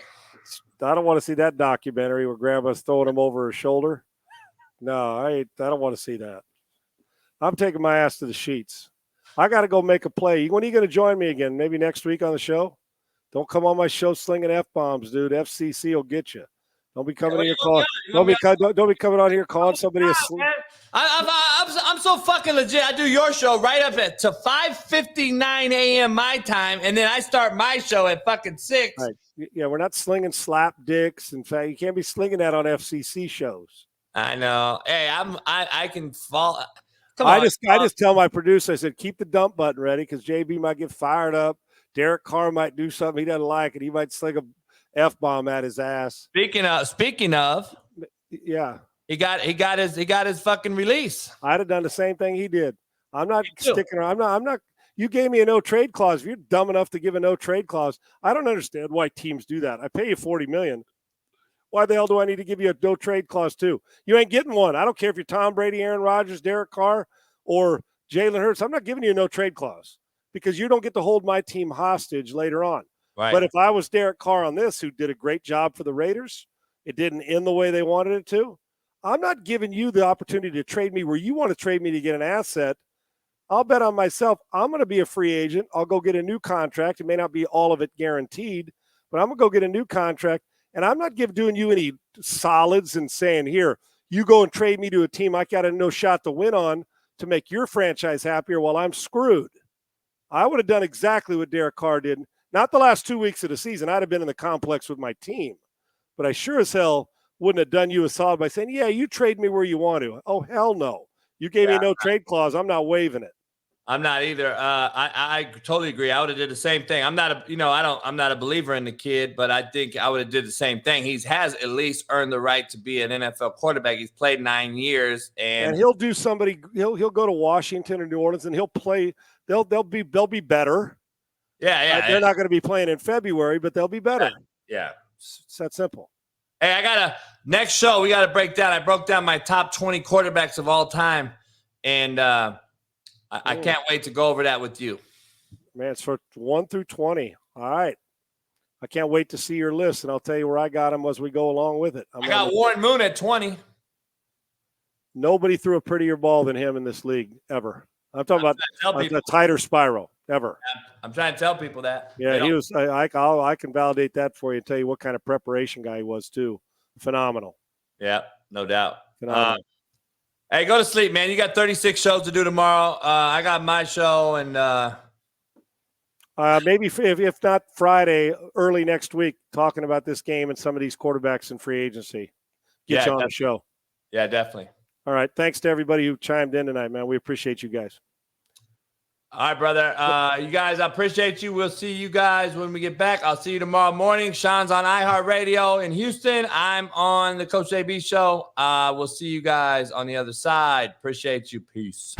I don't want to see that documentary where grandma's throwing him over her shoulder. No, I don't want to see that. I'm taking my ass to the sheets. I got to go make a play. When are you going to join me again? Maybe next week on the show? Don't come on my show slinging F-bombs, dude. FCC will get you. Don't be coming here calling. Don't be coming on here calling somebody a sleep. I'm so fucking legit. I do your show right up to 5:59 a.m. my time, and then I start my show at fucking 6. Right. Yeah, we're not slinging slap dicks. In fact, you can't be slinging that on FCC shows. I know. Hey, I can fall. I just tell my producer, I said, keep the dump button ready because JB might get fired up. Derek Carr might do something he doesn't like, and he might sling a F-bomb at his ass. Speaking of, yeah, he got his fucking release. I'd have done the same thing he did. I'm not sticking around. I'm not. You gave me a no trade clause. If you're dumb enough to give a no trade clause, I don't understand why teams do that. I pay you $40 million. Why the hell do I need to give you a no trade clause too? You ain't getting one. I don't care if you're Tom Brady, Aaron Rodgers, Derek Carr, or Jalen Hurts. I'm not giving you a no trade clause because you don't get to hold my team hostage later on. Right. But if I was Derek Carr on this, who did a great job for the Raiders, it didn't end the way they wanted it to. I'm not giving you the opportunity to trade me where you want to trade me to get an asset. I'll bet on myself. I'm going to be a free agent. I'll go get a new contract. It may not be all of it guaranteed, but I'm going to go get a new contract. And I'm not doing you any solids and saying, here, you go and trade me to a team I got no shot to win on to make your franchise happier while I'm screwed. I would have done exactly what Derek Carr did. Not the last 2 weeks of the season. I'd have been in the complex with my team. But I sure as hell wouldn't have done you a solid by saying, yeah, you trade me where you want to. Oh, hell no. You gave me a no trade clause. I'm not waiving it. I'm not either. I totally agree. I would have did the same thing. I'm not a believer in the kid, but I think I would have did the same thing. He has at least earned the right to be an NFL quarterback. He's played 9 years, and he'll do somebody. He'll go to Washington or New Orleans, and he'll play. They'll be better. Yeah. They're not going to be playing in February, but they'll be better. Yeah. It's that simple. Hey, I got next show. We got to break down. I broke down my top 20 quarterbacks of all time, and I can't wait to go over that with you. Man, it's for 1 through 20. All right. I can't wait to see your list, and I'll tell you where I got them as we go along with it. I got Warren Moon at 20. Nobody threw a prettier ball than him in this league ever. I'm talking about a tighter spiral ever. I'm trying to tell people that. Yeah, he was. I can validate that for you and tell you what kind of preparation guy he was too. Phenomenal. Yeah, no doubt. Phenomenal. Hey, go to sleep, man. You got 36 shows to do tomorrow. I got my show, and maybe if not Friday, early next week, talking about this game and some of these quarterbacks in free agency. Get you on the show. Yeah, definitely. All right. Thanks to everybody who chimed in tonight, man. We appreciate you guys. All right, brother. You guys, I appreciate you. We'll see you guys when we get back. I'll see you tomorrow morning. Sean's on iHeartRadio in Houston. I'm on the Coach AB show. We'll see you guys on the other side. Appreciate you. Peace.